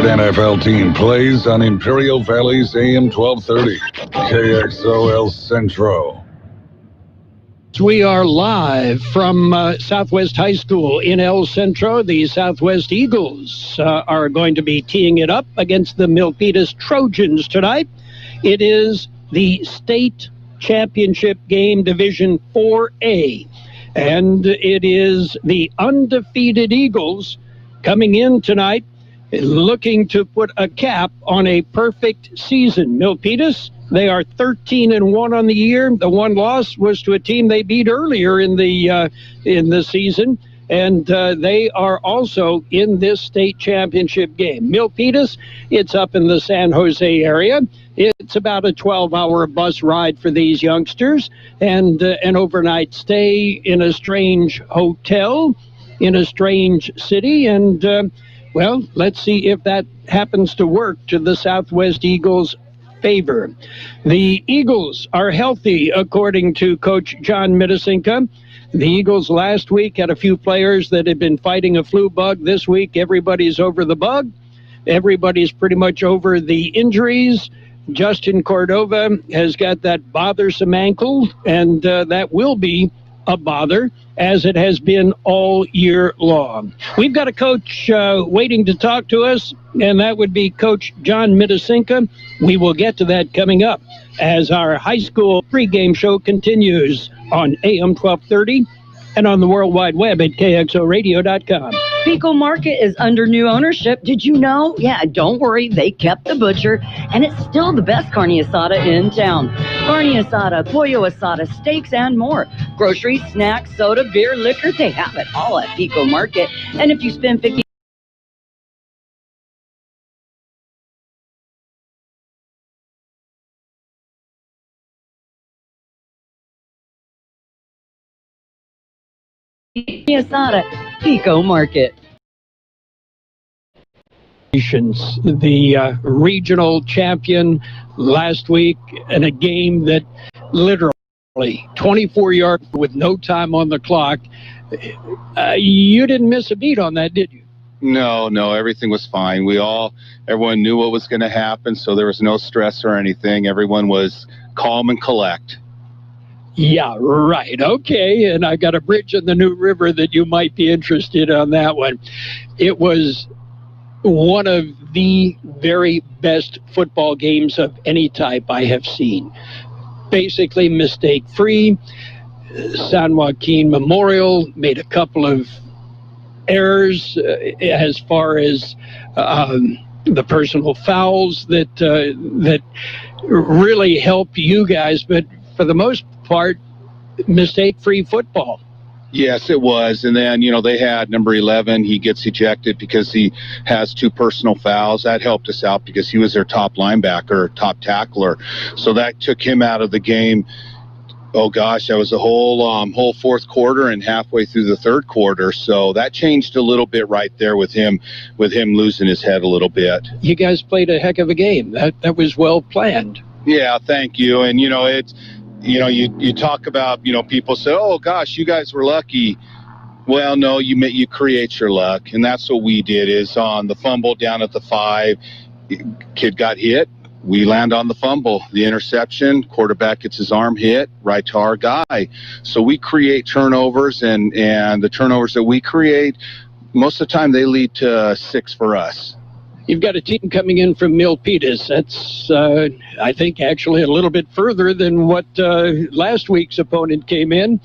favorite NFL team plays on Imperial Valley's AM 1230. KXOL Centro. We are live from Southwest High School in El Centro. The Southwest Eagles are going to be teeing it up against the Milpitas Trojans tonight. It is the state championship game, Division 4A. And it is the undefeated Eagles coming in tonight looking to put a cap on a perfect season. Milpitas, they are 13-1 on the year. The one loss was to a team they beat earlier in the season, and they are also in this state championship game. Milpitas, it's up in the San Jose area. It's about a 12-hour bus ride for these youngsters, and an overnight stay in a strange hotel in a strange city, and well, let's see if that happens to work to the Southwest Eagles' favor. The Eagles are healthy, according to Coach John Mitasinka. The Eagles last week had a few players that had been fighting a flu bug. This week, everybody's over the bug. Everybody's pretty much over the injuries. Justin Cordova has got that bothersome ankle, and that will be a bother, as it has been all year long. We've got a coach waiting to talk to us, and that would be Coach John Mitasinka. We will get to that coming up as our high school pregame show continues on AM 1230 and on the World Wide Web at KXORadio.com. Pico Market is under new ownership. Did you know? Yeah, don't worry. They kept the butcher, and it's still the best carne asada in town. Carne asada, pollo asada, steaks, and more. Groceries, snacks, soda, beer, liquor, they have it all at Pico Market. And if you spend $50 asada, Pico Market. The regional champion last week in a game that literally 24 yards with no time on the clock. You didn't miss a beat on that, did you? No, everything was fine. Everyone knew what was going to happen, so there was no stress or anything. Everyone was calm and collect. Yeah, right. Okay, and I got a bridge in the New River that you might be interested on that one. It was one of the very best football games of any type I have seen. Basically mistake-free. San Joaquin Memorial made a couple of errors as far as the personal fouls that really helped you guys, but for the most part, mistake-free football. Yes, it was. And then, they had number 11. He gets ejected because he has 2 personal fouls. That helped us out because he was their top linebacker, top tackler. So that took him out of the game. Oh, gosh, that was the whole fourth quarter and halfway through the third quarter. So that changed a little bit right there with him losing his head a little bit. You guys played a heck of a game. That was well planned. Yeah, thank you. And, it's... you talk about, people say, oh, gosh, you guys were lucky. Well, no, you create your luck. And that's what we did is on the fumble down at the 5, kid got hit. We land on the fumble, the interception, quarterback gets his arm hit right to our guy. So we create turnovers, and the turnovers that we create, most of the time they lead to 6 for us. You've got a team coming in from Milpitas. That's, I think, actually a little bit further than what last week's opponent came in.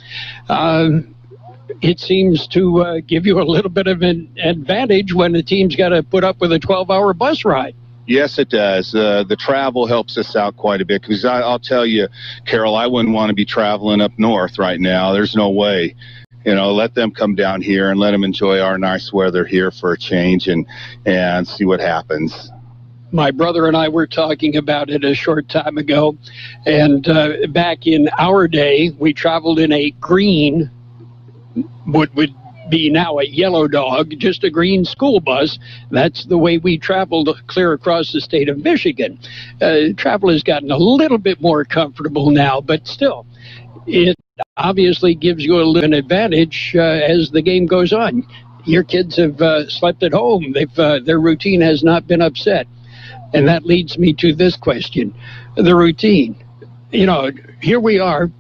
It seems to give you a little bit of an advantage when the team's got to put up with a 12-hour bus ride. Yes, it does. The travel helps us out quite a bit because I'll tell you, Carol, I wouldn't want to be traveling up north right now. There's no way. Let them come down here and let them enjoy our nice weather here for a change and see what happens. My brother and I were talking about it a short time ago, and back in our day, we traveled in a green, what would be now a yellow dog, just a green school bus. That's the way we traveled clear across the state of Michigan. Travel has gotten a little bit more comfortable now, but still, it obviously gives you an advantage as the game goes on. your kids have slept at home. Their routine has not been upset. And that leads me to this question. The routine. Here we are,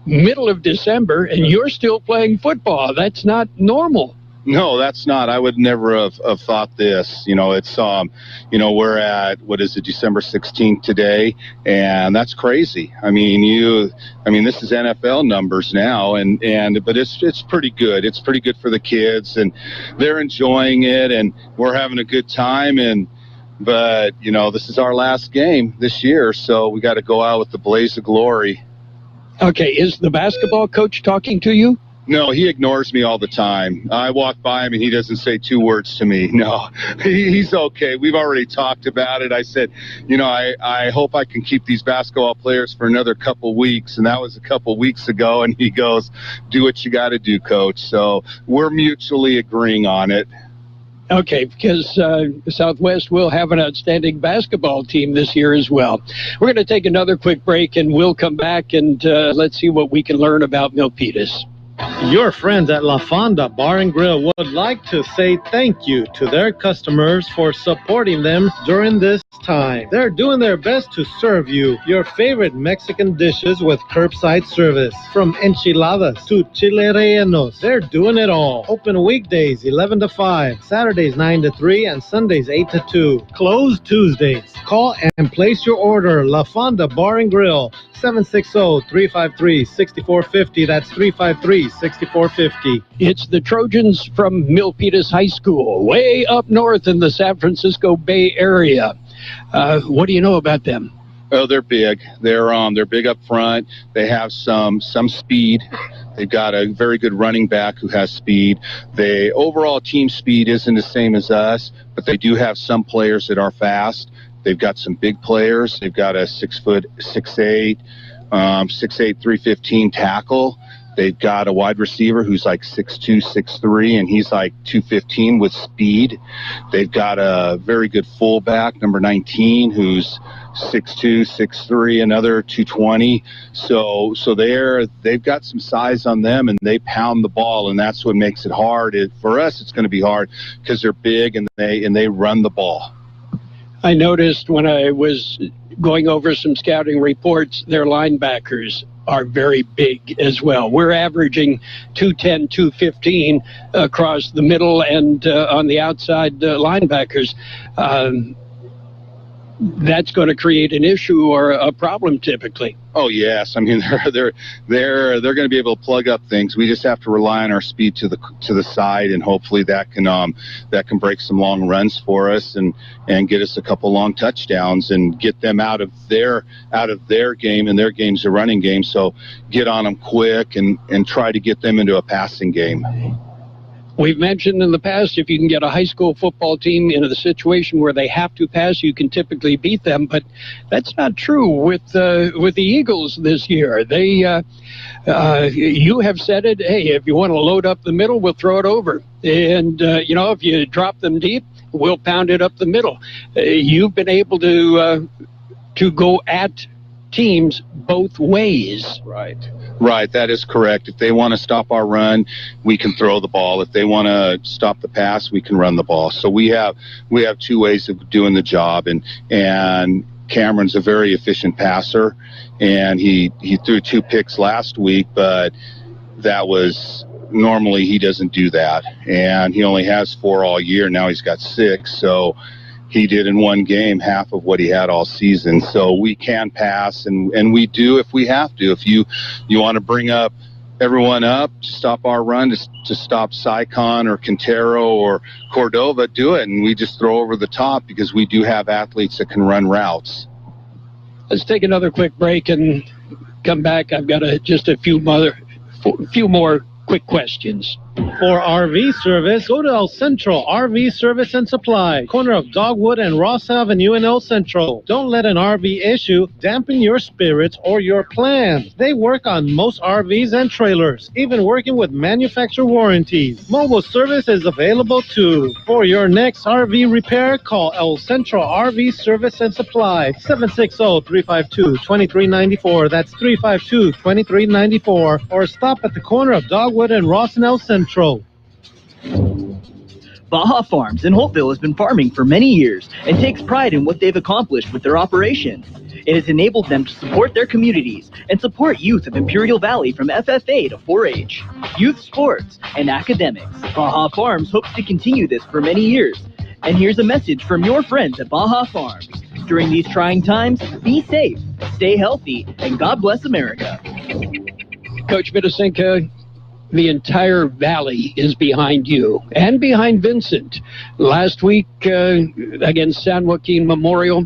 middle of December, and you're still playing football. That's not normal. No, that's not. I would never have thought this. It's we're at December 16th today, and that's crazy. I mean, this is NFL numbers now, but it's pretty good. It's pretty good for the kids, and they're enjoying it, and we're having a good time. But this is our last game this year, so we got to go out with the blaze of glory. Okay, is the basketball coach talking to you? No, he ignores me all the time. I walk by him and he doesn't say 2 words to me. No, he's okay. We've already talked about it. I said, I hope I can keep these basketball players for another couple weeks. And that was a couple weeks ago. And he goes, do what you got to do, coach. So we're mutually agreeing on it. Okay, because Southwest will have an outstanding basketball team this year as well. We're going to take another quick break and we'll come back and let's see what we can learn about Milpitas. Your friends at La Fonda Bar and Grill would like to say thank you to their customers for supporting them during this time. They're doing their best to serve you your favorite Mexican dishes with curbside service. From enchiladas to chile rellenos, they're doing it all. Open weekdays 11 to 5, Saturdays 9 to 3, and Sundays 8 to 2. Closed Tuesdays. Call and place your order. La Fonda Bar and Grill, 760-353-6450. That's 353-6450. It's the Trojans from Milpitas High School, way up north in the San Francisco Bay Area. What do you know about them? Oh, they're big. They're big up front. They have some speed. They've got a very good running back who has speed. The overall team speed isn't the same as us, but they do have some players that are fast. They've got some big players. They've got a 6'8", 315 tackle. They've got a wide receiver who's like 6'2", 6'3", and he's like 215 with speed. They've got a very good fullback, number 19, who's 6'2", 6'3", another 220. So they've got some size on them, and they pound the ball, and that's what makes it hard. For us, it's going to be hard because they're big and they run the ball. I noticed when I was going over some scouting reports, their linebackers are very big as well. We're averaging 210, 215 across the middle and on the outside linebackers. That's going to create an issue or a problem typically. Oh yes, I mean they're going to be able to plug up things. We just have to rely on our speed to the side, and hopefully that can break some long runs for us and get us a couple long touchdowns and get them out of their game, and their game's a running game. So get on them quick and try to get them into a passing game. We've mentioned in the past, if you can get a high school football team into the situation where they have to pass, you can typically beat them. But that's not true with the Eagles this year. You have said it. Hey, if you want to load up the middle, we'll throw it over. And if you drop them deep, we'll pound it up the middle. You've been able to go at teams both ways. Right, that is correct. If they want to stop our run, we can throw the ball. If they want to stop the pass, we can run the ball. So we have 2 ways of doing the job, and Cameron's a very efficient passer, and he threw 2 picks last week, but that was normally he doesn't do that, and he only has 4 all year. Now he's got 6, so he did in 1 game half of what he had all season. So we can pass, and we do if we have to. If you want to bring everyone up to stop our run, to stop Saicon or Quintero or Cordova, do it, and we just throw over the top because we do have athletes that can run routes. Let's take another quick break and come back. I've got just a few more quick questions. For RV service, go to El Centro RV Service and Supply, corner of Dogwood and Ross Avenue in El Centro. Don't let an RV issue dampen your spirits or your plans. They work on most RVs and trailers, even working with manufacturer warranties. Mobile service is available too. For your next RV repair, call El Centro RV Service and Supply, 760-352-2394. That's 352-2394. Or stop at the corner of Dogwood and Ross in El Centro. Baja Farms in Holtville has been farming for many years and takes pride in what they've accomplished with their operation. It has enabled them to support their communities and support youth of Imperial Valley from FFA to 4-H, youth sports, and academics. Baja Farms hopes to continue this for many years. And here's a message from your friends at Baja Farms. During these trying times, be safe, stay healthy, and God bless America. Coach Vitasenka, the entire valley is behind you and behind Vincent. Last week against San Joaquin Memorial,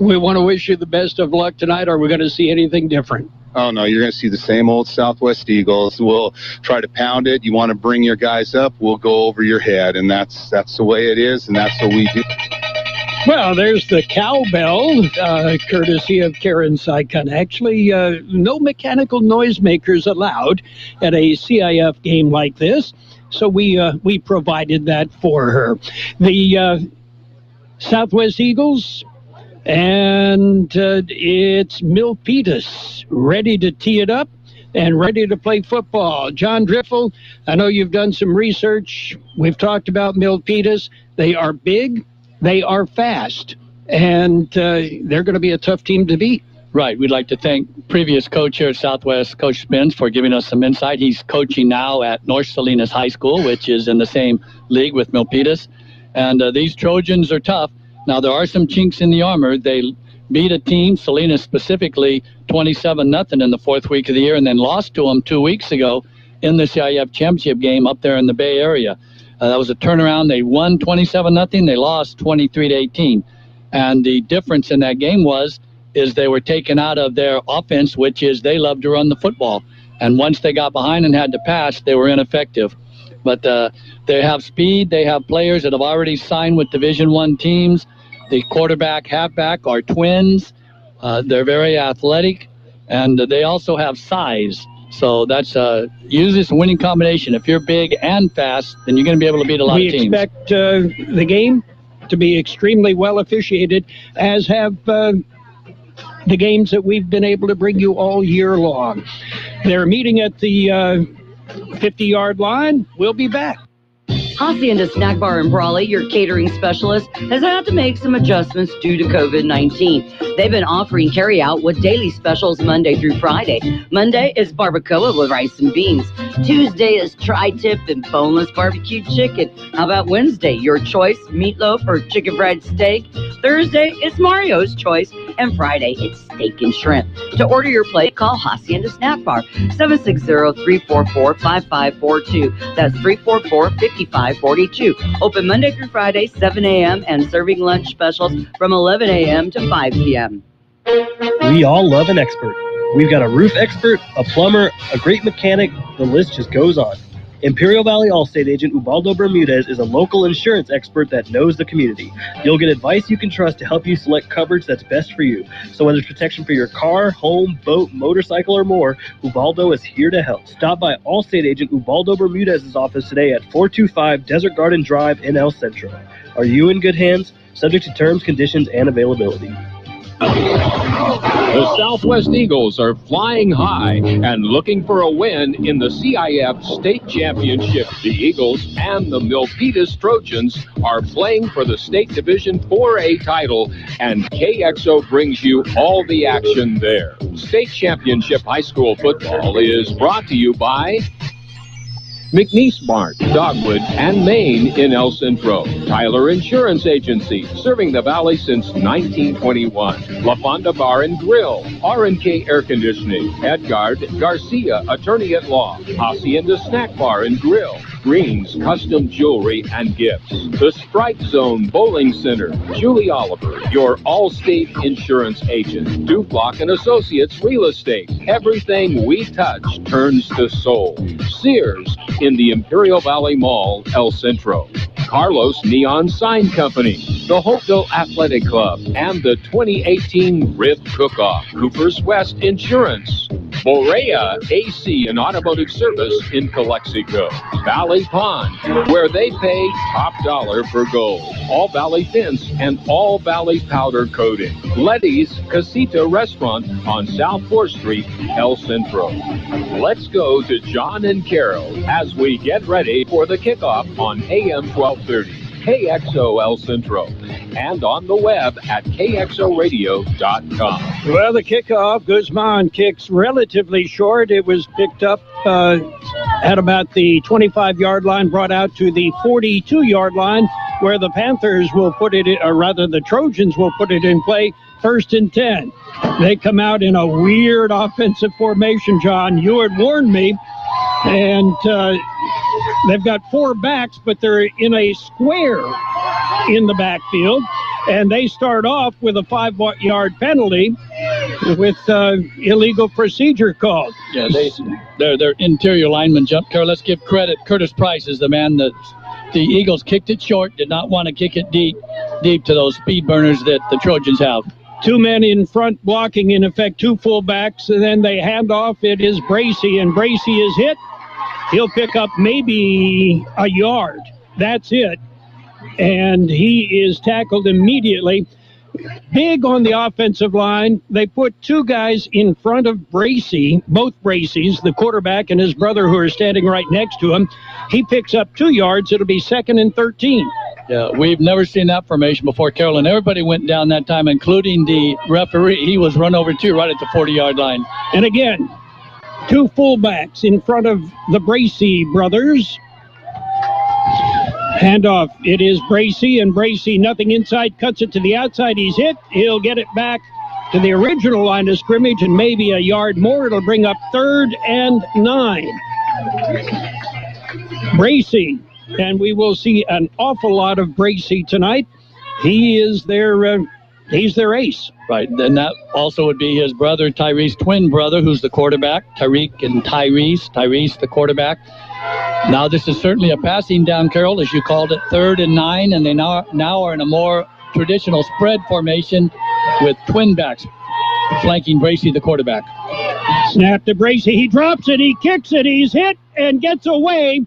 we want to wish you the best of luck tonight. Are we going to see anything different? Oh, no, you're going to see the same old Southwest Eagles. We'll try to pound it. You want to bring your guys up, we'll go over your head, and that's the way it is, and that's what we do. Well, there's the cowbell, courtesy of Karen Saikon. Actually, no mechanical noisemakers allowed at a CIF game like this, so we provided that for her. The Southwest Eagles, and it's Milpitas ready to tee it up and ready to play football. John Driffel, I know you've done some research. We've talked about Milpitas. They are big. They are fast, and they're going to be a tough team to beat. Right. We'd like to thank previous coach here at Southwest, Coach Spence, for giving us some insight. He's coaching now at North Salinas High School, which is in the same league with Milpitas. And these Trojans are tough. Now, there are some chinks in the armor. They beat a team, Salinas specifically, 27-0 in the fourth week of the year, and then lost to them 2 weeks ago in the CIF championship game up there in the Bay Area. That was a turnaround. They won 27-0. They lost 23-18. And the difference in that game is they were taken out of their offense, which is they love to run the football. And once they got behind and had to pass, they were ineffective. But they have speed. They have players that have already signed with Division I teams. The quarterback, halfback are twins. They're very athletic. And they also have size. So that's usually it's a winning combination. If you're big and fast, then you're going to be able to beat a lot of teams. We expect the game to be extremely well officiated, as have the games that we've been able to bring you all year long. They're meeting at the 50-yard line. We'll be back. Hacienda Snack Bar in Brawley, your catering specialist, has had to make some adjustments due to COVID-19. They've been offering carry-out with daily specials Monday through Friday. Monday is barbacoa with rice and beans. Tuesday is tri-tip and boneless barbecued chicken. How about Wednesday? Your choice, meatloaf or chicken fried steak. Thursday is Mario's choice. And Friday, it's steak and shrimp. To order your plate, call Hacienda Snack Bar, 760-344-5542. That's 344-5542. Open Monday through Friday, 7 a.m. and serving lunch specials from 11 a.m. to 5 p.m. We all love an expert. We've got a roof expert, a plumber, a great mechanic. The list just goes on. Imperial Valley Allstate agent Ubaldo Bermudez is a local insurance expert that knows the community. You'll get advice you can trust to help you select coverage that's best for you. So whether it's protection for your car, home, boat, motorcycle, or more, Ubaldo is here to help. Stop by Allstate agent Ubaldo Bermudez's office today at 425 Desert Garden Drive in El Centro. Are you in good hands? Subject to terms, conditions, and availability. The Southwest Eagles are flying high and looking for a win in the CIF State Championship. The Eagles and the Milpitas Trojans are playing for the State Division 4A title, and KXO brings you all the action there. State Championship High School football is brought to you by McNeese Barn, Dogwood, and Maine in El Centro. Tyler Insurance Agency, serving the Valley since 1921. La Fonda Bar and Grill, R&K Air Conditioning, Edgard Garcia, Attorney at Law, Hacienda Snack Bar and Grill, Green's Custom Jewelry and Gifts, the Strike Zone Bowling Center, Julie Oliver, your Allstate Insurance Agent, Duplock and Associates Real Estate. Everything we touch turns to soul. Sears in the Imperial Valley Mall, El Centro. Carlos Neon Sign Company, the Holtville Athletic Club, and the 2018 Rib Cook-Off. Cooper's West Insurance. Borea AC and Automotive Service in Calexico. Valley Pond, where they pay top dollar for gold. All Valley Fence and All Valley Powder Coating. Letty's Casita Restaurant on South 4th Street, El Centro. Let's go to John and Carol as we get ready for the kickoff on AM 1230. KXO El Centro and on the web at kxoradio.com. Well, the kickoff, Guzman kicks relatively short. It was picked up at about the 25-yard line, brought out to the 42-yard line, where the Panthers will put it, or rather the Trojans will put it in play, 1st and 10. They come out in a weird offensive formation, John. You had warned me. And they've got 4 backs, but they're in a square in the backfield. And they start off with a 5-yard penalty with illegal procedure called. Yeah, their interior lineman jumped. Carol, let's give credit. Curtis Price is the man that the Eagles kicked it short, did not want to kick it deep to those speed burners that the Trojans have. 2 men in front blocking, in effect, 2 fullbacks, and then they hand off. It is Bracey, and Bracey is hit. He'll pick up maybe a yard. That's it. And he is tackled immediately. Big on the offensive line. They put 2 guys in front of Bracey, both Braceys, the quarterback and his brother, who are standing right next to him. He picks up 2 yards. It'll be 2nd and 13. Yeah, we've never seen that formation before, Carol, and everybody went down that time, including the referee. He was run over, too, right at the 40-yard line. And again, 2 fullbacks in front of the Bracey brothers. Handoff. It is Bracey, and Bracey, nothing inside, cuts it to the outside. He's hit. He'll get it back to the original line of scrimmage and maybe a yard more. It'll bring up 3rd and 9. Bracey, and we will see an awful lot of Bracey tonight. He is he's their ace. Right, then that also would be his brother, Tyrese, twin brother, who's the quarterback. Tariq and Tyrese, the quarterback. Now this is certainly a passing down, Carol, as you called it, 3rd and 9, and they now are in a more traditional spread formation with twin backs flanking Bracey, the quarterback. Snap to Bracey. He drops it. He kicks it. He's hit and gets away.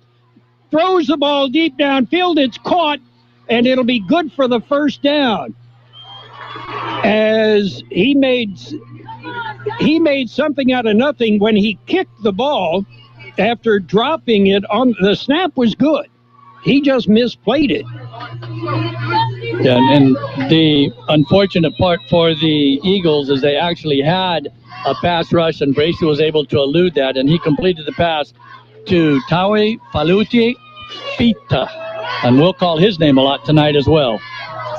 Throws the ball deep downfield. It's caught, and it'll be good for the 1st down. As he made something out of nothing when he kicked the ball after dropping it on the snap was good. He just misplayed it. Yeah, and the unfortunate part for the Eagles is they actually had a pass rush, and Bracey was able to elude that, and he completed the pass to Tawi Faluti Fita, and we'll call his name a lot tonight as well.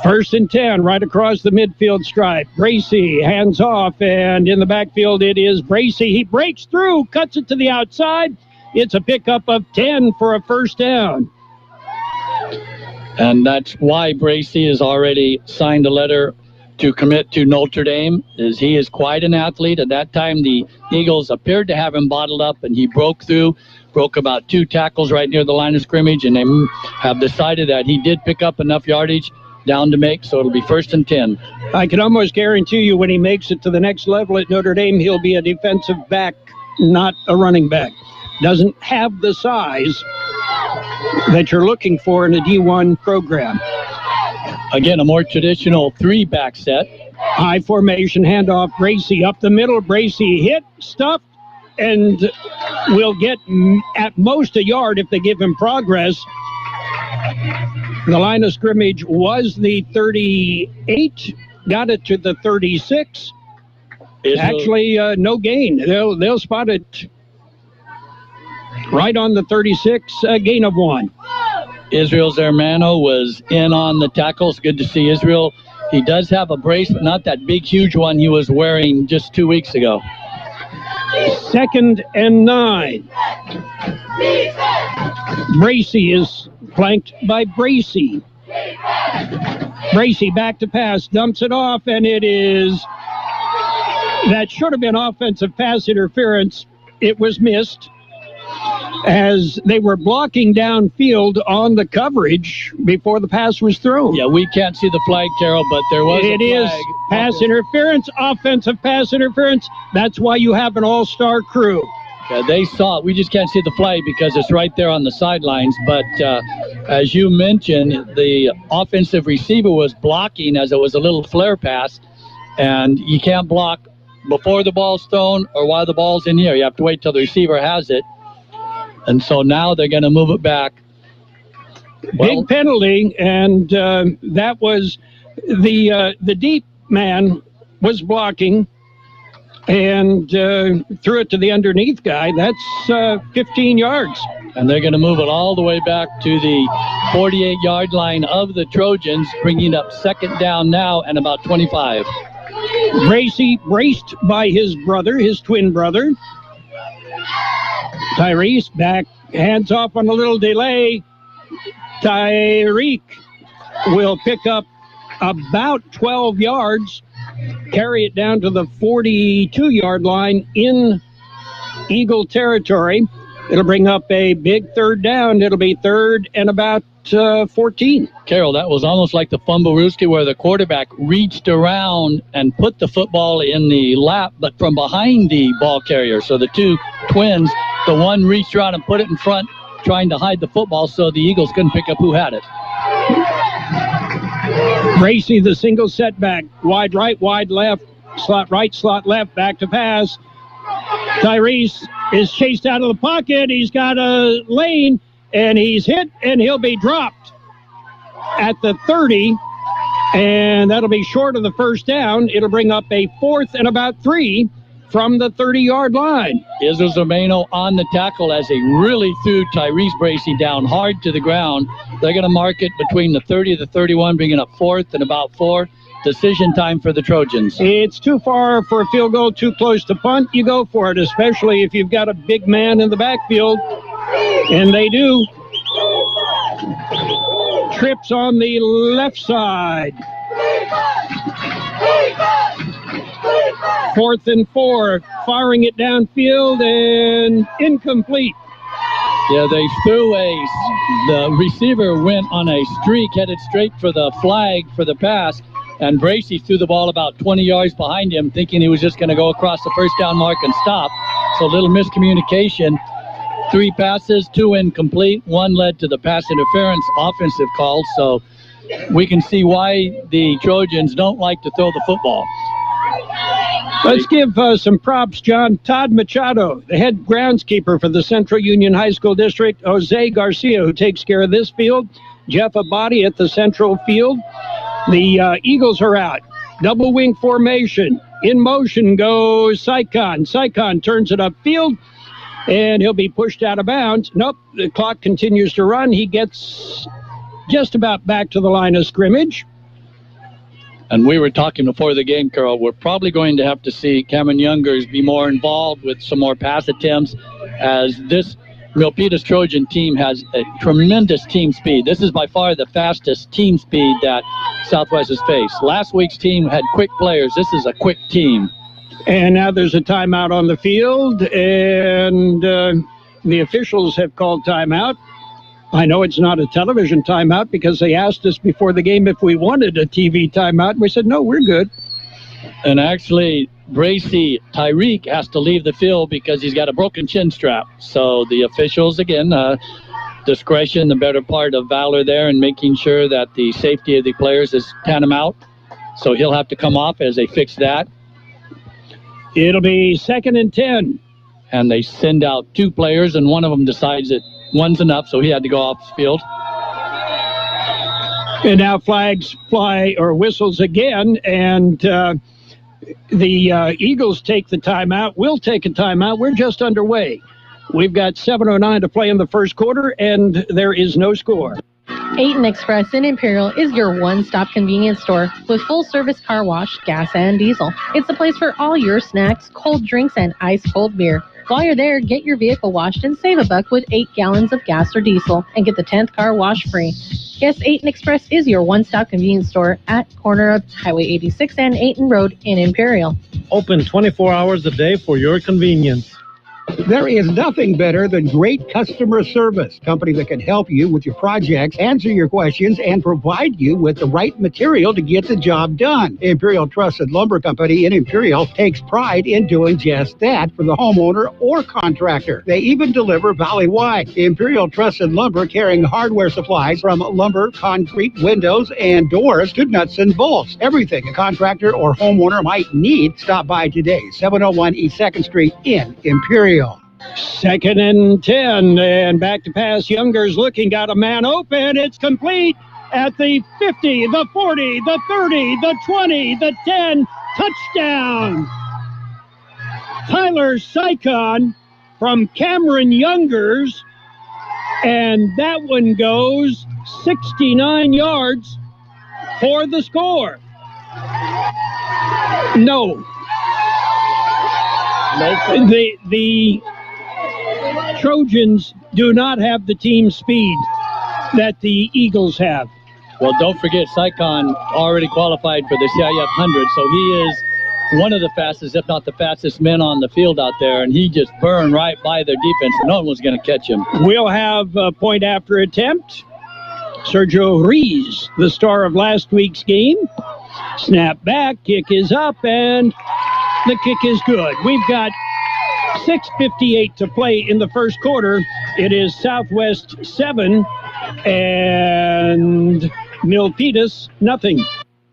1st and 10, right across the midfield stripe. Bracey hands off, and in the backfield it is Bracey. He breaks through, cuts it to the outside. It's a pickup of 10 for a 1st down. And that's why Bracey has already signed a letter to commit to Notre Dame, as he is quite an athlete. At that time, the Eagles appeared to have him bottled up, and he broke about 2 tackles right near the line of scrimmage, and they have decided that he did pick up enough yardage down to make, so it'll be 1st and 10. I can almost guarantee you when he makes it to the next level at Notre Dame, he'll be a defensive back, not a running back. Doesn't have the size that you're looking for in a D1 program. Again, a more traditional 3-back set. High formation handoff. Bracey up the middle. Bracey hit, stuffed, and will get at most a yard if they give him progress. The line of scrimmage was the 38. Got it to the 36. Actually, no gain. They'll spot it right on the 36, gain of 1. Israel Zermano was in on the tackles. Good to see Israel. He does have a brace, but not that big, huge one he was wearing just 2 weeks ago. 2nd and 9. Bracey is flanked by Bracey. Bracey back to pass, dumps it off, and it is... That should have been offensive pass interference. It was missed as they were blocking downfield on the coverage before the pass was thrown. Yeah, we can't see the flag, Carol, but there was a flag. It is pass interference, offensive pass interference. That's why you have an all-star crew. Yeah, they saw it. We just can't see the flag because it's right there on the sidelines. But as you mentioned, the offensive receiver was blocking as it was a little flare pass, and you can't block before the ball's thrown or while the ball's in the air. You have to wait till the receiver has it. And so now they're going to move it back Big penalty, and that was the deep man was blocking and threw it to the underneath guy. That's 15 yards. And they're going to move it all the way back to the 48-yard line of the Trojans, bringing up second down now and about 25. Gracie braced by his brother, his twin brother. Tyrese back, hands off on a little delay. Tyreek will pick up about 12 yards, carry it down to the 42-yard line in Eagle territory. It'll bring up a big third down. It'll be third and about 14. Carol, that was almost like the Fumbarooski where the quarterback reached around and put the football in the lap, but from behind the ball carrier. So the two twins, the one reached around and put it in front, trying to hide the football so the Eagles couldn't pick up who had it. Gracie, the single setback. Wide right, wide left. Slot right, slot left. Back to pass. Tyrese is chased out of the pocket. He's got a lane, and he's hit, and he'll be dropped at the 30, and that'll be short of the first down. It'll bring up a fourth and about 3 from the 30-yard line. Israel Zermano on the tackle as he really threw Tyrese Bracy down hard to the ground. They're going to mark it between the 30 and the 31, bringing up fourth and about 4. Decision time for the Trojans. It's too far for a field goal, too close to punt. You go for it, especially if you've got a big man in the backfield. And they do. Trips on the left side. 4th and 4. Firing it downfield and incomplete. Yeah, they threw the receiver went on a streak, headed straight for the flag for the pass. And Bracy threw the ball about 20 yards behind him, thinking he was just going to go across the first down mark and stop. So a little miscommunication. 3 passes, 2 incomplete. 1 led to the pass interference offensive call. So we can see why the Trojans don't like to throw the football. Let's give some props, John. Todd Machado, the head groundskeeper for the Central Union High School District. Jose Garcia, who takes care of this field. Jeff Abadi at the Central field. The Eagles are out. Double wing formation. In motion goes Saikon. Saikon turns it upfield, and he'll be pushed out of bounds. Nope, the clock continues to run. He gets just about back to the line of scrimmage. And we were talking before the game, Carol, we're probably going to have to see Cameron Youngers be more involved with some more pass attempts, as this Milpitas Trojan team has a tremendous team speed. This is by far the fastest team speed that Southwest has faced. Last week's team had quick players. This is a quick team. And now there's a timeout on the field, and the officials have called timeout. I know it's not a television timeout because they asked us before the game if we wanted a TV timeout. We said, no, we're good. And actually, Bracy Tyreek has to leave the field because he's got a broken chin strap. So the officials, again, discretion, the better part of valor there, and making sure that the safety of the players is tantamount. So he'll have to come off as they fix that. It'll be 2nd and 10. And they send out 2 players, and one of them decides that one's enough, so he had to go off the field. And now flags fly, or whistles again, and the Eagles take the timeout. We'll take a timeout. We're just underway. We've got 7:09 to play in the first quarter, and there is no score. Aten Express in Imperial is your one-stop convenience store with full-service car wash, gas, and diesel. It's the place for all your snacks, cold drinks, and ice-cold beer. While you're there, get your vehicle washed and save $1 with 8 gallons of gas or diesel and get the 10th car wash free. Yes, Aten Express is your one-stop convenience store at corner of Highway 86 and Aten Road in Imperial. Open 24 hours a day for your convenience. There is nothing better than great customer service. Company that can help you with your projects, answer your questions, and provide you with the right material to get the job done. Imperial Trusted Lumber Company in Imperial takes pride in doing just that for the homeowner or contractor. They even deliver valley-wide. Imperial Trusted Lumber carrying hardware supplies from lumber, concrete, windows, and doors to nuts and bolts. Everything a contractor or homeowner might need. Stop by today, 701 East 2nd Street in Imperial. Second and 10, and back to pass. Younger's looking, got a man open. It's complete at the 50, the 40, the 30, the 20, the 10. Touchdown! Tyler Sycon from Cameron Youngers, and that one goes 69 yards for the score. No. The Trojans do not have the team speed that the Eagles have. Well, don't forget, Sycon already qualified for the CIF 100, so he is one of the fastest, if not the fastest men on the field out there, and he just burned right by their defense. No one was going to catch him. We'll have a point after attempt. Sergio Rees, the star of last week's game. Snap back, kick is up, and the kick is good. We've got 6:58 to play in the first quarter. It is Southwest 7 and Milpitas nothing.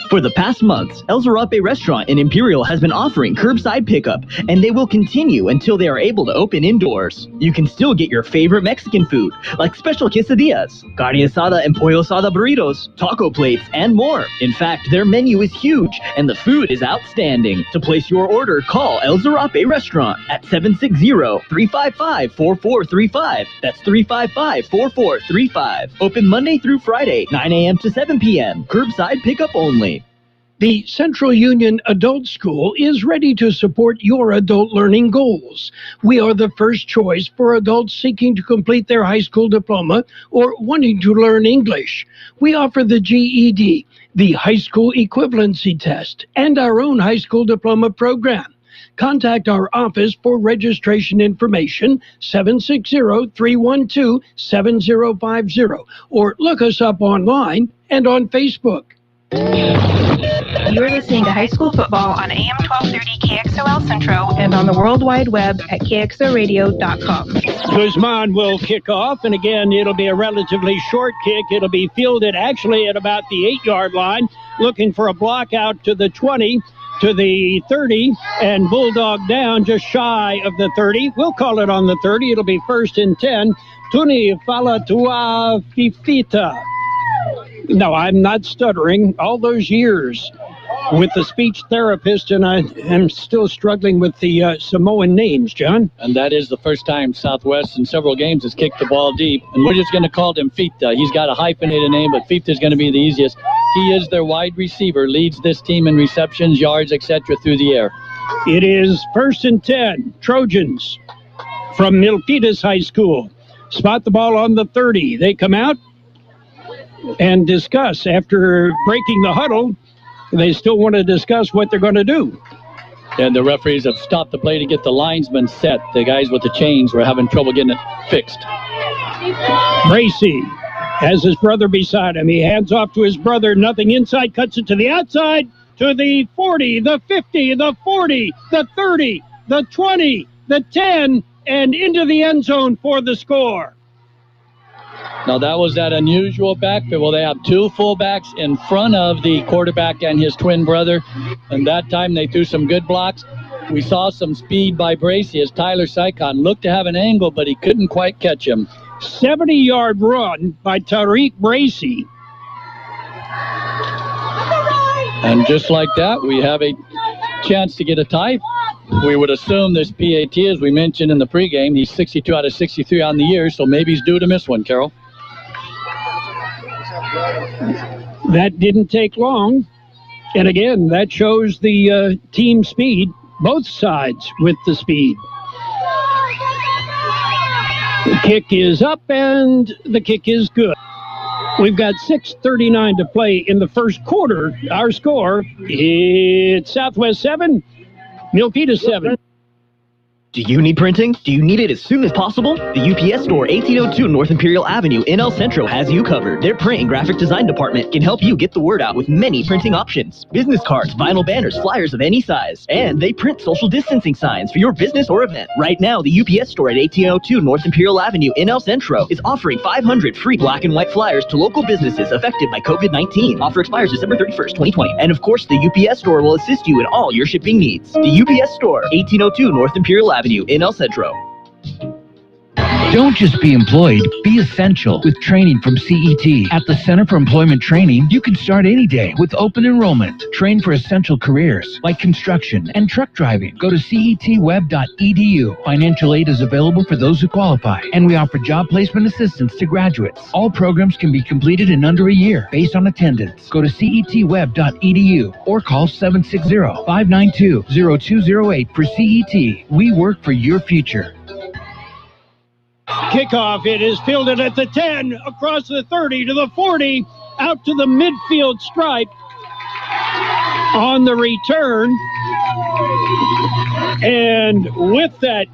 For the past months, El Zarape restaurant in Imperial has been offering curbside pickup, and they will continue until they are able to open indoors. You can still get your favorite Mexican food, like special quesadillas, carne asada and pollo asada burritos, taco plates, and more. In fact, their menu is huge, and the food is outstanding. To place your order, call El Zarape restaurant at 760-355-4435. That's 355-4435. Open Monday through Friday, 9 a.m. to 7 p.m. Curbside pickup only. The Central Union Adult School is ready to support your adult learning goals. We are the first choice for adults seeking to complete their high school diploma or wanting to learn English. We offer the GED, the high school equivalency test, and our own high school diploma program. Contact our office for registration information, 760-312-7050, or look us up online and on Facebook. You're listening to High School Football on AM 1230 KXOL Centro and on the World Wide Web at KXORadio.com. Guzman will kick off, and again, it'll be a relatively short kick. It'll be fielded actually at about the 8-yard line, looking for a block out to the 20, to the 30, and Bulldog down just shy of the 30. We'll call it on the 30. It'll be 1st and 10. Tuni Falatua Fifita. No, I'm not stuttering. All those years with the speech therapist, and I am still struggling with the Samoan names, John. And that is the first time Southwest in several games has kicked the ball deep. And we're just going to call him Fita. He's got a hyphenated name, but Fita is going to be the easiest. He is their wide receiver, leads this team in receptions, yards, etc. through the air. It is 1st and 10. Trojans from Milpitas High School. Spot the ball on the 30. They come out and discuss. After breaking the huddle, they still want to discuss what they're going to do. And the referees have stopped the play to get the linesmen set. The guys with the chains were having trouble getting it fixed. Bracy has his brother beside him. He hands off to his brother. Nothing inside. Cuts it to the outside. To the 40, the 50, the 40, the 30, the 20, the 10, and into the end zone for the score. Now, that was that unusual backfield. Well, they have two fullbacks in front of the quarterback and his twin brother. And that time they threw some good blocks. We saw some speed by Bracy as Tyler Sycon looked to have an angle, but he couldn't quite catch him. 70-yard run by Tariq Bracy. And just like that, we have a chance to get a tie. We would assume this PAT, as we mentioned in the pregame, he's 62 out of 63 on the year, so maybe he's due to miss one, Carol. That didn't take long. And again, that shows the team speed, both sides with the speed. The kick is up, and the kick is good. We've got 6:39 to play in the first quarter. Our score, it's Southwest 7, Milpitas 7. Do you need printing? Do you need it as soon as possible? The UPS store, 1802 North Imperial Avenue in El Centro has you covered. Their print and graphic design department can help you get the word out with many printing options. Business cards, vinyl banners, flyers of any size. And they print social distancing signs for your business or event. Right now, the UPS store at 1802 North Imperial Avenue in El Centro is offering 500 free black and white flyers to local businesses affected by COVID-19. Offer expires December 31st, 2020. And of course, the UPS store will assist you in all your shipping needs. The UPS store, 1802 North Imperial Avenue in El Centro. Don't just be employed, be essential with training from CET. At the Center for Employment Training, you can start any day with open enrollment. Train for essential careers like construction and truck driving. Go to cetweb.edu. Financial aid is available for those who qualify, and we offer job placement assistance to graduates. All programs can be completed in under a year based on attendance. Go to cetweb.edu or call 760-592-0208 for CET. We work for your future. Kickoff, it is fielded at the 10, across the 30 to the 40, out to the midfield stripe. On the return, and with that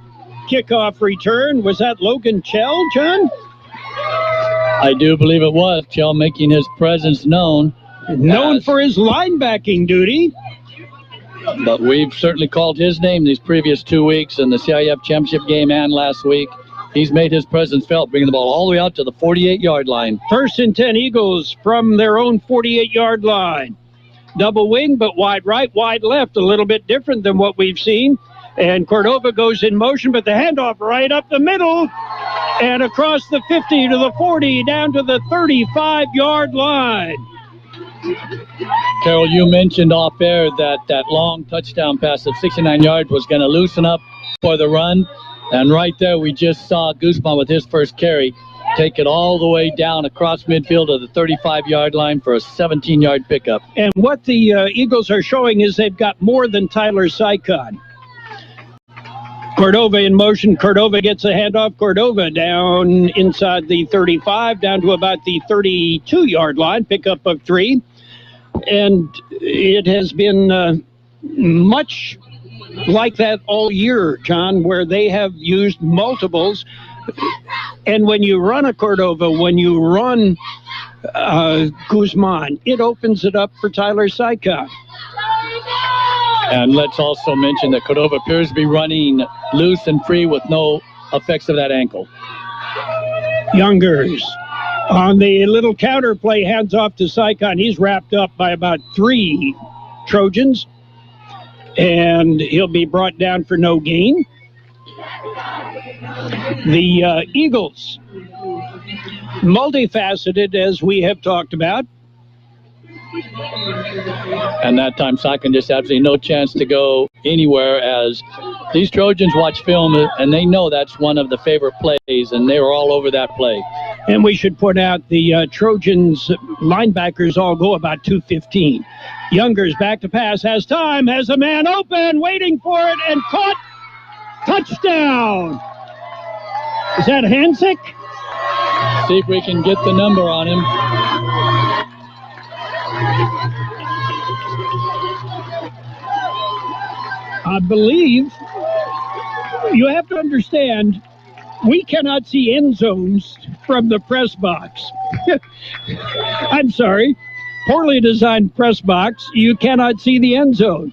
kickoff return, was that Logan Chell, John? I do believe it was. Chell making his presence known. Known for his linebacking duty. But we've certainly called his name these previous 2 weeks in the CIF championship game and last week. He's made his presence felt, bringing the ball all the way out to the 48-yard line. 1st and 10 Eagles from their own 48-yard line. Double wing, but wide right, wide left, a little bit different than what we've seen. And Cordova goes in motion, but the handoff right up the middle and across the 50 to the 40, down to the 35-yard line. Carol, you mentioned off air that that long touchdown pass of 69 yards was going to loosen up for the run. And right there, we just saw Guzman with his first carry take it all the way down across midfield to the 35-yard line for a 17-yard pickup. And what the Eagles are showing is they've got more than Tyler Sycon. Cordova in motion. Cordova gets a handoff. Cordova down inside the 35, down to about the 32-yard line, pickup of 3. And it has been much like that all year, John, where they have used multiples. And when you run a Cordova, when you run Guzman, it opens it up for Tyler Sycon. And let's also mention that Cordova appears to be running loose and free with no effects of that ankle. Youngers on the little counter play, hands off to Sycon. He's wrapped up by about 3 Trojans. And he'll be brought down for no gain. The Eagles, multifaceted, as we have talked about. And that time, Sycon just absolutely no chance to go anywhere, as these Trojans watch film and they know that's one of the favorite plays, and they were all over that play. And we should point out the Trojans linebackers all go about 215. Youngers back to pass, has time, has a man open, waiting for it, and caught. Touchdown! Is that Hansick? See if we can get the number on him. I believe you have to understand, we cannot see end zones from the press box. I'm sorry. Poorly designed press box, you cannot see the end zone.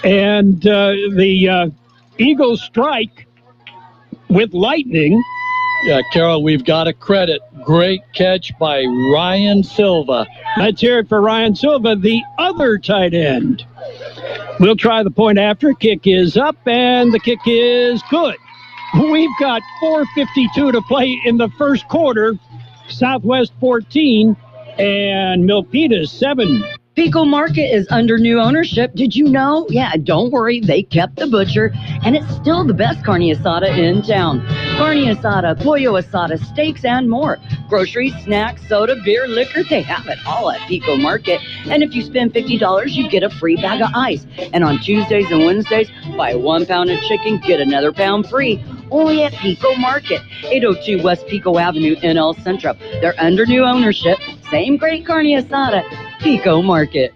And the Eagles strike with lightning. Yeah, Carol, we've got to credit. Great catch by Ryan Silva. Let's hear it for Ryan Silva, the other tight end. We'll try the point after. Kick is up, and the kick is good. We've got 4:52 to play in the first quarter. Southwest 14 and Milpitas 7. Pico Market is under new ownership. Did you know? Yeah, don't worry. They kept the butcher, and it's still the best carne asada in town. Carne asada, pollo asada, steaks, and more. Groceries, snacks, soda, beer, liquor, they have it all at Pico Market. And if you spend $50, you get a free bag of ice. And on Tuesdays and Wednesdays, buy 1 pound of chicken, get another pound free. Only at Pico Market, 802 West Pico Avenue in El Centro. They're under new ownership. Same great carne asada, Pico Market.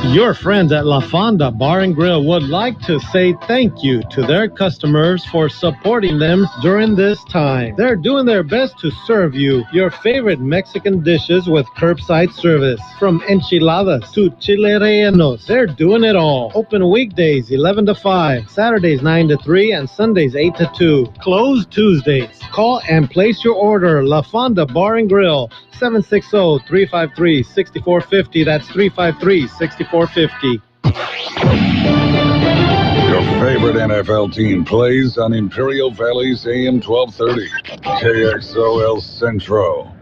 Your friends at La Fonda Bar and Grill would like to say thank you to their customers for supporting them during this time. They're doing their best to serve you your favorite Mexican dishes with curbside service. From enchiladas to chile rellenos, they're doing it all. Open weekdays 11 to 5, Saturdays 9 to 3, and Sundays 8 to 2. Closed Tuesdays. Call and place your order. La Fonda Bar and Grill, 760-353-6450. That's 353-6450. Your favorite NFL team plays on Imperial Valley's AM 1230, KXOL Centro.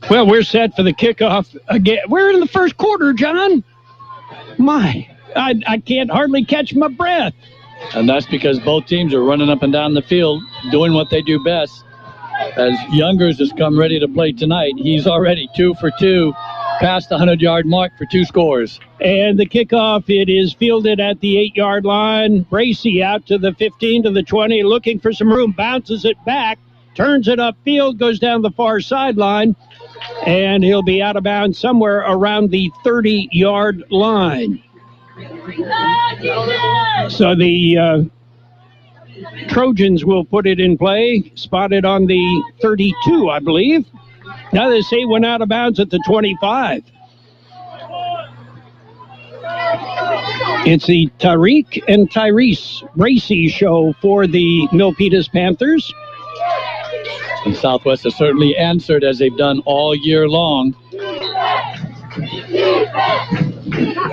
Well, we're set for the kickoff again. We're in the first quarter, John. I can't hardly catch my breath. And that's because both teams are running up and down the field, doing what they do best. As Youngers has come ready to play tonight, he's already 2 for 2, past the 100-yard mark for 2 scores. And the kickoff, it is fielded at the 8-yard line. Bracey out to the 15, to the 20, looking for some room, bounces it back, turns it upfield, goes down the far sideline, and he'll be out of bounds somewhere around the 30-yard line. So the Trojans will put it in play, spotted on the 32, I believe. Now they say went out of bounds at the 25. It's the Tariq and Tyrese Bracey show for the Milpitas Panthers. And Southwest has certainly answered as they've done all year long.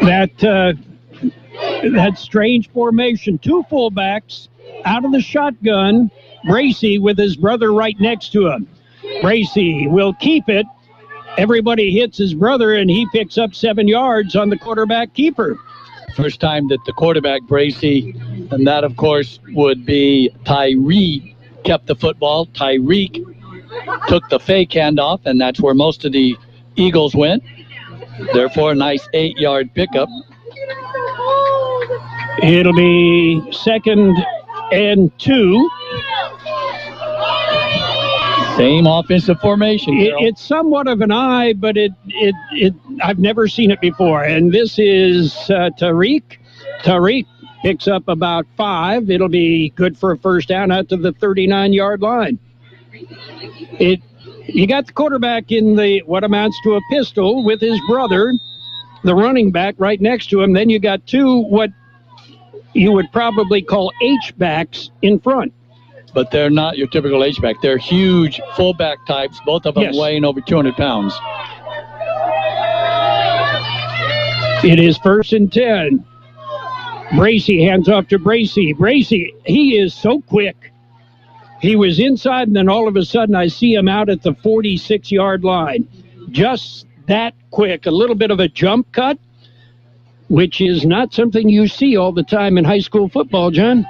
That strange formation, 2 fullbacks out of the shotgun, Bracey with his brother right next to him. Bracey will keep it. Everybody hits his brother, and he picks up 7 yards on the quarterback keeper. First time that the quarterback, Bracey, and that, of course, would be Tyree, kept the football. Tyreek took the fake handoff, and that's where most of the Eagles went. Therefore, a nice 8-yard pickup. It'll be 2nd and 2. Same offensive formation. It's somewhat of an eye, but I've never seen it before. And this is Tariq. Tariq picks up about 5. It'll be good for a first down out to the 39-yard line. You got the quarterback in what amounts to a pistol with his brother, the running back right next to him. Then you got 2 what you would probably call H-backs in front. But they're not your typical H-back. They're huge fullback types, both of them weighing over 200 pounds. It is 1st and 10. Bracey hands off to Bracey. Bracey, he is so quick. He was inside, and then all of a sudden I see him out at the 46-yard line. Just that quick. A little bit of a jump cut, which is not something you see all the time in high school football, John.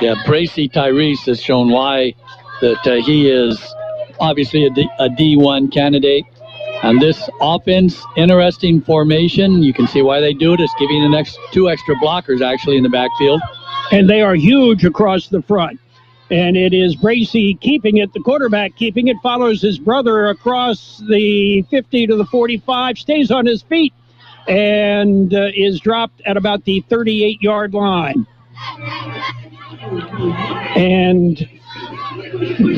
Yeah, Bracey Tyrese has shown why that he is obviously a D1 candidate. And this offense, interesting formation. You can see why they do it. It's giving the 2 extra blockers actually in the backfield. And they are huge across the front. And it is Bracey keeping it, the quarterback keeping it, follows his brother across the 50 to the 45, stays on his feet, and is dropped at about the 38-yard line. And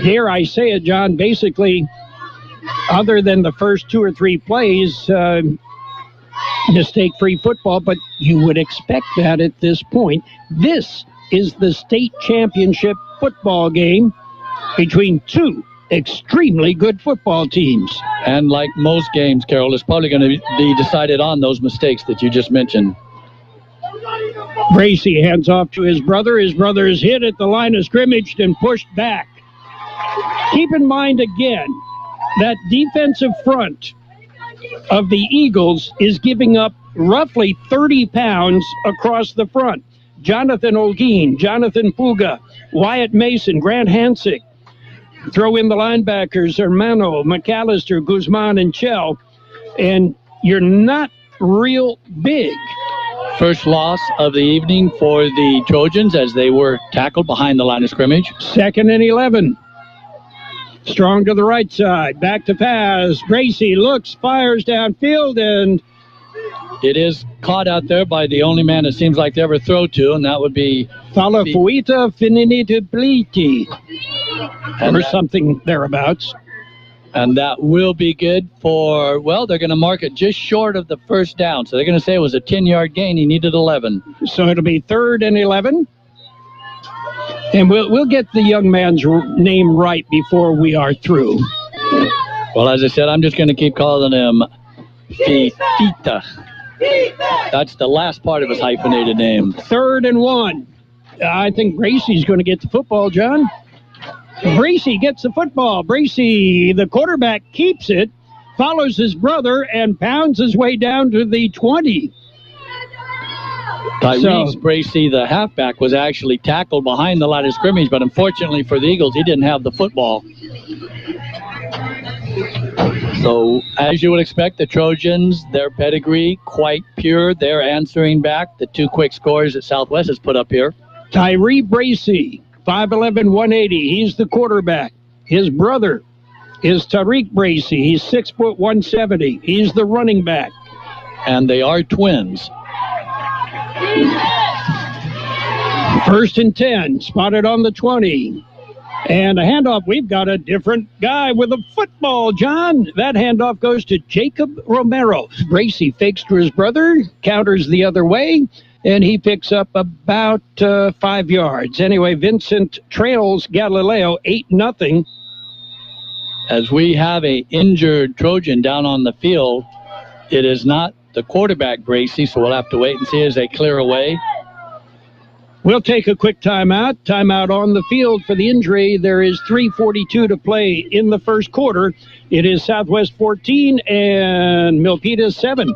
dare I say it, John, basically, other than the first 2 or 3 plays, mistake-free football, but you would expect that at this point. This is the state championship football game between 2 extremely good football teams. And like most games, Carol, it's probably going to be decided on those mistakes that you just mentioned. Bracey hands off to his brother. His brother is hit at the line of scrimmage and pushed back. Keep in mind again, that defensive front of the Eagles is giving up roughly 30 pounds across the front. Jonathan Olguin, Jonathan Puga, Wyatt Mason, Grant Hansik. Throw in the linebackers, Hermano, McAllister, Guzman, and Chell. And you're not real big. First loss of the evening for the Trojans as they were tackled behind the line of scrimmage. 2nd and 11. Strong to the right side. Back to pass. Bracey looks, fires downfield, and it is caught out there by the only man it seems like they ever throw to, and that would be Falafuita Fininidibliti, or something thereabouts. And that will be good for, well, they're going to mark it just short of the first down. So they're going to say it was a 10-yard gain. He needed 11. So it'll be 3rd and 11. And we'll get the young man's name right before we are through. Well, as I said, I'm just going to keep calling him Fifita. That's the last part of his hyphenated name. 3rd and 1. I think Bracey's going to get the football, John. Bracey gets the football. Bracey, the quarterback, keeps it, follows his brother, and pounds his way down to the 20. Tyrese Bracey, the halfback, was actually tackled behind the line of scrimmage, but unfortunately for the Eagles, he didn't have the football. So, as you would expect, the Trojans, their pedigree, quite pure. They're answering back the 2 quick scores that Southwest has put up here. Tyree Bracey, 5'11", 180. He's the quarterback. His brother is Tariq Bracey. He's 6 foot 170. He's the running back. And they are twins. 1st and 10, spotted on the 20. And a handoff. We've got a different guy with a football, John. That handoff goes to Jacob Romero. Bracey fakes to his brother, counters the other way, and he picks up about 5 yards. Anyway, Vincent trails Galileo 8-0. As we have a injured Trojan down on the field, it is not the quarterback, Bracey, so we'll have to wait and see as they clear away. We'll take a quick timeout. Timeout on the field for the injury. There is 3:42 to play in the first quarter. It is Southwest 14 and Milpitas 7.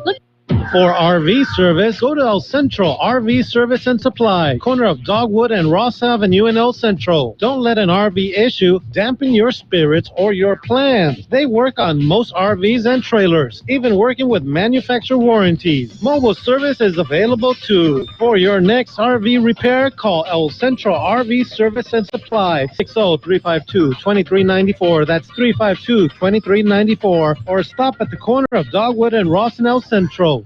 For RV service, go to El Centro RV Service and Supply, corner of Dogwood and Ross Avenue in El Centro. Don't let an RV issue dampen your spirits or your plans. They work on most RVs and trailers, even working with manufacturer warranties. Mobile service is available too. For your next RV repair, call El Centro RV Service and Supply, 60352-2394. That's 352-2394. Or stop at the corner of Dogwood and Ross in El Centro.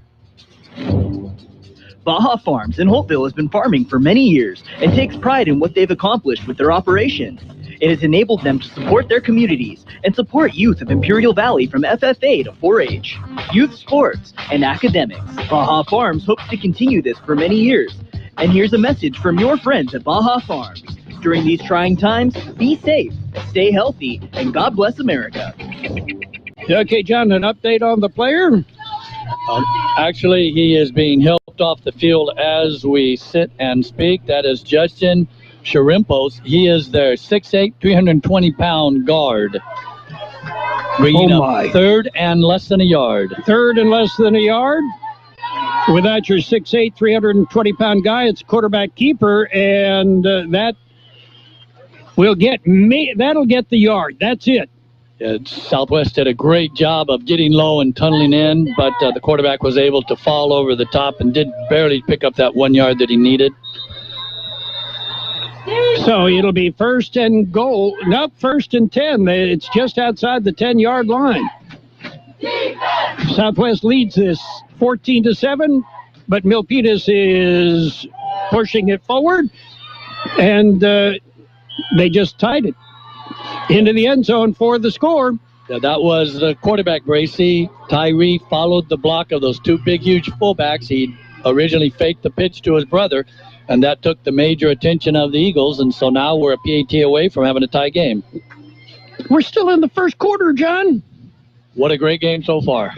Baja Farms in Holtville has been farming for many years and takes pride in what they've accomplished with their operations. It has enabled them to support their communities and support youth of Imperial Valley from FFA to 4-H, youth sports, and academics. Baja Farms hopes to continue this for many years. And here's a message from your friends at Baja Farms. During these trying times, be safe, stay healthy, and God bless America. Okay, John, an update on the player? Actually, he is being helped off the field as we sit and speak. That is Justin Sharimpos. He is their 6'8", 320-pound guard. Bringing up 3rd and less than a yard. 3rd and less than a yard. Without your 6'8", 320-pound guy, it's quarterback keeper, and that'll get the yard. That's it. Southwest did a great job of getting low and tunneling in, but the quarterback was able to fall over the top and did barely pick up that 1 yard that he needed. So it'll be 1st and goal. Nope, 1st and 10. It's just outside the 10-yard line. Southwest leads this 14-7, but Milpitas is pushing it forward, and they just tied it. Into the end zone for the score. That was the quarterback, Bracey. Tyree followed the block of those 2 big, huge fullbacks. He originally faked the pitch to his brother, and that took the major attention of the Eagles, and so now we're a PAT away from having a tie game. We're still in the first quarter, John. What a great game so far.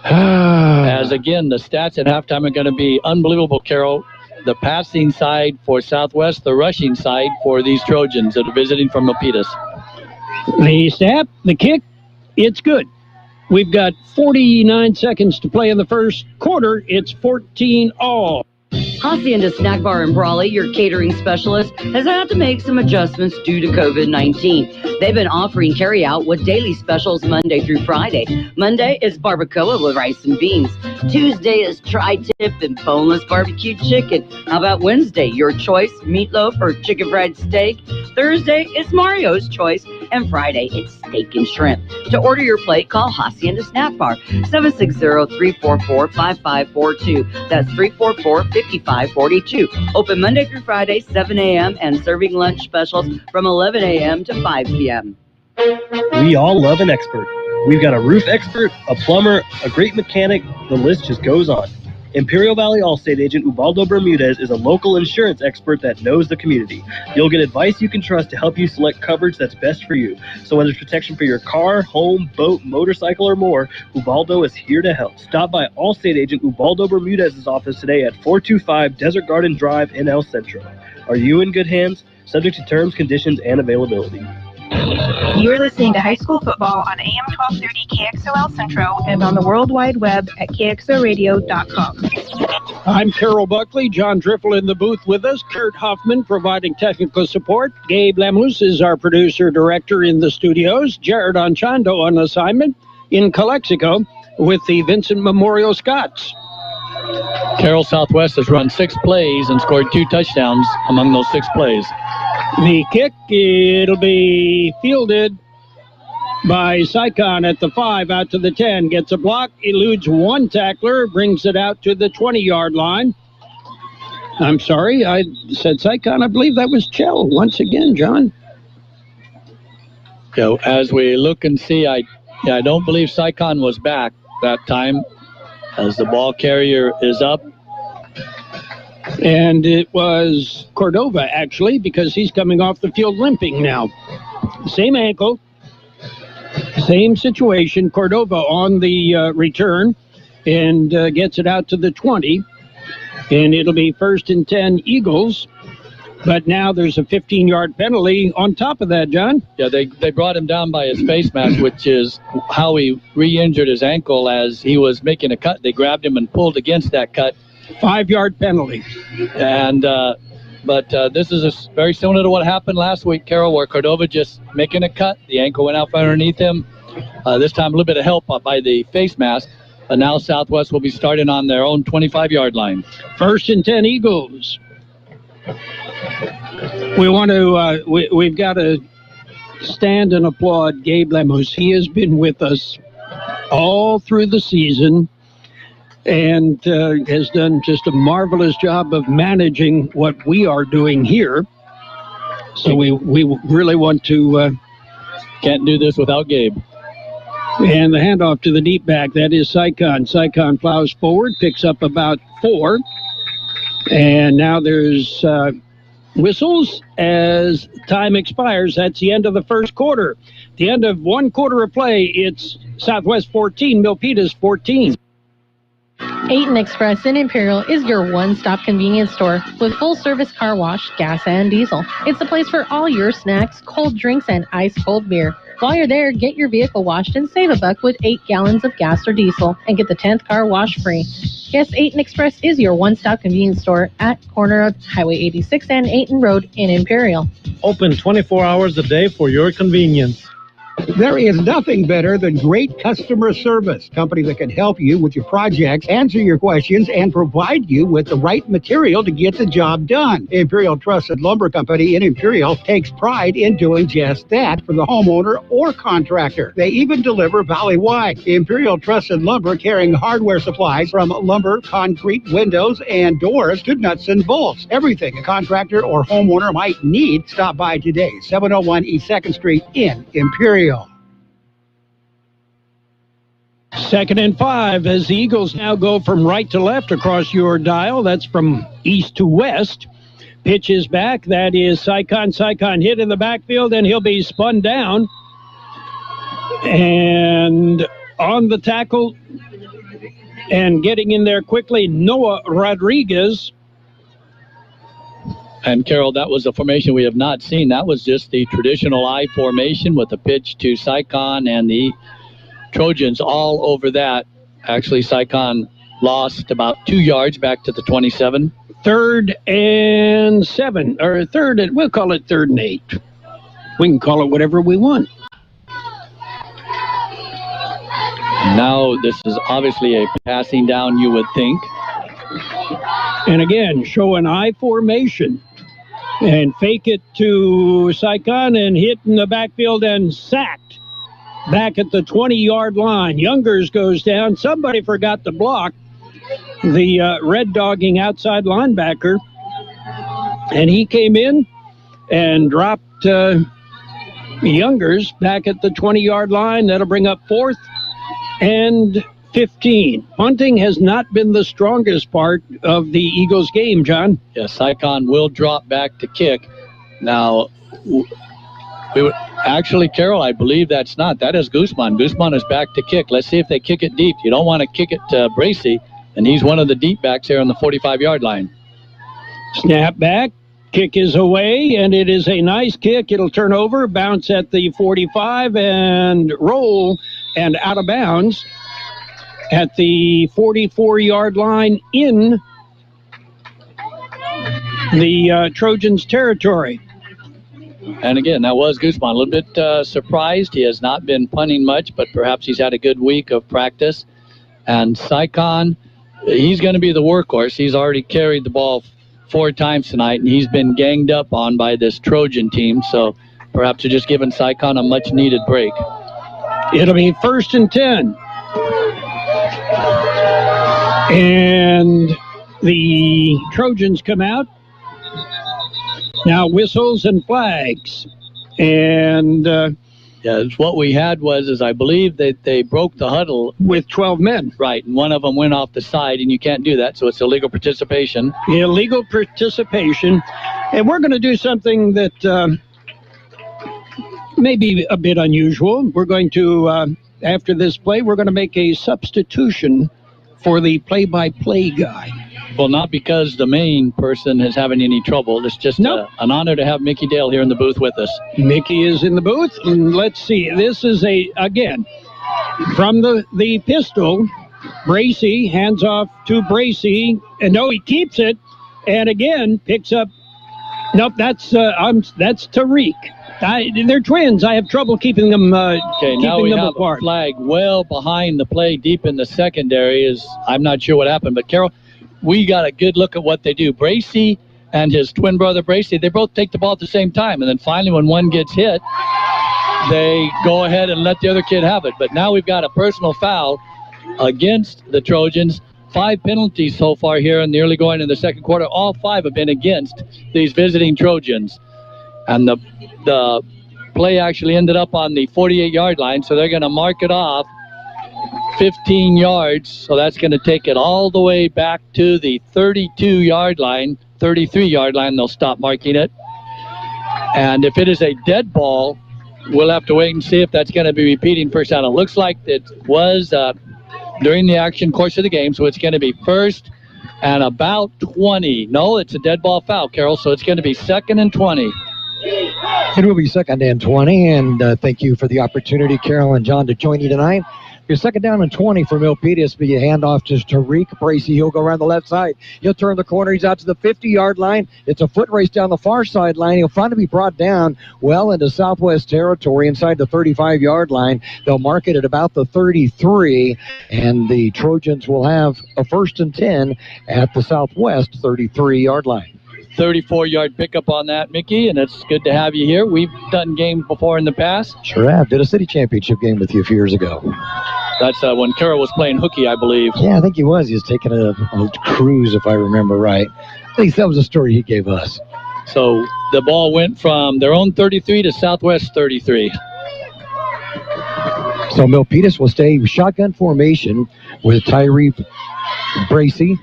As, again, the stats at halftime are going to be unbelievable, Carol. The passing side for Southwest, the rushing side for these Trojans that are visiting from Milpitas. The snap, the kick, it's good. We've got 49 seconds to play in the first quarter. It's 14-all. Hacienda Snack Bar in Brawley, your catering specialist, has had to make some adjustments due to COVID-19. They've been offering carry-out with daily specials Monday through Friday. Monday is barbacoa with rice and beans. Tuesday is tri-tip and boneless barbecued chicken. How about Wednesday? Your choice, meatloaf or chicken fried steak. Thursday is Mario's choice. And Friday, it's steak and shrimp. To order your plate, call Hacienda Snack Bar, 760-344-5542. That's 344-5542. Open Monday through Friday, 7 a.m. and serving lunch specials from 11 a.m. to 5 p.m. We all love an expert. We've got a roof expert, a plumber, a great mechanic. The list just goes on. Imperial Valley Allstate agent Ubaldo Bermudez is a local insurance expert that knows the community. You'll get advice you can trust to help you select coverage that's best for you. So whether it's protection for your car, home, boat, motorcycle, or more, Ubaldo is here to help. Stop by Allstate agent Ubaldo Bermudez's office today at 425 Desert Garden Drive in El Centro. Are you in good hands? Subject to terms, conditions, and availability. You're listening to high school football on AM 1230 KXOL Centro and on the World Wide Web at kxoradio.com. I'm Carol Buckley. John Driffel in the booth with us. Kurt Hoffman providing technical support. Gabe Lemus is our producer-director in the studios. Jared Anchondo on assignment in Calexico with the Vincent Memorial Scots. Carroll Southwest has run 6 plays and scored 2 touchdowns among those 6 plays. The kick, it'll be fielded by Sycon at the 5, out to the 10. Gets a block, eludes one tackler, brings it out to the 20-yard line. I'm sorry, I said Sycon. I believe that was Chell once again, John. So as we look and see, I don't believe Sycon was back that time as the ball carrier is up. And it was Cordova, actually, because he's coming off the field limping now. Same ankle, same situation. Cordova on the return and gets it out to the 20. And it'll be 1st and 10 Eagles. But now there's a 15-yard penalty on top of that, John. Yeah, they brought him down by his face mask, which is how he re-injured his ankle as he was making a cut. They grabbed him and pulled against that cut. 5-yard penalty. And but this is very similar to what happened last week, Carol, where Cordova just making a cut. The ankle went out from underneath him. This time a little bit of help by the face mask. Now Southwest will be starting on their own 25-yard line. 1st and 10 Eagles. We want to, we've got to stand and applaud Gabe Lemus. He has been with us all through the season and has done just a marvelous job of managing what we are doing here. So we really want to... Can't do this without Gabe. And the handoff to the deep back, that is Sycon. Sycon plows forward, picks up about 4. And now there's whistles as time expires. That's the end of the first quarter. The end of one quarter of play, it's Southwest 14, Milpitas 14. Aten Express in Imperial is your one-stop convenience store with full-service car wash, gas, and diesel. It's the place for all your snacks, cold drinks, and ice-cold beer. While you're there, get your vehicle washed and save $1 with 8 gallons of gas or diesel and get the 10th car wash free. Yes, Aten Express is your one-stop convenience store at corner of Highway 86 and Aten Road in Imperial. Open 24 hours a day for your convenience. There is nothing better than great customer service. Company that can help you with your projects, answer your questions, and provide you with the right material to get the job done. Imperial Trusted Lumber Company in Imperial takes pride in doing just that for the homeowner or contractor. They even deliver valley-wide. Imperial Trusted Lumber carrying hardware supplies from lumber, concrete, windows, and doors to nuts and bolts. Everything a contractor or homeowner might need. Stop by today, 701 East 2nd Street in Imperial. 2nd and 5 as the Eagles now go from right to left across your dial. That's from east to west. Pitch is back. That is Sycon. Sycon hit in the backfield, and he'll be spun down. And on the tackle and getting in there quickly, Noah Rodriguez. And, Carol, that was a formation we have not seen. That was just the traditional I formation with the pitch to Sycon and the Trojans all over that. Actually, Sycon lost about 2 yards back to the 27. 3rd and 7, or we'll call it 3rd and 8. We can call it whatever we want. Now this is obviously a passing down, you would think. And again, show an I formation. And fake it to Sycon and hit in the backfield and sacked back at the 20-yard line. Youngers goes down. Somebody forgot to block the red dogging outside linebacker. And he came in and dropped Youngers back at the 20-yard line. That'll bring up 4th and 15. Punting has not been the strongest part of the Eagles game, John. Yes, Icon will drop back to kick. Now, actually, Carol, I believe that's not. That is Guzman. Guzman is back to kick. Let's see if they kick it deep. You don't want to kick it to Bracey, and he's one of the deep backs here on the 45-yard line. Snap back. Kick is away, and it is a nice kick. It'll turn over, bounce at the 45, and roll, and out of bounds at the 44-yard line in the Trojans' territory. And again, that was Guzman. A little bit surprised. He has not been punting much, but perhaps he's had a good week of practice. And Saikon, he's going to be the workhorse. He's already carried the ball 4 times tonight, and he's been ganged up on by this Trojan team. So perhaps they're just giving Saikon a much-needed break. It'll be 1st and 10. And the Trojans come out. Now whistles and flags. And what we had was I believe that they broke the huddle with 12 men. Right, and one of them went off the side, and you can't do that, so it's illegal participation. Illegal participation. And we're going to do something that may be a bit unusual. We're going to, after this play, we're going to make a substitution for the play-by-play guy. Well, not because the main person is having any trouble. It's just an honor to have Mickey Dale here in the booth with us. Mickey is in the booth, and let's see. This is again, from the pistol, Bracey hands off to Bracey, and no, he keeps it, and again picks up. Nope, that's Tariq. They're twins. I have trouble keeping them. Okay, now we have apart. A flag well behind the play, deep in the secondary. I'm not sure what happened, but Carol, we got a good look at what they do. Bracey and his twin brother Bracey, they both take the ball at the same time, and then finally when one gets hit, they go ahead and let the other kid have it. But now we've got a personal foul against the Trojans. 5 penalties so far here in the early going in the second quarter. All 5 have been against these visiting Trojans. And the play actually ended up on the 48-yard line, so they're going to mark it off 15 yards. So that's going to take it all the way back to the 32-yard line, 33-yard line. They'll stop marking it. And if it is a dead ball, we'll have to wait and see if that's going to be repeating first down. It looks like it was during the action course of the game, so it's going to be 1st and about 20. No, it's a dead ball foul, Carol, so it's going to be 2nd and 20. It will be 2nd and 20, and thank you for the opportunity, Carol and John, to join you tonight. Your 2nd down and 20 for Milpitas, but you hand off to Tariq Bracey. He'll go around the left side. He'll turn the corner. He's out to the 50-yard line. It's a foot race down the far sideline. He'll finally be brought down well into Southwest territory inside the 35-yard line. They'll mark it at about the 33, and the Trojans will have a 1st and 10 at the Southwest 33-yard line. 34-yard pickup on that, Mickey, and it's good to have you here. We've done games before in the past. Sure have. Did a city championship game with you a few years ago. That's when Carol was playing hooky, I believe. Yeah, I think he was. He was taking a cruise, if I remember right. At least that was the story he gave us. So the ball went from their own 33 to Southwest 33. So Milpitas will stay shotgun formation with Tyree Bracey,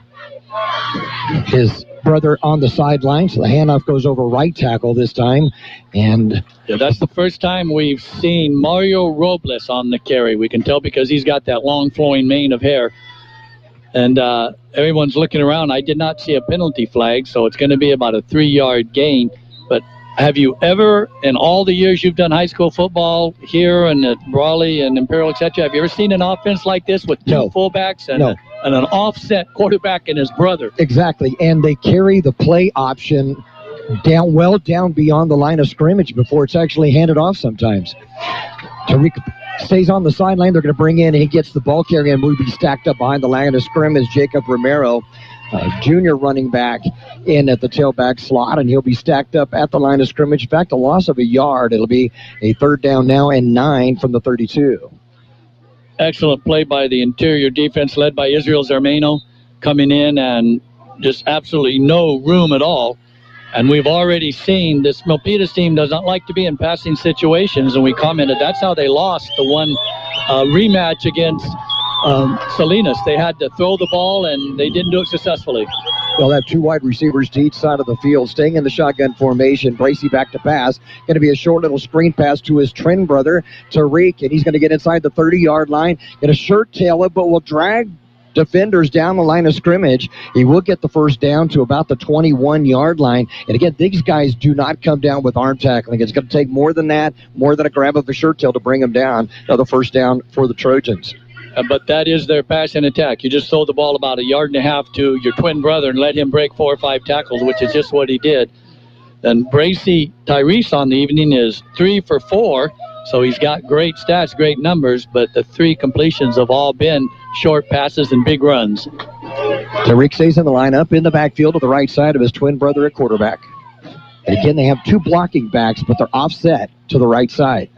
his brother on the sideline. So the handoff goes over right tackle this time. And that's the first time we've seen Mario Robles on the carry. We can tell because he's got that long flowing mane of hair. And everyone's looking around. I did not see a penalty flag, so it's going to be about a 3-yard gain. But have you ever, in all the years you've done high school football here and at Brawley and Imperial, etc., have you ever seen an offense like this with 2 fullbacks and an offset quarterback and his brother? Exactly, and they carry the play option down beyond the line of scrimmage before it's actually handed off sometimes. Tariq stays on the sideline. They're going to bring in, and he gets the ball carrier, and will be stacked up behind the line of scrimmage. Jacob Romero, junior running back, in at the tailback slot, and he'll be stacked up at the line of scrimmage. In fact, a loss of a yard. It'll be a 3rd down now and 9 from the 32. Excellent play by the interior defense led by Israel Zermano, coming in and just absolutely no room at all. And we've already seen this Milpitas team does not like to be in passing situations, and we commented that's how they lost the one rematch against Salinas. They had to throw the ball, and they didn't do it successfully. They'll have two wide receivers to each side of the field, staying in the shotgun formation. Bracey back to pass. Going to be a short little screen pass to his twin brother, Tariq, and he's going to get inside the 30-yard line. Going to shirt tail it, but will drag defenders down the line of scrimmage. He will get the first down to about the 21-yard line. And again, these guys do not come down with arm tackling. It's going to take more than that, more than a grab of the shirt tail to bring them down. Another first down for the Trojans. But that is their pass and attack. You just throw the ball about 1.5 yards to your twin brother and let him break 4 or 5 tackles, which is just what he did. And Bracey Tyrese on the evening is 3 for 4, so he's got great stats, great numbers, but the 3 completions have all been short passes and big runs. Tariq stays in the lineup in the backfield to the right side of his twin brother at quarterback. And again, they have 2 blocking backs, but they're offset to the right side.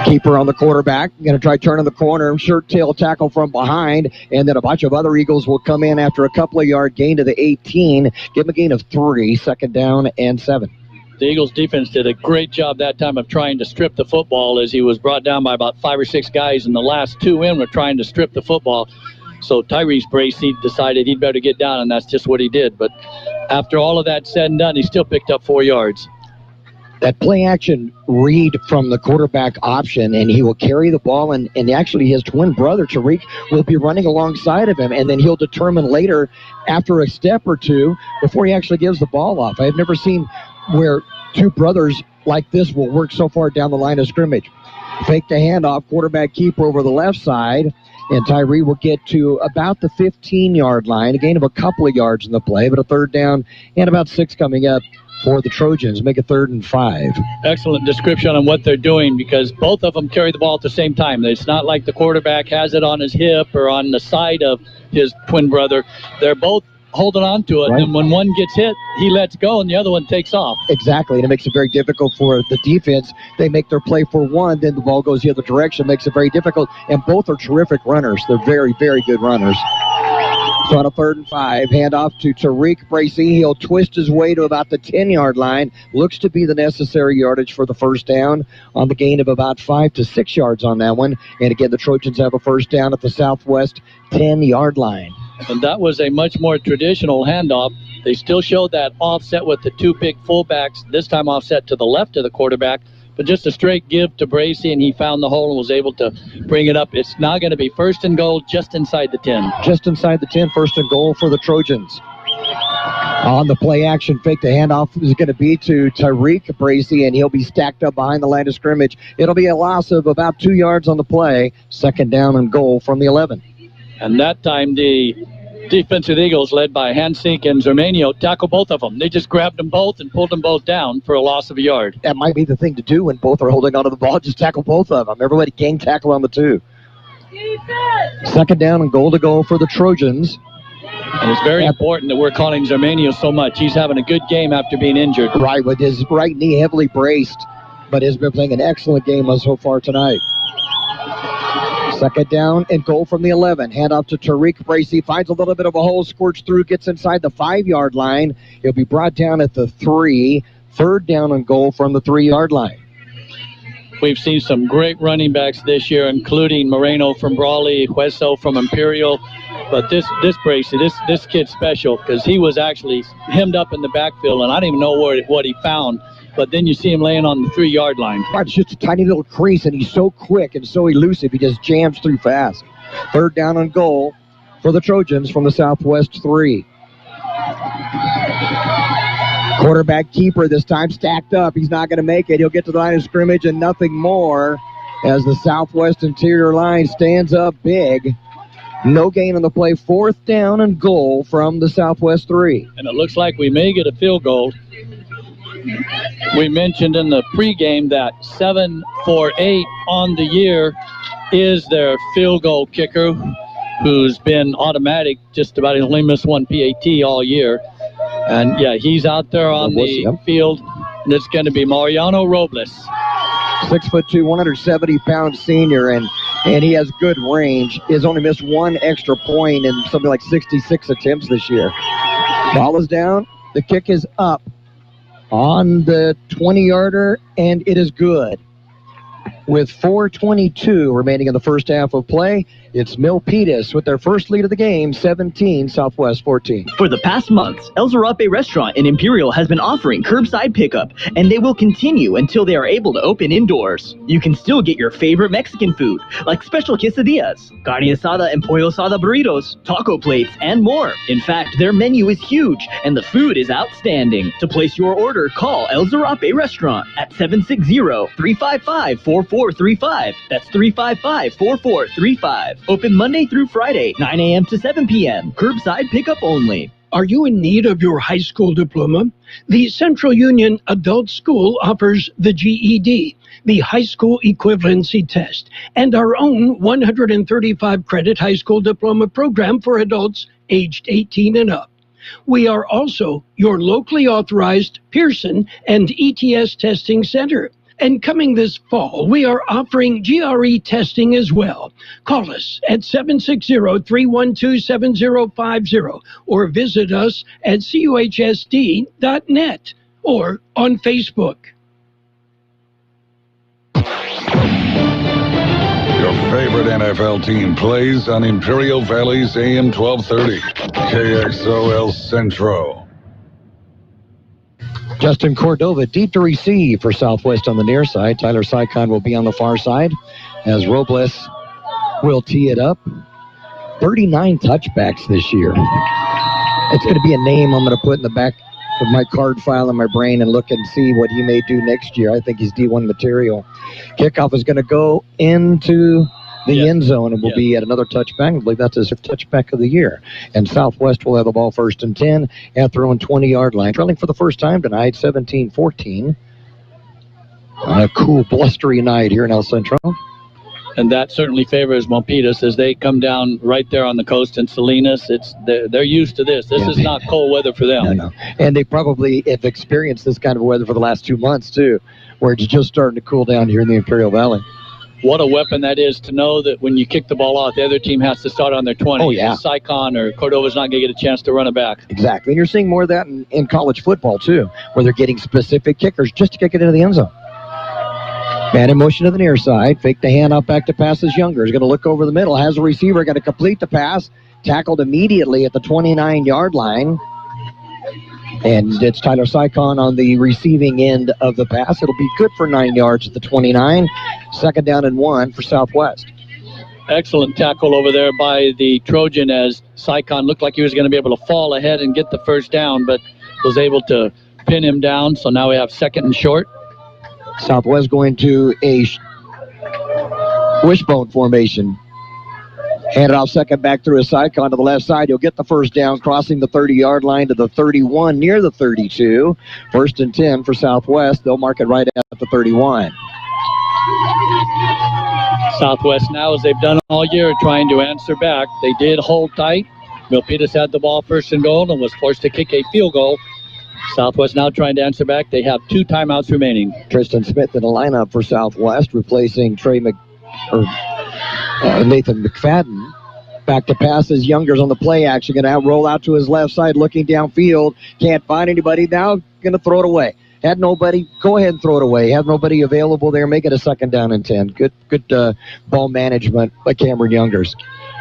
Keeper on the quarterback, going to try turning the corner, shirt tail tackle from behind, and then a bunch of other Eagles will come in after a couple of yard gain to the 18, give them a gain of 3, second down and 7. The Eagles defense did a great job that time of trying to strip the football as he was brought down by about 5 or 6 guys, and the last 2 in were trying to strip the football. So Tyrese Bracey decided he'd better get down, and that's just what he did. But after all of that said and done, he still picked up 4 yards. That play action read from the quarterback option, and he will carry the ball, and actually his twin brother, Tariq, will be running alongside of him, and then he'll determine later, after a step or two, before he actually gives the ball off. I have never seen where 2 brothers like this will work so far down the line of scrimmage. Fake the handoff, quarterback keeper over the left side, and Tyree will get to about the 15-yard line, a gain of a couple of yards in the play, but a third down and about 6 coming up for the Trojans. Make it 3rd and 5. Excellent description on what they're doing, because both of them carry the ball at the same time. It's not like the quarterback has it on his hip or on the side of his twin brother. They're both holding on to it, right. And when one gets hit, he lets go and the other one takes off. Exactly, and it makes it very difficult for the defense. They make their play for one, then the ball goes the other direction, makes it very difficult, and both are terrific runners. They're very, very good runners. So on a 3rd and 5, handoff to Tariq Bracey. He'll twist his way to about the 10-yard line. Looks to be the necessary yardage for the first down on the gain of about 5 to 6 yards on that one. And again, the Trojans have a first down at the southwest 10-yard line. And that was a much more traditional handoff. They still showed that offset with the 2 big fullbacks, this time offset to the left of the quarterback, but just a straight give to Bracey, and he found the hole and was able to bring it up. It's now going to be 1st and goal just inside the 10. Just inside the 10, 1st and goal for the Trojans. On the play action fake, the handoff is going to be to Tariq Bracey, and he'll be stacked up behind the line of scrimmage. It'll be a loss of about 2 yards on the play. 2nd down and goal from the 11. And that time the defensive Eagles, led by Hansik and Zermanio, tackle both of them. They just grabbed them both and pulled them both down for a loss of a yard. That might be the thing to do when both are holding onto the ball. Just tackle both of them. Everybody gang tackle on the 2. 2nd down and goal to go for the Trojans. And it's very important that we're calling Zermanio so much. He's having a good game after being injured. Right, with his right knee heavily braced, but has been playing an excellent game so far tonight. 2nd down and goal from the 11. Hand off to Tariq Bracey. Finds a little bit of a hole, squirts through, gets inside the 5-yard line. He'll be brought down at the 3. 3rd down and goal from the 3-yard line. We've seen some great running backs this year, including Moreno from Brawley, Hueso from Imperial. But this Bracey, this kid's special because he was actually hemmed up in the backfield, and I don't even know what he found. But then you see him laying on the 3-yard line. Right, it's just a tiny little crease, and he's so quick and so elusive, he just jams through fast. 3rd down and goal for the Trojans from the southwest 3. Quarterback keeper this time stacked up. He's not going to make it. He'll get to the line of scrimmage and nothing more as the southwest interior line stands up big. No gain on the play. 4th down and goal from the southwest 3. And it looks like we may get a field goal. We mentioned in the pregame that 7 for 8 on the year is their field goal kicker, who's been automatic just about. He's only missed 1 PAT all year. And, yeah, he's out there on the field, and it's going to be Mariano Robles. 6'2", 170-pound senior, and he has good range. He has only missed 1 extra point in something like 66 attempts this year. Ball is down. The kick is up on the 20-yarder, and it is good. with 4:22 remaining in the first half of play. It's Milpitas with their first lead of the game, 17, Southwest 14. For the past months, El Zarape Restaurant in Imperial has been offering curbside pickup, and they will continue until they are able to open indoors. You can still get your favorite Mexican food, like special quesadillas, carne asada and pollo asada burritos, taco plates, and more. In fact, their menu is huge, and the food is outstanding. To place your order, call El Zarape Restaurant at 760-355-4435. That's 355-4435. Open Monday through Friday, 9 a.m. to 7 p.m. Curbside pickup only. Are you in need of your high school diploma? The Central Union Adult School offers the GED, the High School Equivalency Test, and our own 135-credit high school diploma program for adults aged 18 and up. We are also your locally authorized Pearson and ETS testing center. And coming this fall, we are offering GRE testing as well. Call us at 760-312-7050 or visit us at cuhsd.net or on Facebook. Your favorite NFL team plays on Imperial Valley's AM 1230. KXO El Centro. Justin Cordova deep to receive for Southwest on the near side. Tyler Sycon will be on the far side as Robles will tee it up. 39 touchbacks this year. It's going to be a name I'm going to put in the back of my card file in my brain and look and see what he may do next year. I think he's D1 material. Kickoff is going to go into the end zone and will be at another touchback. I believe that's his touchback of the year. And Southwest will have the ball first and 10 at their own 20-yard line. Trailing for the first time tonight, 17-14. On a cool, blustery night here in El Centro. And that certainly favors Milpitas as they come down right there on the coast in Salinas. They're used to this. This is not cold weather for them. No. And they probably have experienced this kind of weather for the last 2 months, too, where it's just starting to cool down here in the Imperial Valley. What a weapon that is to know that when you kick the ball out, the other team has to start on their 20. Oh, yeah. Sycon or Cordova's not going to get a chance to run it back. Exactly. And you're seeing more of that in college football, too, where they're getting specific kickers just to kick it into the end zone. Man in motion to the near side. Fake the handoff back to passes Younger. Is going to look over the middle. Has a receiver. Going to complete the pass. Tackled immediately at the 29-yard line. And it's Tyler Sycon on the receiving end of the pass. It'll be good for 9 yards at the 29. Second down and 1 for Southwest. Excellent tackle over there by the Trojan as Sycon looked like he was going to be able to fall ahead and get the first down, but was able to pin him down. So now we have second and short. Southwest going to a wishbone formation. Hand it off second back through a Sycon to the left side. He'll get the first down, crossing the 30-yard line to the 31, near the 32. First and 10 for Southwest. They'll mark it right at the 31. Southwest now, as they've done all year, trying to answer back. They did hold tight. Milpitas had the ball first and goal and was forced to kick a field goal. Southwest now trying to answer back. They have 2 timeouts remaining. Tristan Smith in the lineup for Southwest, replacing Nathan McFadden. Back to passes. Younger's on the play action. Going to roll out to his left side, looking downfield. Can't find anybody. Now going to throw it away. Had nobody. Go ahead and throw it away. Have nobody available there. Make it a second down and 10. Good ball management by Cameron Youngers.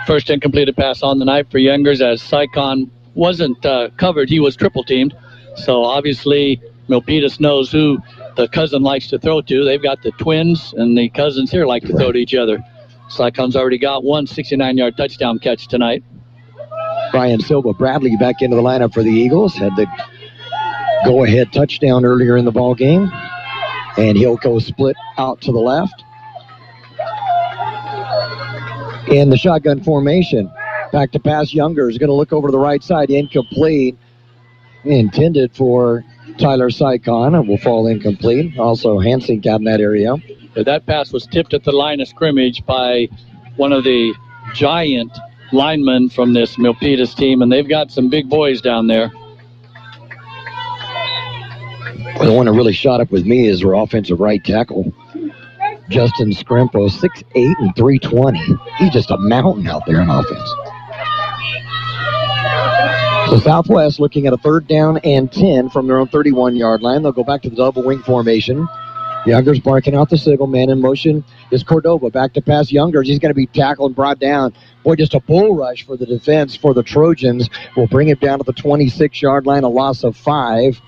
First incompleted pass on the night for Youngers as Sycon wasn't covered. He was triple teamed. So obviously Milpitas knows who the cousin likes to throw to. They've got the twins, and the cousins here like to throw to each other. Sycon's already got one 69-yard touchdown catch tonight. Brian Silva Bradley back into the lineup for the Eagles. Had the go-ahead touchdown earlier in the ball game. And he'll go split out to the left. In the shotgun formation. Back to pass. Younger is going to look over to the right side. Incomplete. Intended for Tyler Sycon. It will fall incomplete. Also Hansen got in that area. That pass was tipped at the line of scrimmage by one of the giant linemen from this Milpitas team, and they've got some big boys down there. Well, the one that really shot up with me is our offensive right tackle, Justin Scrimpo, 6'8" and 320. He's just a mountain out there in offense. So Southwest looking at a third down and 10 from their own 31-yard line. They'll go back to the double wing formation. Younger's barking out the signal. Man in motion is Cordova. Back to pass Youngers. He's going to be tackled and brought down. Boy, just a bull rush for the defense for the Trojans. Will bring it down to the 26-yard line, a loss of 5.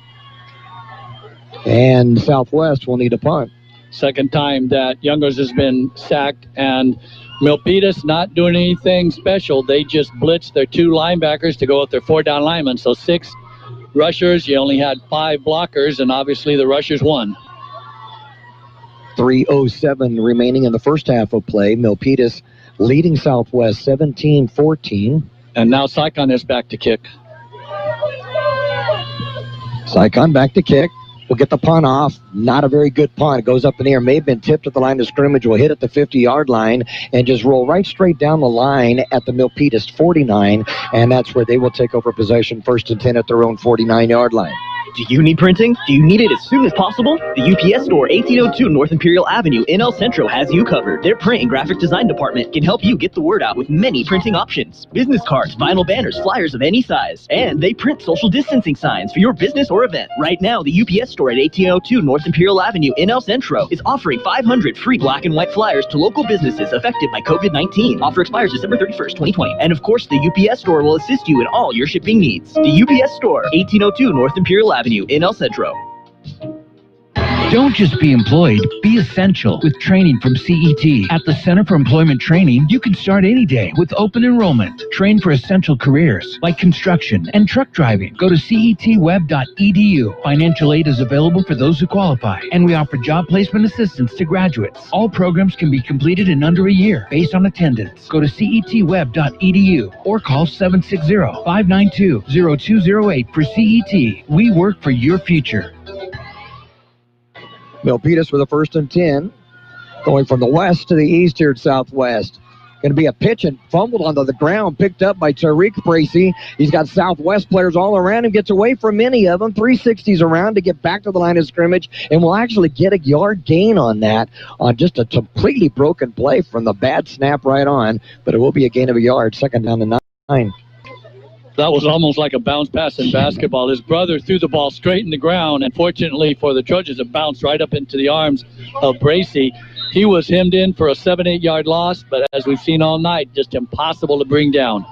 And Southwest will need a punt. Second time that Youngers has been sacked, and Milpitas not doing anything special. They just blitzed their 2 linebackers to go with their 4-down linemen. So 6 rushers, you only had 5 blockers, and obviously the rushers won. 3:07 remaining in the first half of play. Milpitas leading Southwest 17-14. And now Sycon is back to kick. Sycon back to kick. Will get the punt off. Not a very good punt. It goes up in the air. May have been tipped at the line of scrimmage. Will hit at the 50-yard line and just roll right straight down the line at the Milpitas 49. And that's where they will take over possession, 1st and 10 at their own 49-yard line. Do you need printing? Do you need it as soon as possible? The UPS Store, 1802 North Imperial Avenue in El Centro has you covered. Their print and graphic design department can help you get the word out with many printing options. Business cards, vinyl banners, flyers of any size. And they print social distancing signs for your business or event. Right now, the UPS Store at 1802 North Imperial Avenue in El Centro is offering 500 free black and white flyers to local businesses affected by COVID-19. Offer expires December 31st, 2020. And of course, the UPS Store will assist you in all your shipping needs. The UPS Store, 1802 North Imperial Avenue in El Centro. Don't just be employed, be essential with training from CET. At the Center for Employment Training, you can start any day with open enrollment. Train for essential careers like construction and truck driving. Go to cetweb.edu. Financial aid is available for those who qualify, and we offer job placement assistance to graduates. All programs can be completed in under a year based on attendance. Go to cetweb.edu or call 760-592-0208 for CET. We work for your future. Milpitas with a 1st and 10. Going from the west to the east here at Southwest. Going to be a pitch and fumbled onto the ground, picked up by Tariq Bracey. He's got Southwest players all around him, gets away from many of them. 360s around to get back to the line of scrimmage, and will actually get a yard gain on that, on just a completely broken play from the bad snap right on. But it will be a gain of a yard, 2nd down to 9. That was almost like a bounce pass in basketball. His brother threw the ball straight in the ground, and fortunately for the Trojans, it bounced right up into the arms of Bracey. He was hemmed in for a 7-8 yard loss, but as we've seen all night, just impossible to bring down.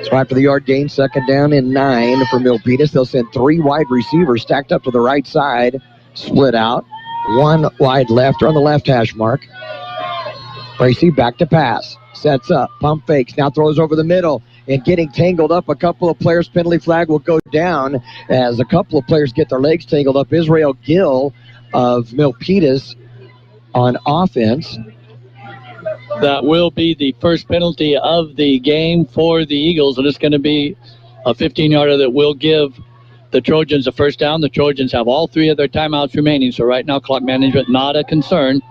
So after the yard gain, 2nd down and 9 for Milpitas. They'll send 3 wide receivers stacked up to the right side, split out. 1 wide left or on the left hash mark. Bracey back to pass. Sets up, pump fakes, now throws over the middle. And getting tangled up, a couple of players, penalty flag will go down as a couple of players get their legs tangled up. Israel Gill of Milpitas on offense. That will be the first penalty of the game for the Eagles, and it's going to be a 15-yarder that will give the Trojans a 1st down. The Trojans have all 3 of their timeouts remaining, so right now clock management not a concern.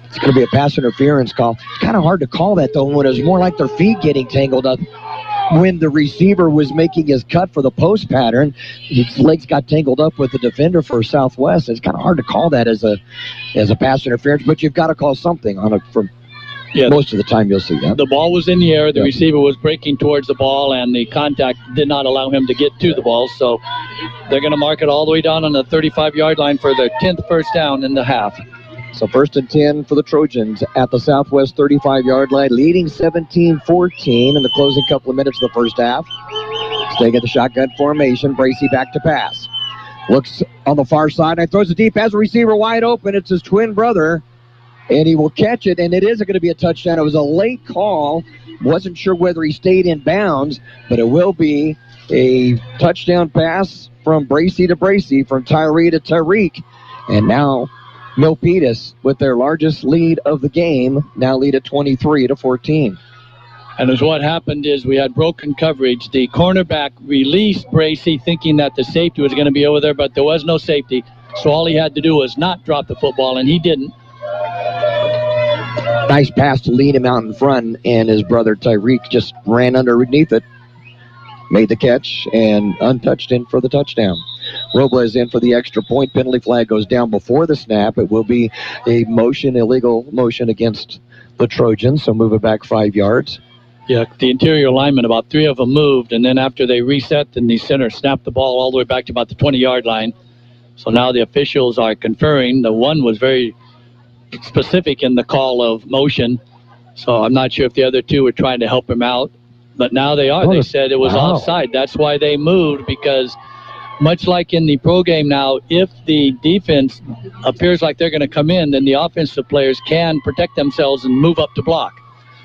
It's going to be a pass interference call. It's kind of hard to call that, though, when it was more like their feet getting tangled up. When the receiver was making his cut for the post pattern, his legs got tangled up with the defender for Southwest. It's kind of hard to call that as a pass interference, but you've got to call something on it. Most of the time you'll see that. The ball was in the air. The receiver was breaking towards the ball, and the contact did not allow him to get to the ball. So they're going to mark it all the way down on the 35-yard line for their 10th 1st down in the half. So 1st and 10 for the Trojans at the Southwest 35-yard line, leading 17-14 in the closing couple of minutes of the first half. Staying at the shotgun formation, Bracey back to pass. Looks on the far side and throws it deep, has a receiver wide open. It's his twin brother, and he will catch it, and it is going to be a touchdown. It was a late call. Wasn't sure whether he stayed in bounds, but it will be a touchdown pass from Bracey to Bracey, from Tyree to Tariq. And now Milpitas, with their largest lead of the game, now lead at 23-14. And as what happened is we had broken coverage. The cornerback released Bracey thinking that the safety was going to be over there, but there was no safety. So all he had to do was not drop the football, and he didn't. Nice pass to lead him out in front, and his brother Tyreek just ran underneath it. Made the catch and untouched in for the touchdown. Robles in for the extra point. Penalty flag goes down before the snap. It will be a illegal motion against the Trojans, so move it back 5 yards. Yeah, the interior linemen, about 3 of them moved, and then after they reset, then the center snapped the ball all the way back to about the 20-yard line. So now the officials are conferring. The one was very specific in the call of motion. So I'm not sure if the other two were trying to help him out. But now they are. They said it was offside. That's why they moved, because much like in the pro game now, if the defense appears like they're going to come in, then the offensive players can protect themselves and move up to block.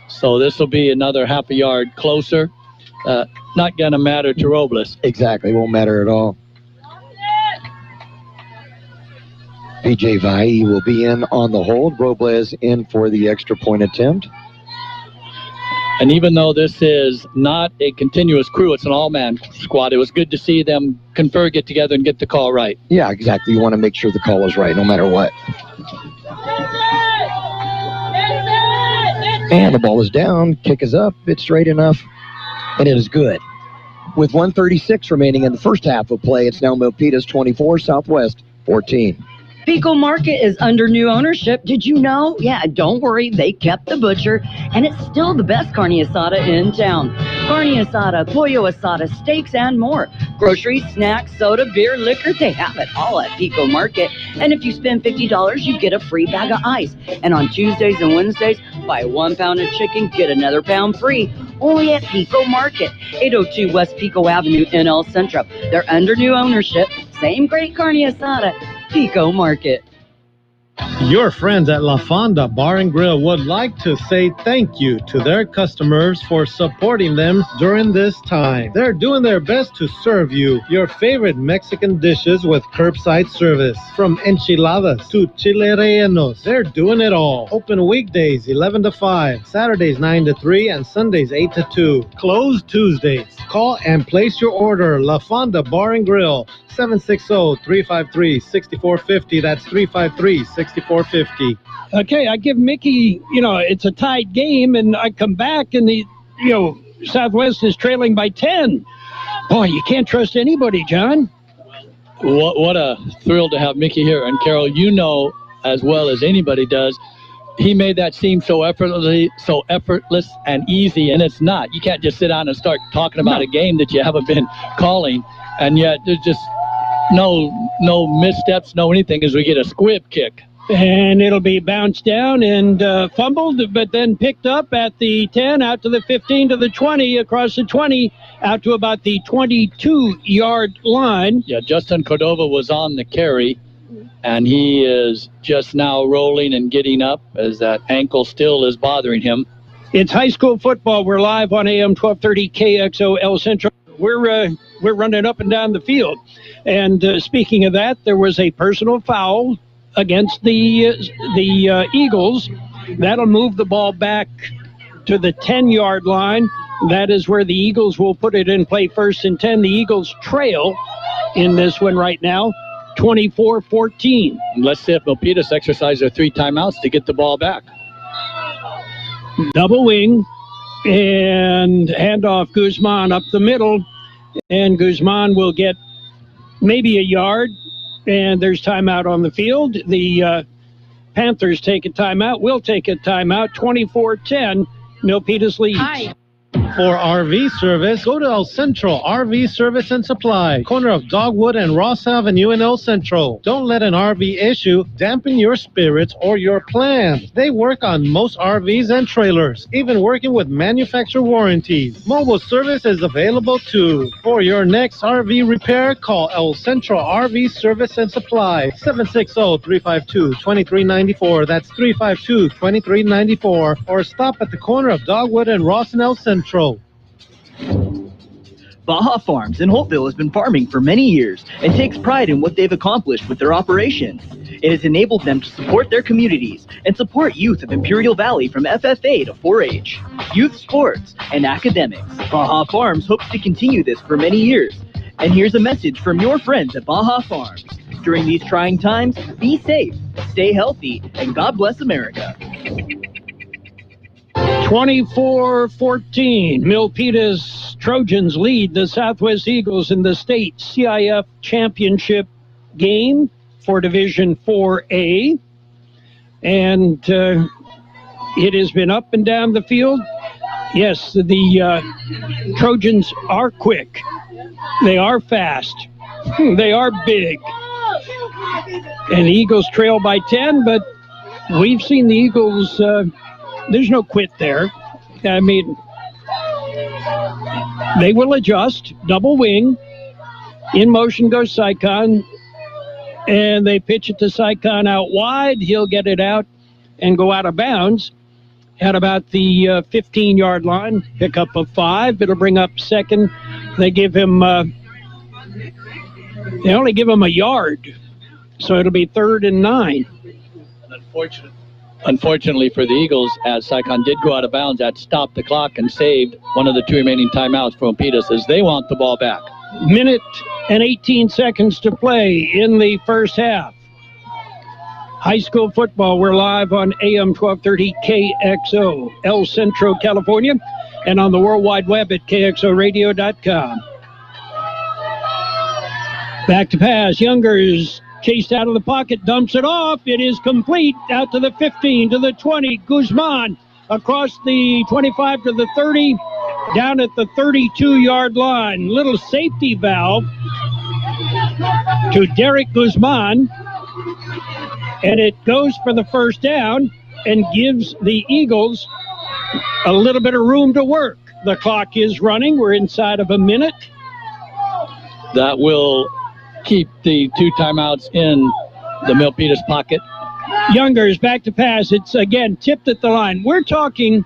So this will be another half a yard closer. Not going to matter to Robles. Exactly. Won't matter at all. PJ Vai will be in on the hold. Robles in for the extra point attempt. And even though this is not a continuous crew, it's an all-man squad, it was good to see them confer, get together, and get the call right. Yeah, exactly. You want to make sure the call is right, no matter what. And the ball is down. Kick is up. It's straight enough. And it is good. With 1:36 remaining in the first half of play, it's now Milpitas 24, Southwest 14. Pico Market is under new ownership. Did you know? Yeah, don't worry. They kept the butcher, and it's still the best carne asada in town. Carne asada, pollo asada, steaks, and more. Groceries, snacks, soda, beer, liquor, they have it all at Pico Market. And if you spend $50, you get a free bag of ice. And on Tuesdays and Wednesdays, buy 1 pound of chicken, get another pound free. Only at Pico Market, 802 West Pico Avenue in El Centro. They're under new ownership. Same great carne asada. Pico Market. Your friends at La Fonda Bar and Grill would like to say thank you to their customers for supporting them during this time. They're doing their best to serve you your favorite Mexican dishes with curbside service. From enchiladas to chile rellenos, they're doing it all. Open weekdays 11 to 5, Saturdays 9 to 3, and Sundays 8 to 2. Closed Tuesdays. Call and place your order. La Fonda Bar and Grill, 760-353-6450. That's 353-6450. Okay, I give Mickey, it's a tied game, and I come back, and Southwest is trailing by 10. Boy, you can't trust anybody, John. What a thrill to have Mickey here. And Carol, you know as well as anybody does, he made that seem so effortless and easy, and it's not. You can't just sit down and start talking about a game that you haven't been calling, and yet there's just no missteps, no anything, as we get a squib kick. And it'll be bounced down and fumbled, but then picked up at the 10, out to the 15, to the 20, across the 20, out to about the 22-yard line. Yeah, Justin Cordova was on the carry, and he is just now rolling and getting up as that ankle still is bothering him. It's high school football. We're live on AM 1230 KXO El Centro. We're running up and down the field. And speaking of that, there was a personal foul against the Eagles. That'll move the ball back to the 10-yard line. That is where the Eagles will put it in play, 1st and 10. The Eagles trail in this one right now, 24-14. Let's see if Milpitas exercise their 3 timeouts to get the ball back. Double wing and handoff Guzman up the middle. And Guzman will get maybe a yard. And there's timeout on the field. The Panthers take a timeout. We'll take a timeout. 24-10. Milpitas leads. Hi. For RV service, go to El Centro RV Service and Supply, corner of Dogwood and Ross Avenue in El Centro. Don't let an RV issue dampen your spirits or your plans. They work on most RVs and trailers, even working with manufacturer warranties. Mobile service is available too. For your next RV repair, call El Centro RV Service and Supply, 760-352-2394. That's 352-2394. Or stop at the corner of Dogwood and Ross in El Centro. Baja Farms in Holtville has been farming for many years and takes pride in what they've accomplished with their operations. It has enabled them to support their communities and support youth of Imperial Valley from FFA to 4-H, youth sports, and academics. Baja Farms hopes to continue this for many years. And here's a message from your friends at Baja Farms. During these trying times, be safe, stay healthy, and God bless America. 24-14. Milpitas Trojans lead the Southwest Eagles in the state CIF championship game for Division 4A. And it has been up and down the field. Yes, the Trojans are quick. They are fast. They are big. And the Eagles trail by 10, but we've seen the Eagles, there's no quit there. I mean, they will adjust, double wing. In motion goes Sycon, and they pitch it to Sycon out wide. He'll get it out and go out of bounds at about the 15-yard line. Pickup of 5. It'll bring up second. They give him, they only give him a yard, so it'll be 3rd and 9. Unfortunately for the Eagles, as Sycon did go out of bounds, that stopped the clock and saved one of the 2 remaining timeouts for Milpitas as they want the ball back. Minute and 18 seconds to play in the first half. High school football, we're live on AM 1230 KXO, El Centro, California, and on the World Wide Web at KXORadio.com. Back to pass. Youngers chased out of the pocket, dumps it off. It is complete out to the 15, to the 20. Guzman across the 25 to the 30, down at the 32-yard line. Little safety valve to Derek Guzman, and it goes for the first down and gives the Eagles a little bit of room to work. The clock is running. We're inside of a minute. That will keep the 2 timeouts in the Milpitas pocket. Youngers back to pass. It's again tipped at the line. We're talking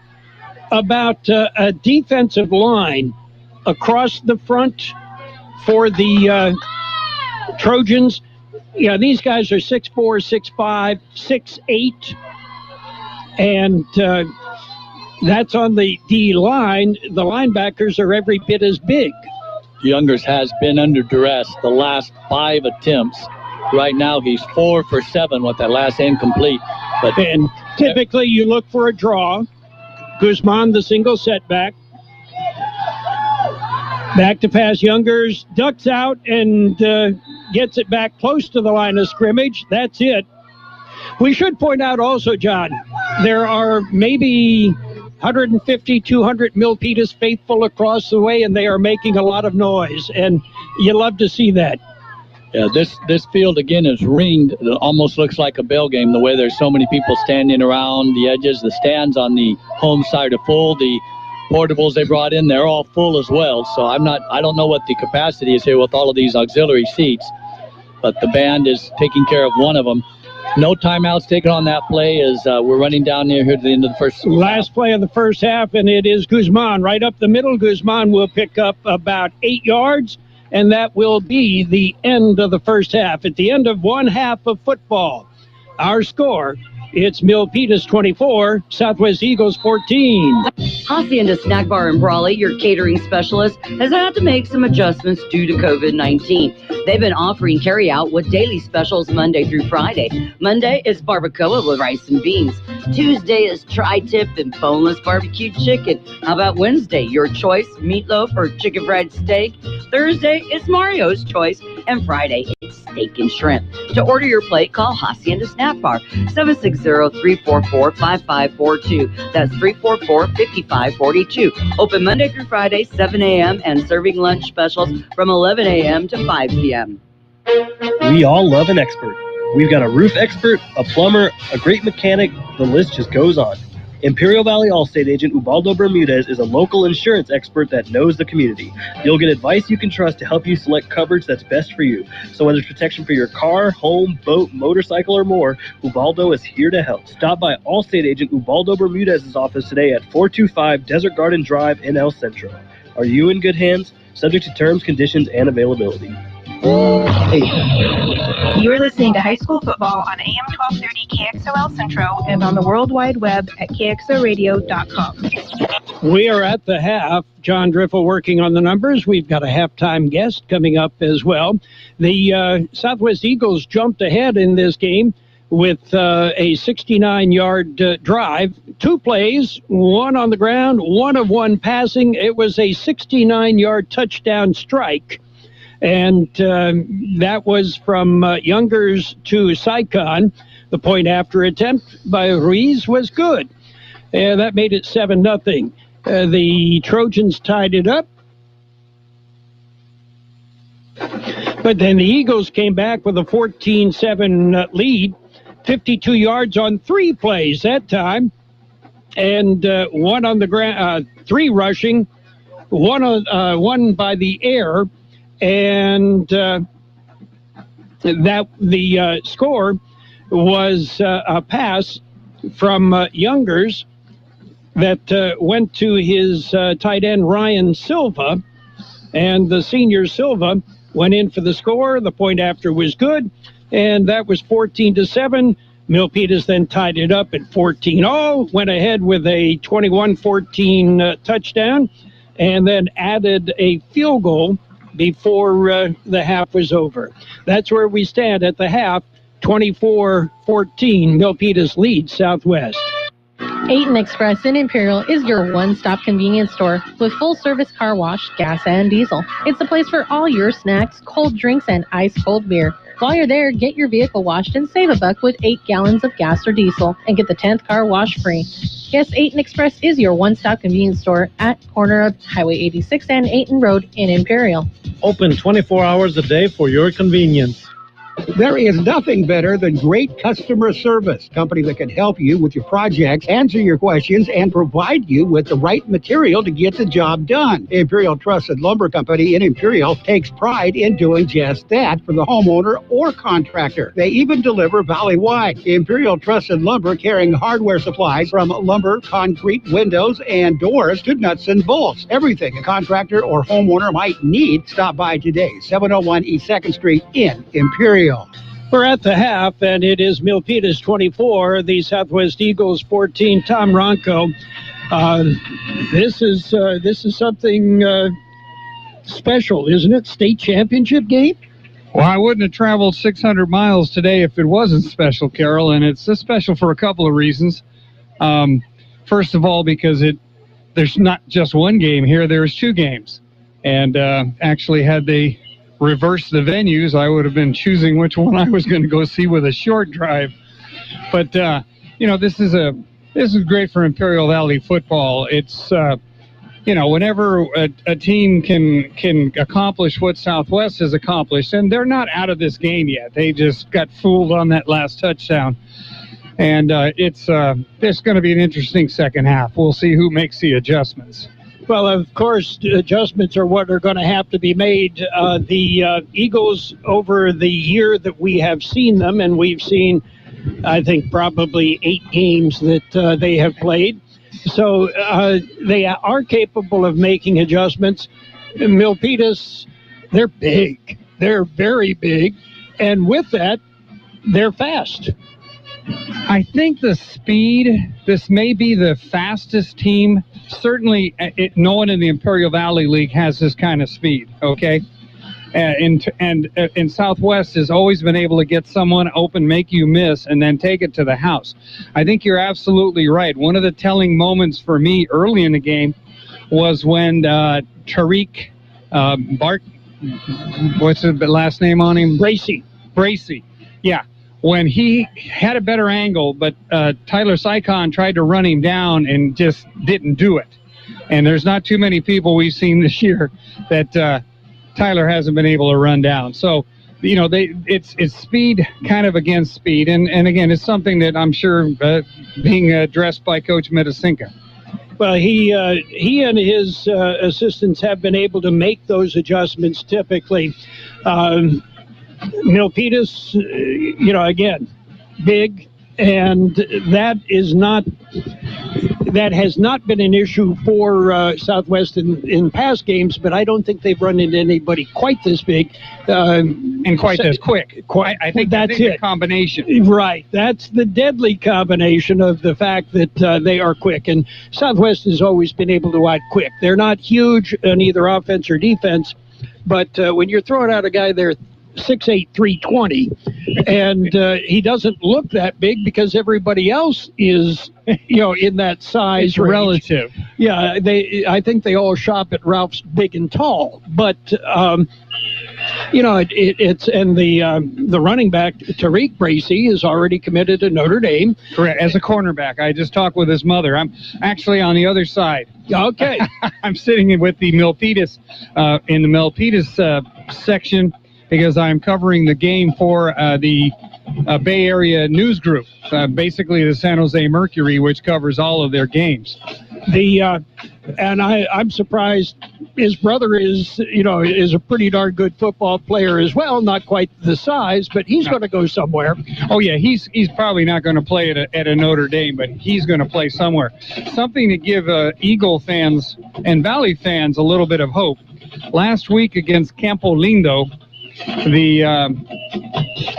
about a defensive line across the front for the Trojans. Yeah, these guys are 6'4", 6'5", 6'8", and that's on the D line. The linebackers are every bit as big. Youngers has been under duress the last 5 attempts. Right now, he's 4 for 7 with that last incomplete. And typically, you look for a draw. Guzman, the single setback. Back to pass. Youngers ducks out and gets it back close to the line of scrimmage. That's it. We should point out also, John, there are maybe 150, 200 Milpitas faithful across the way, and they are making a lot of noise, and you love to see that. Yeah, this field, again, is ringed. It almost looks like a bell game, the way there's so many people standing around the edges. The stands on the home side are full. The portables they brought in, they're all full as well. So I don't know what the capacity is here with all of these auxiliary seats, but the band is taking care of one of them. No timeouts taken on that play as we're running down near here to the end of the first. Last play of the first half, and it is Guzman right up the middle. Guzman will pick up about 8 yards, and that will be the end of the first half. At the end of one half of football, our score, it's Milpitas 24, Southwest Eagles 14. Hacienda Snack Bar in Brawley, your catering specialist, has had to make some adjustments due to COVID-19. They've been offering carryout with daily specials Monday through Friday. Monday is barbacoa with rice and beans. Tuesday is tri-tip and boneless barbecued chicken. How about Wednesday? Your choice, meatloaf or chicken fried steak. Thursday is Mario's choice. And Friday, it's steak and shrimp. To order your plate, call Hacienda Snack Bar, 760-344-5542. That's 344-5542. Open Monday through Friday, 7 a.m. and serving lunch specials from 11 a.m. to 5 p.m. We all love an expert. We've got a roof expert, a plumber, a great mechanic. The list just goes on. Imperial Valley Allstate agent Ubaldo Bermudez is a local insurance expert that knows the community. You'll get advice you can trust to help you select coverage that's best for you. So whether it's protection for your car, home, boat, motorcycle, or more, Ubaldo is here to help. Stop by Allstate agent Ubaldo Bermudez's office today at 425 Desert Garden Drive in El Centro. Are you in good hands? Subject to terms, conditions, and availability. You are listening to high school football on AM 1230 KXOL Centro and on the World Wide Web at KXORadio.com. We are at the half. John Driffel working on the numbers. We've got a halftime guest coming up as well. The Southwest Eagles jumped ahead in this game with a 69-yard drive. 2 plays, 1 on the ground, 1 of 1 passing. It was a 69-yard touchdown strike. And that was from Youngers to Sycon. The point after attempt by Ruiz was good. That made it 7-0. The Trojans tied it up. But then the Eagles came back with a 14-7 lead, 52 yards on 3 plays that time, and one on the ground, 3 rushing, one by the air, and that the score was a pass from Youngers that went to his tight end Ryan Silva, and the senior Silva went in for the score. The point after was good, and that was 14-7. Milpitas then tied it up at 14-0, went ahead with a 21-14 touchdown, and then added a field goal before the half was over. That's where we stand at the half, 24-14. Milpitas leads Southwest. Aten Express in Imperial is your one-stop convenience store with full-service car wash, gas, and diesel. It's the place for all your snacks, cold drinks, and ice-cold beer. While you're there, get your vehicle washed and save $1 with 8 gallons of gas or diesel and get the 10th car wash free. Yes, Aten Express is your one-stop convenience store at corner of Highway 86 and Aten Road in Imperial. Open 24 hours a day for your convenience. There is nothing better than great customer service. Company that can help you with your projects, answer your questions, and provide you with the right material to get the job done. Imperial Trusted Lumber Company in Imperial takes pride in doing just that for the homeowner or contractor. They even deliver valley-wide. Imperial Trusted Lumber carrying hardware supplies from lumber, concrete, windows, and doors to nuts and bolts. Everything a contractor or homeowner might need. Stop by today, 701 East 2nd Street in Imperial. We're at the half, and it is Milpitas 24, the Southwest Eagles 14. Tom Ronco, this is something special, isn't it? State championship game? Well, I wouldn't have traveled 600 miles today if it wasn't special, Carol, and it's special for a couple of reasons. First of all, because there's not just one game here, there's 2 games. And actually, had they reverse the venues, I would have been choosing which one I was going to go see with a short drive. But this is great for Imperial Valley football. It's whenever a team can accomplish what Southwest has accomplished, and they're not out of this game yet. They just got fooled on that last touchdown, and it's going to be an interesting second half. We'll see who makes the adjustments. Well, of course, adjustments are what are going to have to be made. The Eagles, over the year that we have seen them, and we've seen, I think, probably 8 games that they have played. So they are capable of making adjustments. Milpitas, they're big. They're very big. And with that, they're fast. I think the speed, this may be the fastest team. Certainly, no one in the Imperial Valley League has this kind of speed, okay? And Southwest has always been able to get someone open, make you miss, and then take it to the house. I think you're absolutely right. One of the telling moments for me early in the game was when Tariq what's the last name on him? Bracey. Yeah. When he had a better angle, but Tyler Sycon tried to run him down and just didn't do it. And there's not too many people we've seen this year that Tyler hasn't been able to run down. So, it's speed kind of against speed. And again, it's something that I'm sure being addressed by Coach Metasinka. Well, he and his assistants have been able to make those adjustments typically. Milpitas, again, big, and that has not been an issue for Southwest in past games, but I don't think they've run into anybody quite this big. And quite as quick. I think that's the combination. Right. That's the deadly combination of the fact that they are quick. And Southwest has always been able to act quick. They're not huge on either offense or defense, but when you're throwing out a guy there 6'8", 320, and he doesn't look that big because everybody else is, in that size it's range. Relative. Yeah, I think they all shop at Ralph's Big and Tall, but it's and the running back Tariq Bracey is already committed to Notre Dame. Correct, as a cornerback. I just talked with his mother. I'm actually on the other side. Okay. I'm sitting with the Milpitas in the Milpitas section. because I'm covering the game for the Bay Area News Group, basically the San Jose Mercury, which covers all of their games. And I'm surprised his brother is a pretty darn good football player as well. Not quite the size, but he's going to go somewhere. Oh yeah, he's probably not going to play at a Notre Dame, but he's going to play somewhere. Something to give Eagle fans and Valley fans a little bit of hope. Last week against Campo Lindo, the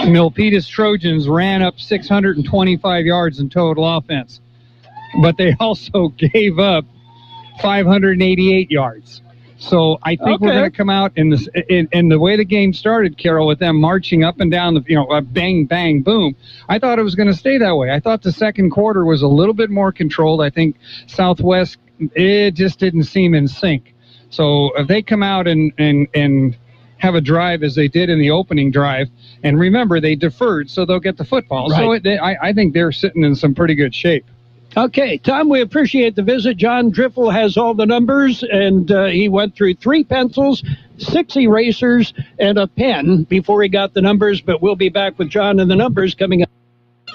Milpitas Trojans ran up 625 yards in total offense, but they also gave up 588 yards. So I think we're going to come out in this, in the way the game started, Carol, with them marching up and down the, bang, bang, boom. I thought it was going to stay that way. I thought the second quarter was a little bit more controlled. I think Southwest, it just didn't seem in sync. So if they come out and have a drive as they did in the opening drive, and remember, they deferred, so they'll get the football. Right. So I think they're sitting in some pretty good shape. Okay, Tom, we appreciate the visit. John Driffel has all the numbers, and he went through 3 pencils, 6 erasers, and a pen before he got the numbers, but we'll be back with John and the numbers coming up.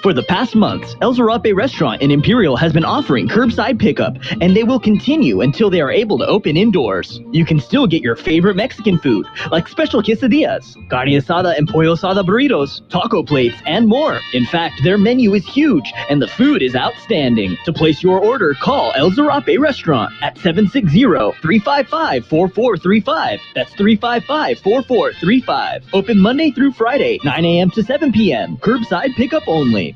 For the past months, El Zarape Restaurant in Imperial has been offering curbside pickup, and they will continue until they are able to open indoors. You can still get your favorite Mexican food, like special quesadillas, carne asada and pollo asada burritos, taco plates, and more. In fact, their menu is huge, and the food is outstanding. To place your order, call El Zarape Restaurant at 760-355-4435. That's 355-4435. Open Monday through Friday, 9 a.m. to 7 p.m. Curbside pickup only.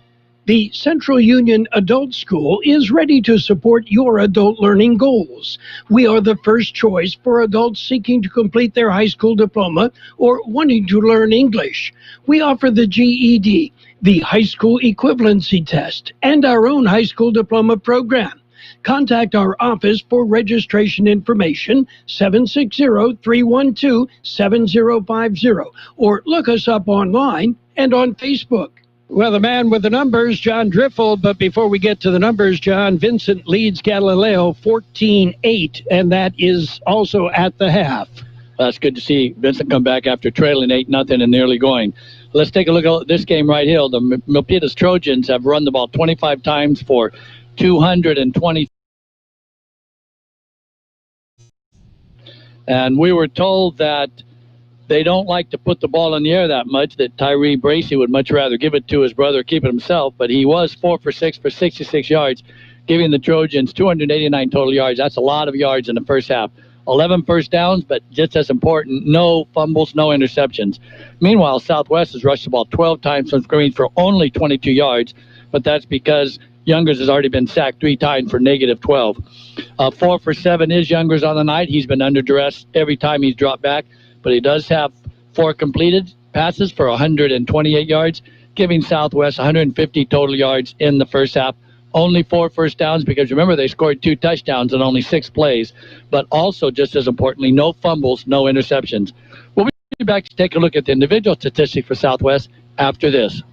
The Central Union Adult School is ready to support your adult learning goals. We are the first choice for adults seeking to complete their high school diploma or wanting to learn English. We offer the GED, the High School Equivalency Test, and our own high school diploma program. Contact our office for registration information, 760-312-7050, or look us up online and on Facebook. Well, the man with the numbers, John Driffel. But before we get to the numbers, John, Vincent leads Galileo 14-8, and that is also at the half. That's good to see Vincent come back after trailing 8-0 and nearly going. Let's take a look at this game right here. The Milpitas Trojans have run the ball 25 times for 220. And we were told that they don't like to put the ball in the air that much, that Tyree Bracey would much rather give it to his brother, keep it himself, but he was 4 for 6 for 66 yards, giving the Trojans 289 total yards. That's a lot of yards in the first half. 11 first downs, but just as important, no fumbles, no interceptions. Meanwhile, Southwest has rushed the ball 12 times from scrimmage for only 22 yards, but that's because Youngers has already been sacked 3 times for -12. 4 for 7 is Youngers on the night. He's been under duress every time he's dropped back, but he does have 4 completed passes for 128 yards, giving Southwest 150 total yards in the first half. Only 4 first downs because, remember, they scored 2 touchdowns in only 6 plays, but also, just as importantly, no fumbles, no interceptions. We'll be back to take a look at the individual statistics for Southwest after this.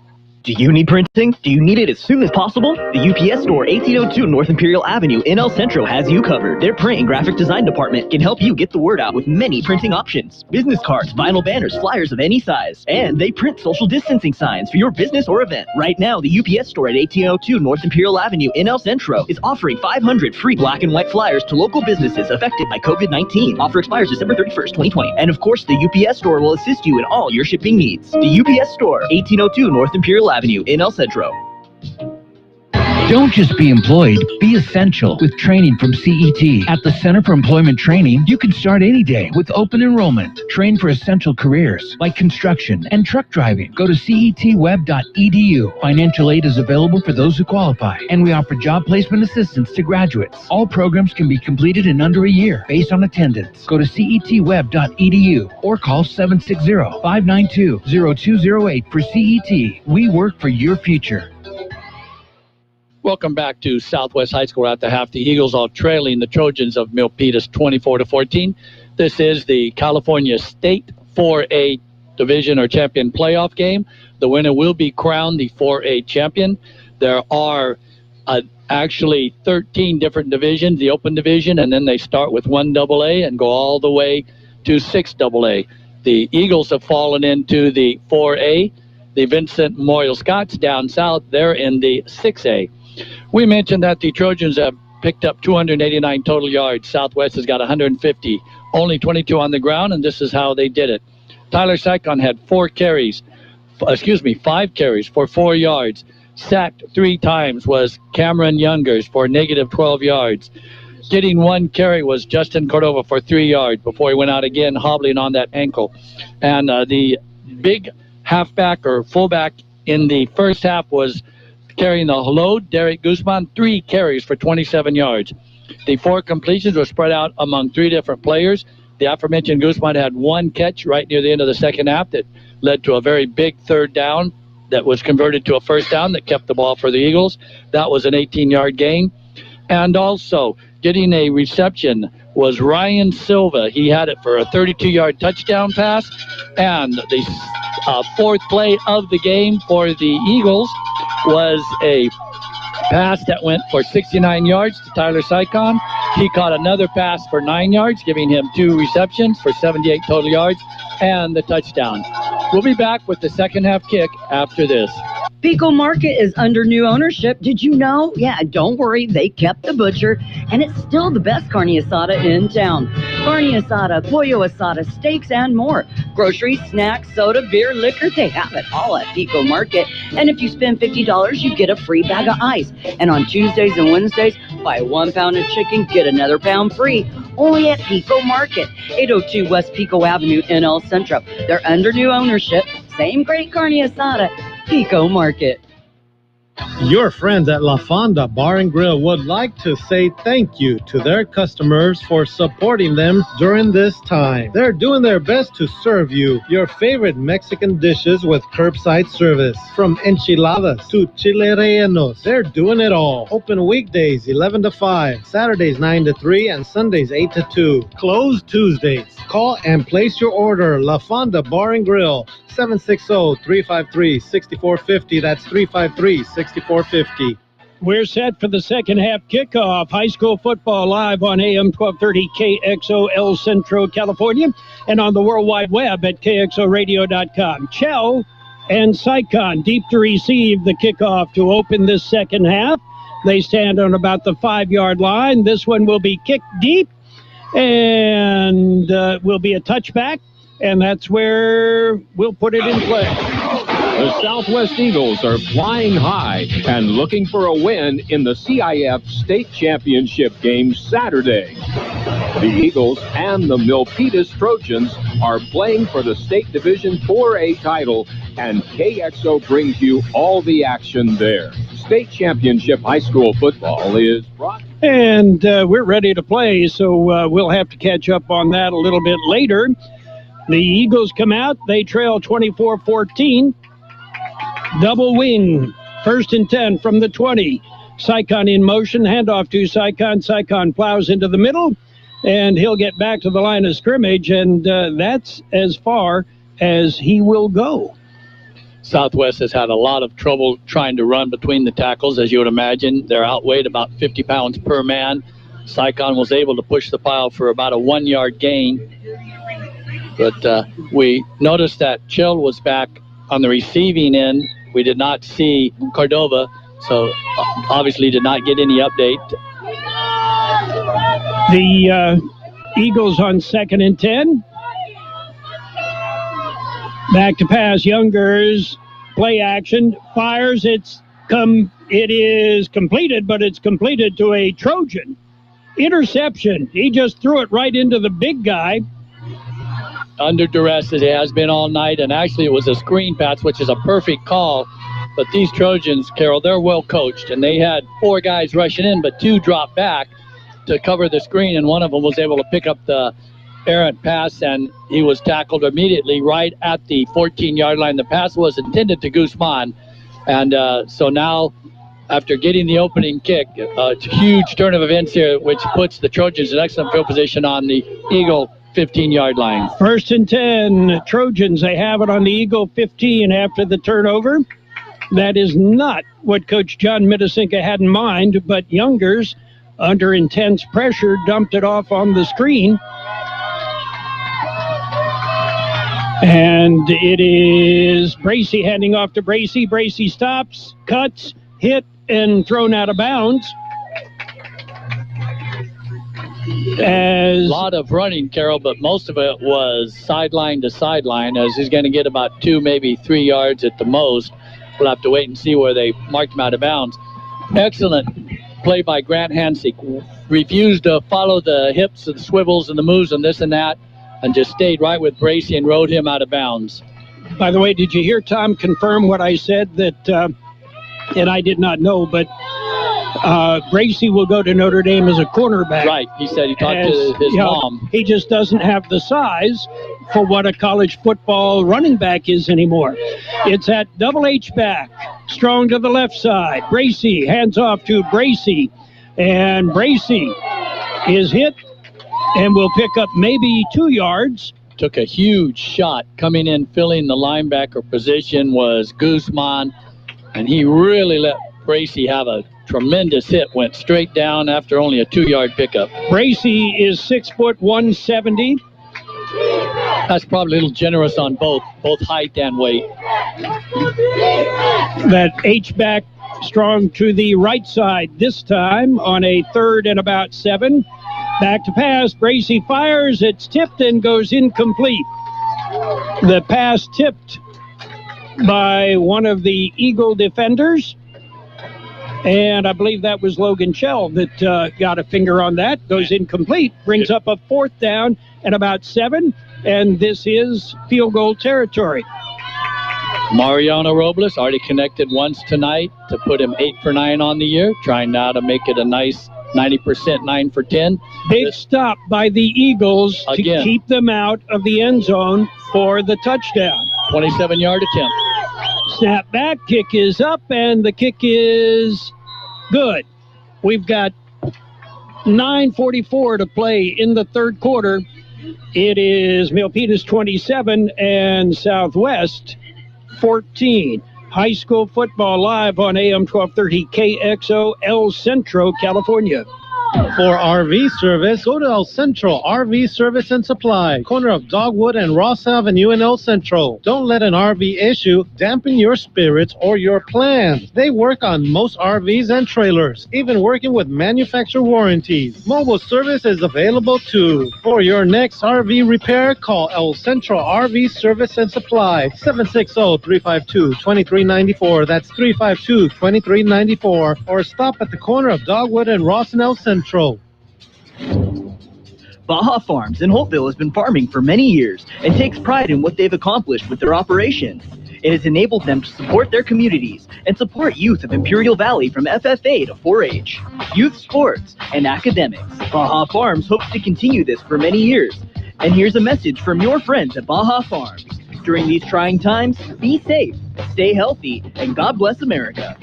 Do you need printing? Do you need it as soon as possible? The UPS store, 1802 North Imperial Avenue in El Centro has you covered. Their print and graphic design department can help you get the word out with many printing options. Business cards, vinyl banners, flyers of any size. And they print social distancing signs for your business or event. Right now, the UPS store at 1802 North Imperial Avenue in El Centro is offering 500 free black and white flyers to local businesses affected by COVID-19. Offer expires December 31st, 2020. And of course, the UPS store will assist you in all your shipping needs. The UPS store, 1802 North Imperial Avenue in El Centro. Don't just be employed, be essential with training from CET. At the Center for Employment Training, you can start any day with open enrollment. Train for essential careers like construction and truck driving. Go to cetweb.edu. Financial aid is available for those who qualify, and we offer job placement assistance to graduates. All programs can be completed in under a year based on attendance. Go to cetweb.edu or call 760-592-0208 for CET. We work for your future. Welcome back to Southwest High School at the half. The Eagles are trailing the Trojans of Milpitas 24-14. This is the California State 4A Division or Champion playoff game. The winner will be crowned the 4A champion. There are actually 13 different divisions, the open division, and then they start with 1 AA and go all the way to 6 AA. The Eagles have fallen into the 4A. The Vincent Memorial Scots down south, they're in the 6A. We mentioned that the Trojans have picked up 289 total yards. Southwest has got 150, only 22 on the ground, and this is how they did it. Tyler Sycon had 5 carries for 4 yards. Sacked 3 times was Cameron Youngers for negative 12 yards. Getting 1 carry was Justin Cordova for 3 yards before he went out again, hobbling on that ankle. And the big halfback or fullback in the first half was carrying the load, Derek Guzman, 3 carries for 27 yards. The 4 completions were spread out among 3 different players. The aforementioned Guzman had 1 catch right near the end of the second half that led to a very big third down that was converted to a first down that kept the ball for the Eagles. That was an 18-yard gain. And also getting a reception was Ryan Silva. He had it for a 32-yard touchdown pass. And the 4th play of the game for the Eagles was a pass that went for 69 yards to Tyler Sycon. He caught another pass for 9 yards, giving him 2 receptions for 78 total yards and the touchdown. We'll be back with the second half kick after this. Pico Market is under new ownership. Did you know? Yeah, don't worry. They kept the butcher, and it's still the best carne asada in town. Carne asada, pollo asada, steaks, and more. Groceries, snacks, soda, beer, liquor, they have it all at Pico Market. And if you spend $50, you get a free bag of ice. And on Tuesdays and Wednesdays, buy 1 pound of chicken, get another pound free. Only at Pico Market, 802 West Pico Avenue in El Centro. They're under new ownership. Same great carne asada. Pico Market. Your friends at La Fonda Bar and Grill would like to say thank you to their customers for supporting them during this time. They're doing their best to serve you your favorite Mexican dishes with curbside service. From enchiladas to chile rellenos, they're doing it all. Open weekdays 11 to 5, Saturdays 9 to 3, and Sundays 8 to 2. Closed Tuesdays. Call and place your order. La Fonda Bar and Grill, 760-353-6450. That's 353-6450. We're set for the second half kickoff. High school football live on AM 1230 KXO El Centro, California, and on the World Wide Web at KXORadio.com. Chell and Sycon deep to receive the kickoff to open this second half. They stand on about the 5-yard line. This one will be kicked deep and will be a touchback. And that's where we'll put it in play. The Southwest Eagles are flying high and looking for a win in the CIF State Championship game Saturday. The Eagles and the Milpitas Trojans are playing for the State Division 4A title, and KXO brings you all the action there. State Championship High School football is brought. And we're ready to play, so we'll have to catch up on that a little bit later. The Eagles come out. They trail 24-14. Double wing. 1st and 10 from the 20. Sycon in motion. Handoff to Sycon. Sycon plows into the middle, and he'll get back to the line of scrimmage, and that's as far as he will go. Southwest has had a lot of trouble trying to run between the tackles, as you would imagine. They're outweighed about 50 pounds per man. Sycon was able to push the pile for about a 1-yard gain. But we noticed that Chill was back on the receiving end. We did not see Cordova, so obviously did not get any update. The Eagles on 2nd and 10. Back to pass. Youngers, play action, fires. It is completed, but it's completed to a Trojan. Interception. He just threw it right into the big guy. Under duress as it has been all night, and actually it was a screen pass, which is a perfect call. But these Trojans, Carol, they're well coached, and they had 4 guys rushing in, but 2 dropped back to cover the screen, and one of them was able to pick up the errant pass, and he was tackled immediately right at the 14-yard line. The pass was intended to Guzman, and so now after getting the opening kick, it's a huge turn of events here, which puts the Trojans in excellent field position on the Eagle 15-yard line. 1st and 10, Trojans. They have it on the Eagle 15 after the turnover. That is not what Coach John Midasinka had in mind, but Youngers, under intense pressure, dumped it off on the screen. And it is Bracy handing off to Bracy. Bracy stops, cuts, hit, and thrown out of bounds. A lot of running, Carol, but most of it was sideline to sideline, as he's going to get about 2, maybe 3 yards at the most. We'll have to wait and see where they marked him out of bounds. Excellent play by Grant Hansik. Refused to follow the hips and the swivels and the moves and this and that, and just stayed right with Bracy and rode him out of bounds. By the way, did you hear Tom confirm what I said that, and I did not know, but Bracy will go to Notre Dame as a cornerback. Right, he said he talked to his mom. He just doesn't have the size for what a college football running back is anymore. It's at double H back, strong to the left side. Bracy hands off to Bracy, and Bracy is hit and will pick up maybe 2 yards. Took a huge shot. Coming in, filling the linebacker position was Guzman, and he really let Bracy have a tremendous hit. Went straight down after only a 2-yard pickup. Bracy is 6 foot 170. That's probably a little generous on both height and weight. That H-back strong to the right side this time on a 3rd and about 7. Back to pass. Bracy fires. It's tipped and goes incomplete. The pass tipped by one of the Eagle defenders. And I believe that was Logan Chell that got a finger on that. Goes incomplete. Brings up a 4th down and about 7. And this is field goal territory. Mariano Robles already connected once tonight to put him 8 for 9 on the year. Trying now to make it a nice 90%, 9 for 10. Big stop by the Eagles again to keep them out of the end zone for the touchdown. 27-yard attempt. Snap back, kick is up, and the kick is good. We've got 9:44 to play in the 3rd quarter. It is Milpitas 27 and Southwest 14. High school football live on AM 1230 KXO El Centro, California. For RV service, go to El Centro RV Service and Supply, corner of Dogwood and Ross Avenue in El Centro. Don't let an RV issue dampen your spirits or your plans. They work on most RVs and trailers, even working with manufacturer warranties. Mobile service is available too. For your next RV repair, call El Centro RV Service and Supply, 760-352-2394. That's 352-2394. Or stop at the corner of Dogwood and Ross and El Centro. Baja Farms in Holtville has been farming for many years and takes pride in what they've accomplished with their operation. It has enabled them to support their communities and support youth of Imperial Valley from FFA to 4-H, youth sports, and academics. Baja Farms hopes to continue this for many years. And here's a message from your friends at Baja Farms. During these trying times, be safe, stay healthy, and God bless America.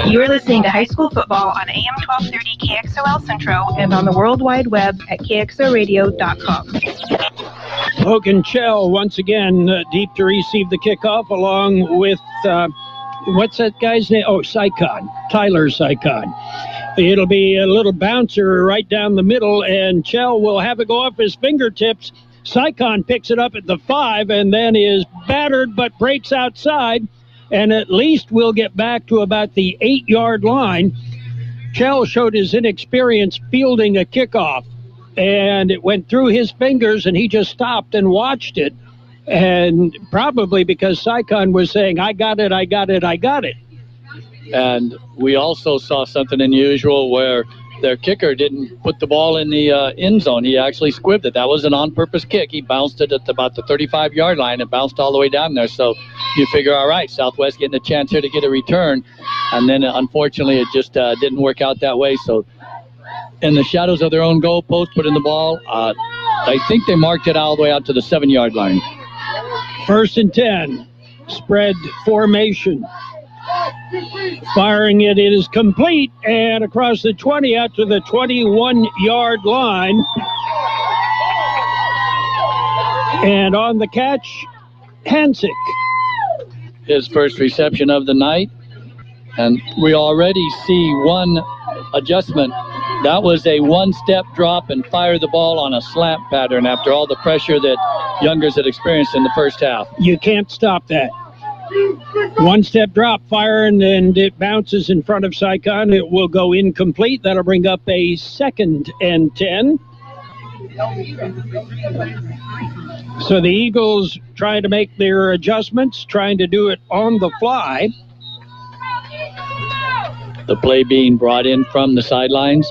You're listening to high school football on AM 1230 KXOL Centro and on the World Wide Web at KXORadio.com. Logan Chell once again deep to receive the kickoff along with, what's that guy's name? Oh, Sycon, Tyler Sycon. It'll be a little bouncer right down the middle, and Chell will have it go off his fingertips. Sycon picks it up at the 5 and then is battered but breaks outside, and at least we'll get back to about the 8-yard line. Chell showed his inexperience fielding a kickoff, and it went through his fingers, and he just stopped and watched it, and probably because Sycon was saying, I got it, I got it, I got it. And we also saw something unusual where their kicker didn't put the ball in the end zone. He actually squibbed it. That was an on-purpose kick. He bounced it at about the 35-yard line and bounced all the way down there. So you figure, all right, Southwest getting a chance here to get a return. And then, unfortunately, it just didn't work out that way. So in the shadows of their own goal post, put in the ball. I think they marked it all the way out to the 7-yard line. 1st and 10. Spread formation. Firing it is complete, and across the 20 out to the 21-yard line. And on the catch, Hansik. His first reception of the night. And we already see one adjustment That was a one-step drop and fire the ball on a slant pattern after all the pressure that Youngers had experienced in the first half. You can't stop that. One-step drop, fire, and it bounces in front of Sycon. It will go incomplete. That'll bring up a 2nd and 10. So the Eagles trying to make their adjustments, trying to do it on the fly. The play being brought in from the sidelines.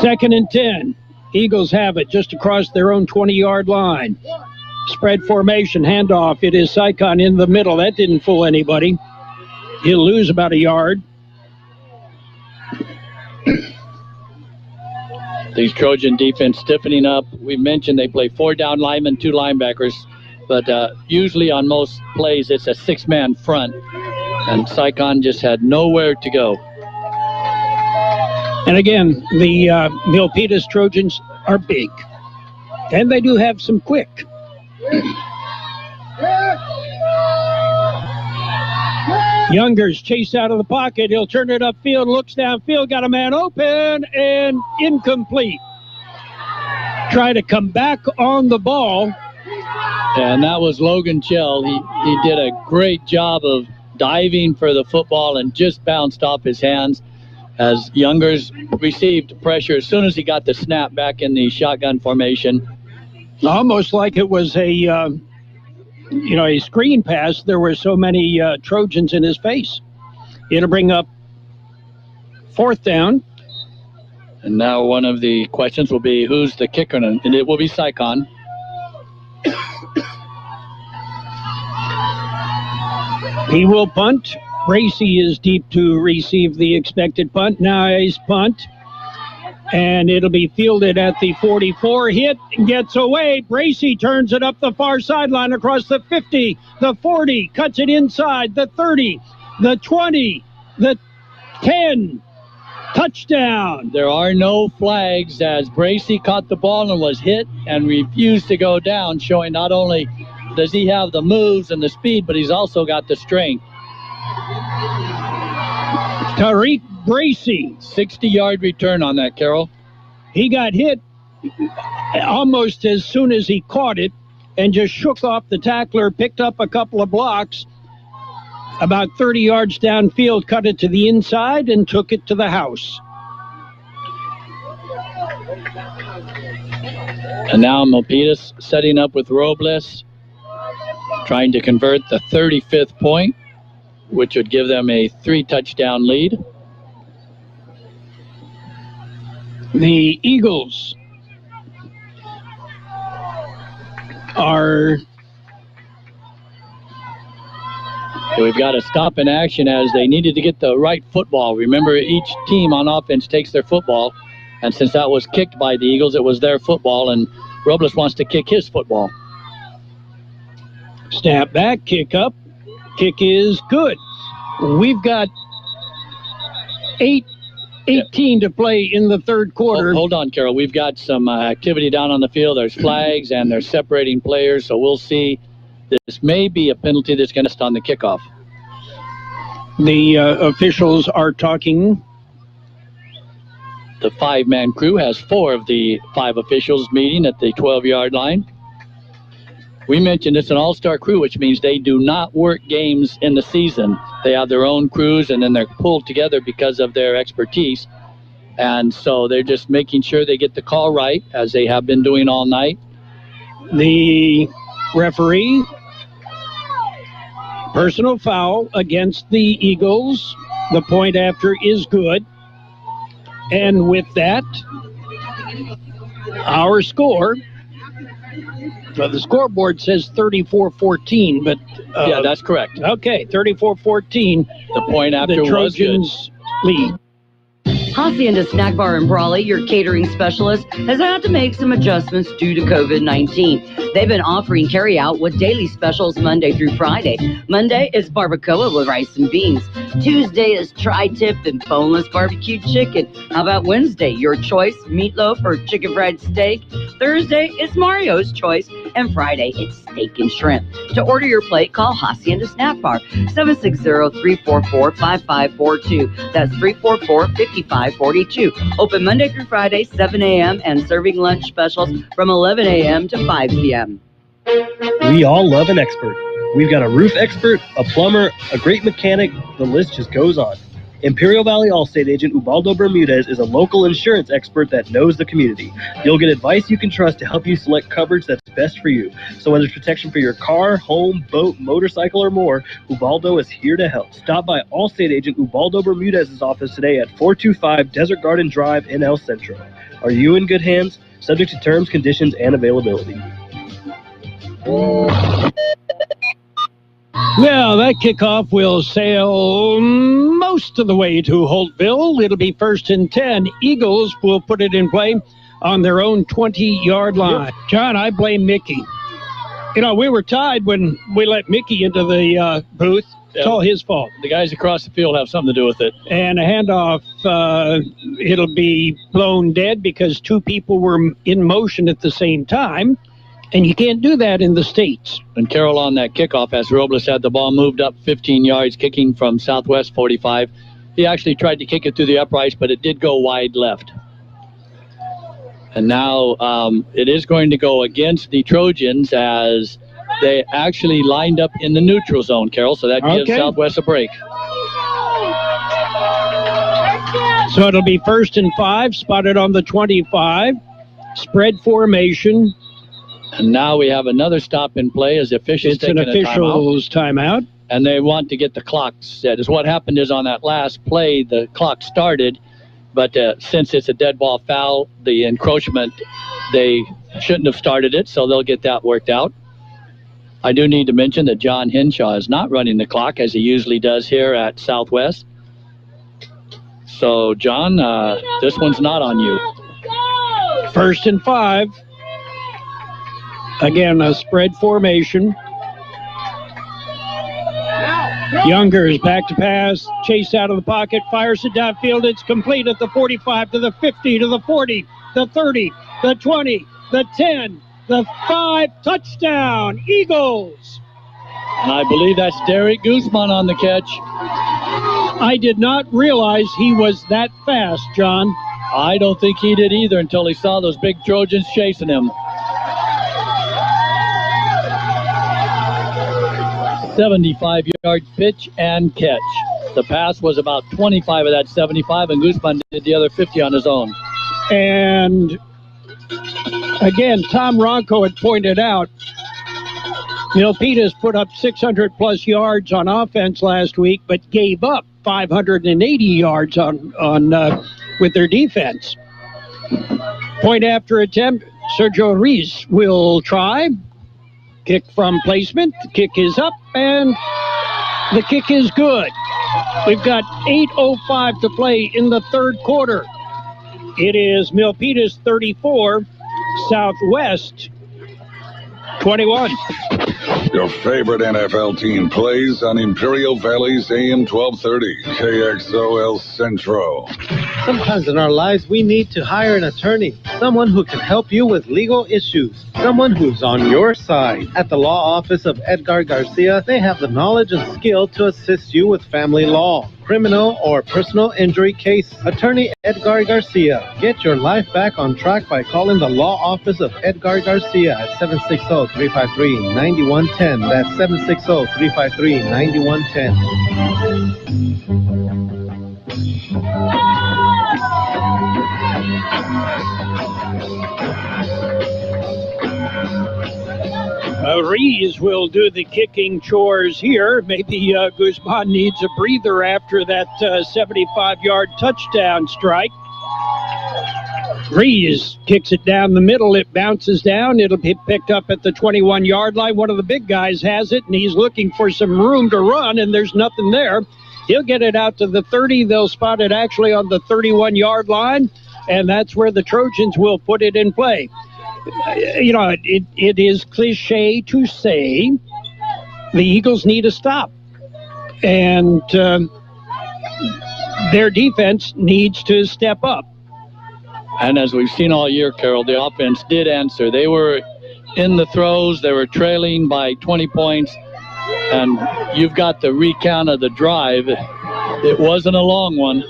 2nd and 10. Eagles have it just across their own 20-yard line. Spread formation, handoff. It is Sycon in the middle. That didn't fool anybody. He'll lose about a yard. These Trojan defense stiffening up. We mentioned they play 4 down linemen, 2 linebackers, but usually on most plays it's a 6-man front, and Sycon just had nowhere to go. And again, the Milpitas Trojans are big, and they do have some quick. Youngers chase out of the pocket. He'll turn it upfield, looks downfield, got a man open, and incomplete. Try to come back on the ball. And that was Logan Chell. He did a great job of diving for the football and just bounced off his hands as Youngers received pressure as soon as he got the snap back in the shotgun formation. Almost like it was a screen pass. There were so many Trojans in his face. It'll bring up 4th down. And now one of the questions will be, who's the kicker? And it will be Sycon. He will punt. Bracy is deep to receive the expected punt. Nice punt. And it'll be fielded at the 44. Hit, gets away. Bracy turns it up the far sideline across the 50, the 40, cuts it inside, the 30, the 20, the 10. Touchdown. There are no flags as Bracy caught the ball and was hit and refused to go down, showing not only does he have the moves and the speed, but he's also got the strength. Tariq Bracy. 60-yard return on that, Carol. He got hit almost as soon as he caught it and just shook off the tackler, picked up a couple of blocks, about 30 yards downfield, cut it to the inside and took it to the house. And now Milpitas setting up with Robles, trying to convert the 35th point, which would give them a 3-touchdown lead. The Eagles are... We've got a stop in action as they needed to get the right football. Remember, each team on offense takes their football, and since that was kicked by the Eagles, it was their football, and Robles wants to kick his football. Snap back, kick up. Kick is good. We've got 18 to play in the third quarter. Hold on, Carol. We've got some activity down on the field. There's flags, and they're separating players, so we'll see. This may be a penalty that's going to stand on the kickoff. The officials are talking. The 5-man crew has 4 of the 5 officials meeting at the 12-yard line. We mentioned it's an all-star crew, which means they do not work games in the season. They have their own crews, and then they're pulled together because of their expertise. And so they're just making sure they get the call right, as they have been doing all night. The referee, personal foul against the Eagles. The point after is good. And with that, our score... the scoreboard says 34-14, but... yeah, that's correct. Okay, 34-14. The point after the Trojans lead. Hacienda Snack Bar in Brawley, your catering specialist, has had to make some adjustments due to COVID-19. They've been offering carry-out with daily specials Monday through Friday. Monday is barbacoa with rice and beans. Tuesday is tri-tip and boneless barbecued chicken. How about Wednesday? Your choice, meatloaf or chicken fried steak. Thursday is Mario's choice, And Friday, it's steak and shrimp. To order your plate, call Hacienda Snack Bar, 760-344-5542. That's 344-5542. Open Monday through Friday, 7 a.m. and serving lunch specials from 11 a.m. to 5 p.m. We all love an expert. We've got a roof expert, a plumber, a great mechanic. The list just goes on. Imperial Valley Allstate agent Ubaldo Bermudez is a local insurance expert that knows the community. You'll get advice you can trust to help you select coverage that's best for you. So whether it's protection for your car, home, boat, motorcycle, or more, Ubaldo is here to help. Stop by Allstate agent Ubaldo Bermudez's office today at 425 Desert Garden Drive in El Centro. Are you in good hands? Subject to terms, conditions, and availability. Well, that kickoff will sail most of the way to Holtville. It'll be 1st and 10. Eagles will put it in play on their own 20-yard line. John, I blame Mickey. You know, we were tied when we let Mickey into the booth. It's all his fault. The guys across the field have something to do with it. And a handoff, it'll be blown dead because two people were in motion at the same time. And you can't do that in the States. And Carroll on that kickoff, as Robles had the ball moved up 15 yards, kicking from southwest 45. He actually tried to kick it through the uprights, but it did go wide left. And now it is going to go against the Trojans as they actually lined up in the neutral zone, Carroll. So that gives Southwest a break. So it'll be 1st and 5, spotted on the 25. Spread formation. And now we have another stop in play as officials taking a timeout. It's an official's timeout. And they want to get the clock set. As what happened is on that last play, the clock started, but since it's a dead ball foul, the encroachment, they shouldn't have started it, so they'll get that worked out. I do need to mention that John Henshaw is not running the clock as he usually does here at Southwest. So, John, this one's not on you. 1st and 5. Again, a spread formation. Younger is back to pass. Chase out of the pocket. Fires it downfield. It's complete at the 45 to the 50 to the 40, the 30, the 20, the 10, the 5. Touchdown, Eagles. And I believe that's Derek Guzman on the catch. I did not realize he was that fast, John. I don't think he did either until he saw those big Trojans chasing him. 75-yard pitch and catch. The pass was about 25 of that 75, and Guzman did the other 50 on his own. And again, Tom Ronco had pointed out, Milpitas put up 600-plus yards on offense last week, but gave up 580 yards on with their defense. Point after attempt, Sergio Ruiz will try. Kick from placement. The kick is up, and the kick is good. We've got 8:05 to play in the third quarter. It is Milpitas 34, Southwest 21. Your favorite NFL team plays on Imperial Valley's AM 1230, KXOL Centro. Sometimes in our lives, we need to hire an attorney, someone who can help you with legal issues, someone who's on your side. At the law office of Edgar Garcia, they have the knowledge and skill to assist you with family law, criminal or personal injury case. Attorney Edgar Garcia. Get your life back on track by calling the law office of Edgar Garcia at 760-353-9110. That's 760-353-9110. Rees will do the kicking chores here. Maybe Guzman needs a breather after that 75-yard touchdown strike. Rees kicks it down the middle. It bounces down. It'll be picked up at the 21-yard line. One of the big guys has it, and he's looking for some room to run, and there's nothing there. He'll get it out to the 30. They'll spot it actually on the 31-yard line, and that's where the Trojans will put it in play. You know, it is cliche to say the Eagles need a stop, and their defense needs to step up. And as we've seen all year, Carroll, the offense did answer. They were in the throws. They were trailing by 20 points. And you've got the recount of the drive. It wasn't a long one.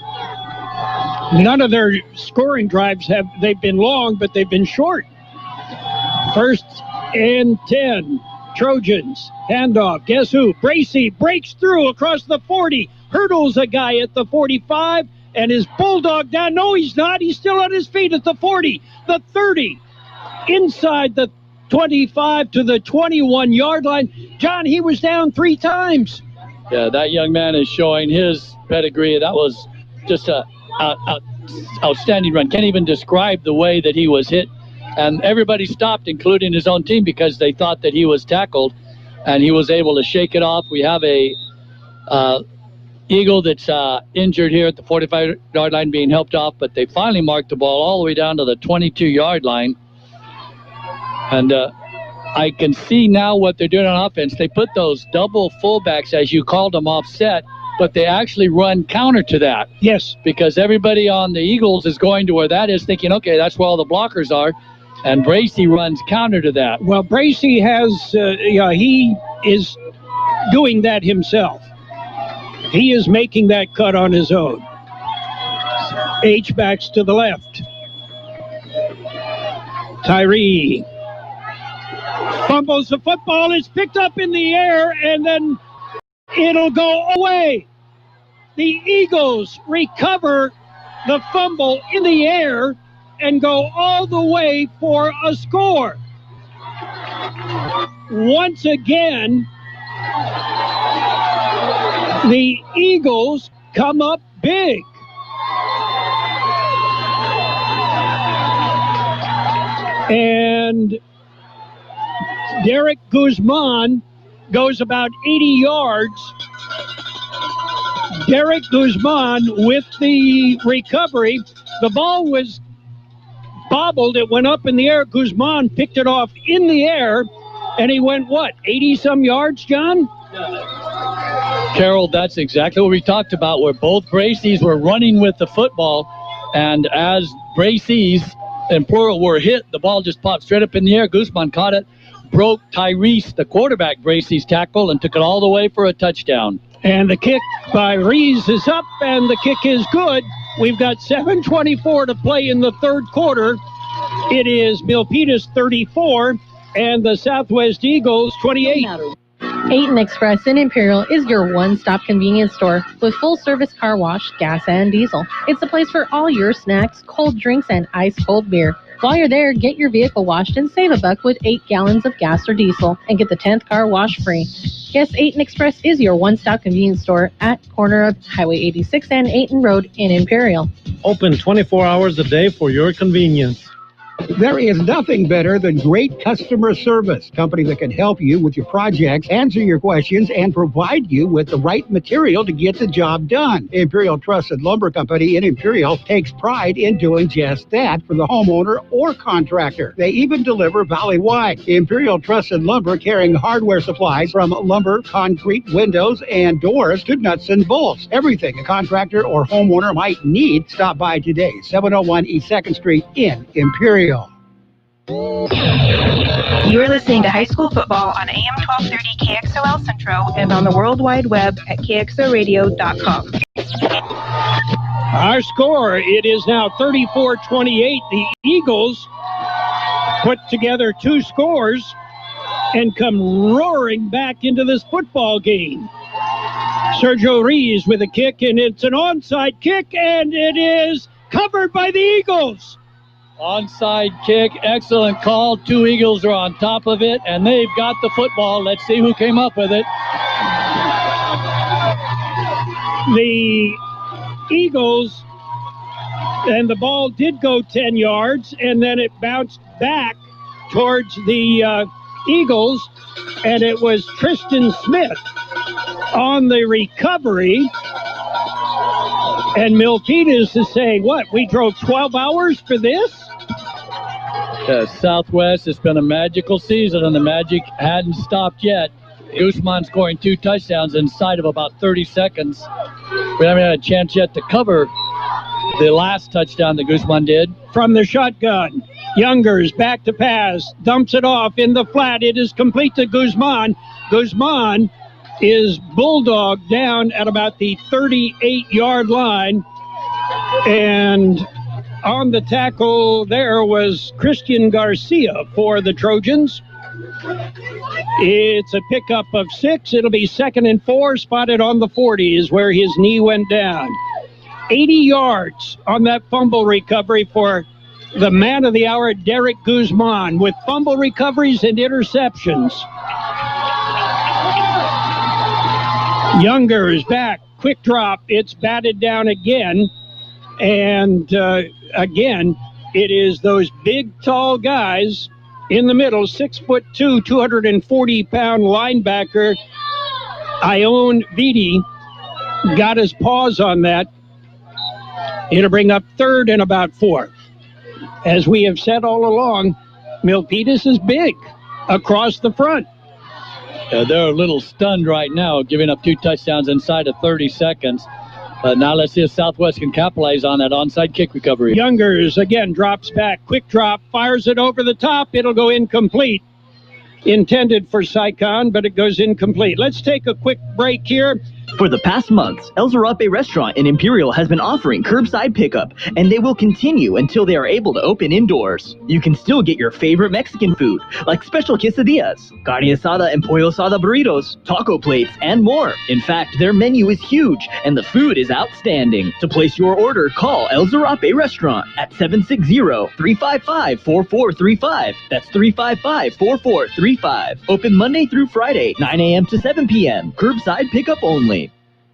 None of their scoring drives they've been long, but they've been short. 1st and 10. Trojans, handoff. Guess who? Bracey breaks through across the 40, hurdles a guy at the 45, and is bulldogged down. No, he's not. He's still on his feet at the 40, the 30, inside the 25 to the 21-yard line. John, he was down 3 times. Yeah, that young man is showing his pedigree. That was just a outstanding run. Can't even describe the way that he was hit. And everybody stopped, including his own team, because they thought that he was tackled, and he was able to shake it off. We have a Eagle that's injured here at the 45-yard line being helped off, but they finally marked the ball all the way down to the 22-yard line. And I can see now what they're doing on offense. They put those double fullbacks, as you called them, offset, but they actually run counter to that. Yes. Because everybody on the Eagles is going to where that is, thinking, okay, that's where all the blockers are. And Bracey runs counter to that. Well, Bracey has, he is doing that himself. He is making that cut on his own. H-backs to the left. Tyree fumbles the football. It's picked up in the air, and then it'll go away. The Eagles recover the fumble in the air and go all the way for a score. Once again, the Eagles come up big. And Derek Guzman goes about 80 yards. Derek Guzman with the recovery. The ball was bobbled. It went up in the air. Guzman picked it off in the air, and he went, 80-some yards, John? Carol, that's exactly what we talked about, where both Braceys were running with the football, and as Braceys and plural were hit, the ball just popped straight up in the air. Guzman caught it, broke Tyrese, the quarterback, Bracey's tackle, and took it all the way for a touchdown. And the kick by Rees is up, and the kick is good. We've got 7:24 to play in the third quarter. It is Milpitas 34 and the Southwest Eagles 28. Aten Express in Imperial is your one-stop convenience store with full-service car wash, gas, and diesel. It's a place for all your snacks, cold drinks, and ice-cold beer. While you're there, get your vehicle washed and save $1 with 8 gallons of gas or diesel and get the 10th car wash free. Yes, Aten Express is your one-stop convenience store at corner of Highway 86 and Aten Road in Imperial. Open 24 hours a day for your convenience. There is nothing better than great customer service. Company that can help you with your projects, answer your questions, and provide you with the right material to get the job done. Imperial Trusted Lumber Company in Imperial takes pride in doing just that for the homeowner or contractor. They even deliver valley-wide. Imperial Trusted Lumber carrying hardware supplies from lumber, concrete, windows, and doors to nuts and bolts. Everything a contractor or homeowner might need. Stop by today, 701 East 2nd Street in Imperial. You are listening to high school football on AM 1230 KXOL Centro and on the World Wide Web at KXORadio.com. Our score, it is now 34-28. The Eagles put together 2 scores and come roaring back into this football game. Sergio Rees with a kick, and it's an onside kick, and it is covered by the Eagles. Onside kick, excellent call. 2 Eagles are on top of it, and they've got the football. Let's see who came up with it. The Eagles, and the ball did go 10 yards, and then it bounced back towards the Eagles, and it was Tristan Smith on the recovery. And Milpitas is saying, we drove 12 hours for this? Southwest, it's been a magical season, and the magic hadn't stopped yet. Guzman scoring 2 touchdowns inside of about 30 seconds. We haven't had a chance yet to cover the last touchdown that Guzman did. From the shotgun, Youngers back to pass, dumps it off in the flat. It is complete to Guzman. Guzman is bulldogged down at about the 38-yard line. And on the tackle there was Christian Garcia for the Trojans. It's a pickup of 6. It'll be 2nd and 4, spotted on the 40 is where his knee went down. 80 yards on that fumble recovery for the man of the hour, Derek Guzman, with fumble recoveries and interceptions. Younger is back. Quick drop. It's batted down again. And again, it is those big, tall guys in the middle. 6'2", 240-pound linebacker Ione Viti got his paws on that. It'll bring up 3rd and about 4. As we have said all along, Milpitas is big across the front. They're a little stunned right now, giving up 2 touchdowns inside of 30 seconds. But now let's see if Southwest can capitalize on that onside kick recovery. Youngers again drops back. Quick drop, fires it over the top. It'll go incomplete. Intended for Sycon, but it goes incomplete. Let's take a quick break here. For the past months, El Zarape restaurant in Imperial has been offering curbside pickup, and they will continue until they are able to open indoors. You can still get your favorite Mexican food, like special quesadillas, carne asada and pollo asada burritos, taco plates, and more. In fact, their menu is huge, and the food is outstanding. To place your order, call El Zarape restaurant at 760-355-4435. That's 355-4435. Open Monday through Friday, 9 a.m. to 7 p.m. Curbside pickup only.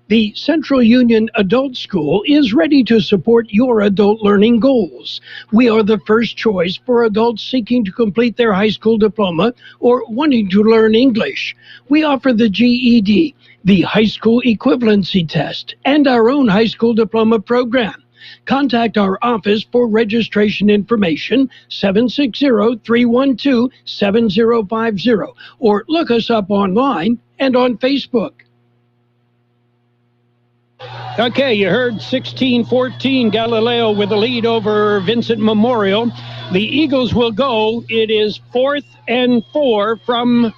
The Central Union Adult School is ready to support your adult learning goals. We are the first choice for adults seeking to complete their high school diploma or wanting to learn English. We offer the GED, the high school equivalency test, and our own high school diploma program. Contact our office for registration information, 760-312-7050, or look us up online and on Facebook. Okay, you heard 16-14, Galileo with a lead over Vincent Memorial. The Eagles will go. It is 4th and 4 from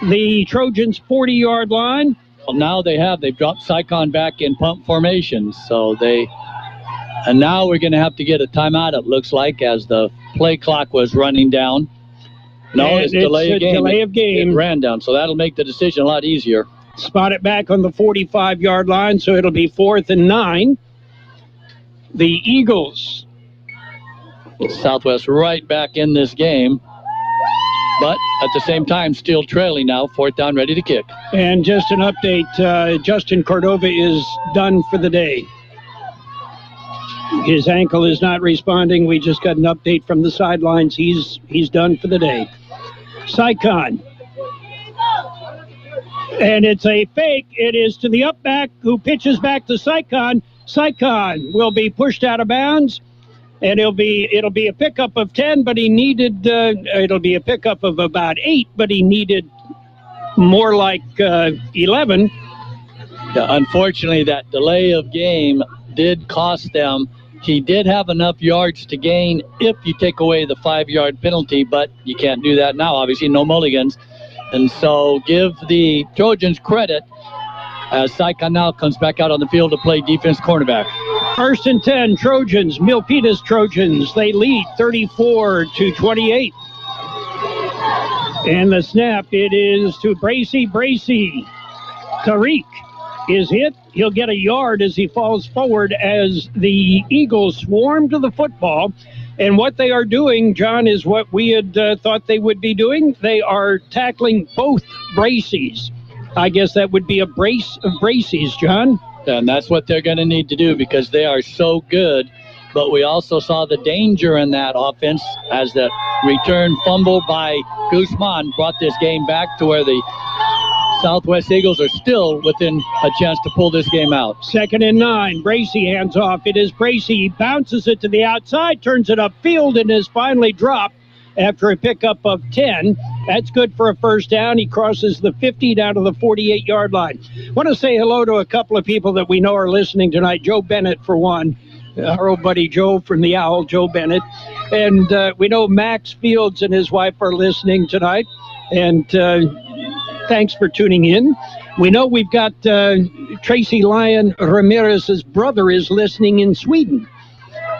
the Trojans' 40-yard line. Well, now they've dropped Sycon back in pump formation. And now we're going to have to get a timeout, it looks like, as the play clock was running down. No, it's delay of game. It ran down, so that'll make the decision a lot easier. Spot it back on the 45-yard line, so it'll be 4th and 9. The Eagles. Southwest right back in this game, but at the same time still trailing now, 4th down, ready to kick. And just an update, Justin Cordova is done for the day. His ankle is not responding. We just got an update from the sidelines. He's done for the day. Sycon. And it's a fake. It is to the up back who pitches back to Sycon. Sycon will be pushed out of bounds, and it'll be a pickup of 10, but he needed it'll be a pickup of about 8, but he needed more like 11. Yeah, unfortunately, that delay of game did cost them. He did have enough yards to gain if you take away the 5-yard penalty, but you can't do that now. Obviously, no mulligans. And so give the Trojans credit as Sycon now comes back out on the field to play defense cornerback. 1st and 10, Trojans, Milpitas Trojans. They lead 34-28. And the snap, it is to Bracey. Tariq is hit. He'll get a yard as he falls forward as the Eagles swarm to the football. And what they are doing, John, is what we had thought they would be doing. They are tackling both braces. I guess that would be a brace of braces, John. And that's what they're going to need to do because they are so good. But we also saw the danger in that offense as the return fumble by Guzman brought this game back to where the Southwest Eagles are still within a chance to pull this game out. 2nd and 9. Bracey hands off. It is Bracey. He bounces it to the outside, turns it upfield, and is finally dropped after a pickup of 10. That's good for a 1st down. He crosses the 50 down to the 48-yard line. I want to say hello to a couple of people that we know are listening tonight. Joe Bennett, for one. our old buddy Joe from the Owl, Joe Bennett. And we know Max Fields and his wife are listening tonight. And thanks for tuning in. We know we've got Tracy Lyon Ramirez's brother is listening in Sweden.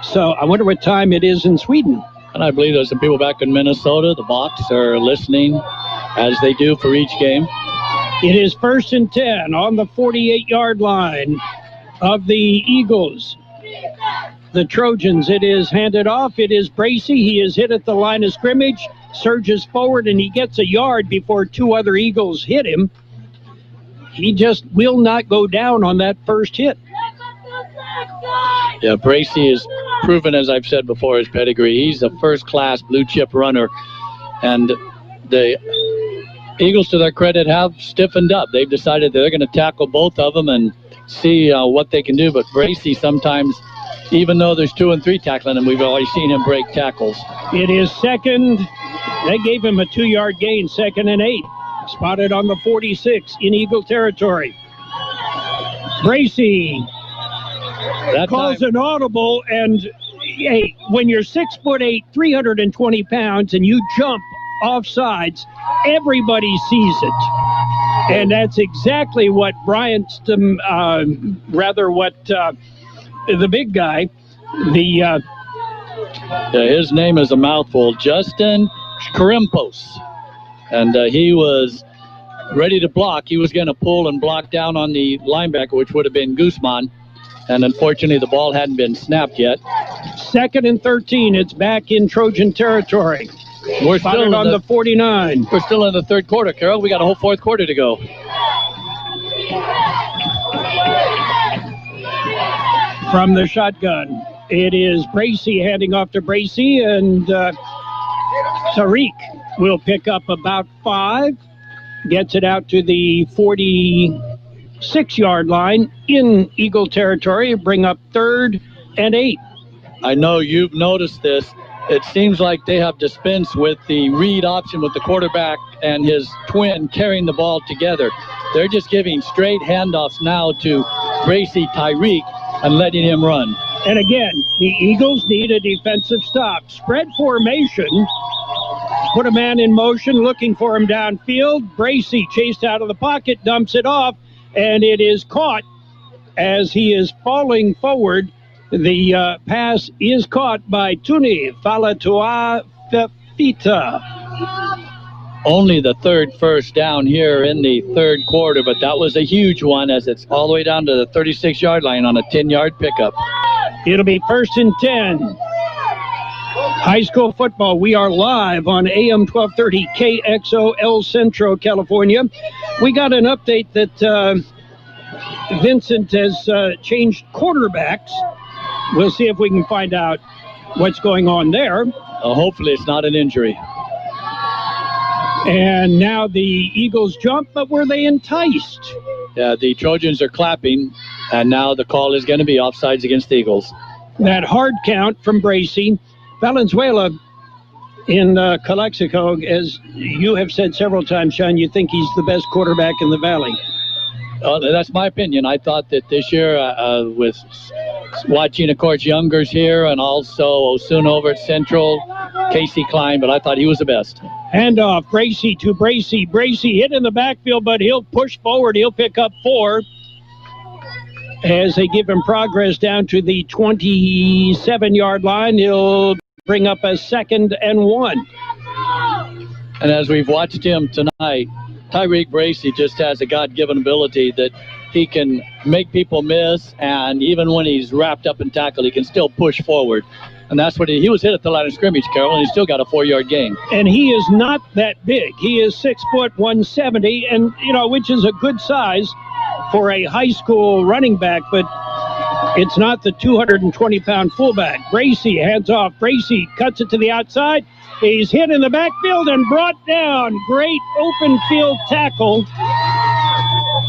So I wonder what time it is in Sweden. And I believe there's some people back in Minnesota. The Bucks are listening, as they do for each game. It is 1st and 10 on the 48-yard line of the Eagles. The Trojans, it is handed off. It is Bracey. He is hit at the line of scrimmage, surges forward, and he gets a yard before two other Eagles hit him. He just will not go down on that first hit. Yeah, Bracey is proven, as I've said before, his pedigree. He's a first-class blue-chip runner. And the Eagles, to their credit, have stiffened up. They've decided that they're going to tackle both of them and see what they can do. But Bracey sometimes, even though there's 2 and 3 tackling him, we've already seen him break tackles. It is second. They gave him a 2-yard gain, 2nd and 8. Spotted on the 46 in Eagle territory. Bracey calls an audible, and hey, when you're 6'8", 320 pounds, and you jump off sides, everybody sees it. And that's exactly what the big guy, his name is a mouthful, Justin Karimpos. And he was ready to block. He was going to pull and block down on the linebacker, which would have been Guzman. And unfortunately, the ball hadn't been snapped yet. 2nd and 13. It's back in Trojan territory. We're still on the 49. We're still in the third quarter, Carol. We got a whole fourth quarter to go. From the shotgun, it is Bracey handing off to Bracey, and Tariq will pick up about 5. Gets it out to the 46-yard line in Eagle territory. Bring up 3rd and 8. I know you've noticed this. It seems like they have dispensed with the read option with the quarterback and his twin carrying the ball together. They're just giving straight handoffs now to Bracey Tyreek and letting him run. And again, the Eagles need a defensive stop. Spread formation. Put a man in motion, looking for him downfield. Bracey chased out of the pocket, dumps it off, and it is caught as he is falling forward. The pass is caught by Tuni Falatua Fita. Only the third first down here in the third quarter, but that was a huge one as it's all the way down to the 36-yard line on a 10-yard pickup. It'll be 1st and 10. High school football. We are live on AM 1230 KXO El Centro, California. We got an update that Vincent has changed quarterbacks. We'll see if we can find out what's going on there. Hopefully it's not an injury. And now the Eagles jump, but were they enticed? Yeah, the Trojans are clapping, and now the call is going to be offsides against the Eagles. That hard count from Bracey. Valenzuela in Calexico, as you have said several times, Sean, you think he's the best quarterback in the Valley. That's my opinion. I thought that this year, with watching, of course, Youngers here and also Osuna over at Central, Casey Klein, but I thought he was the best. Handoff, Bracey to Bracey. Bracey hit in the backfield, but he'll push forward. He'll pick up 4 as they give him progress down to the 27-yard line. He'll bring up a 2nd and 1. And as we've watched him tonight, Tyreek Bracey just has a God-given ability that he can make people miss, and even when he's wrapped up in tackle, he can still push forward. And that's what he was hit at the line of scrimmage, Carol, and he still got a 4-yard gain. And he is not that big. He is 6 foot 170, and which is a good size for a high school running back, but it's not the 220-pound fullback. Bracey hands off. Bracey cuts it to the outside. He's hit in the backfield and brought down. Great open field tackle.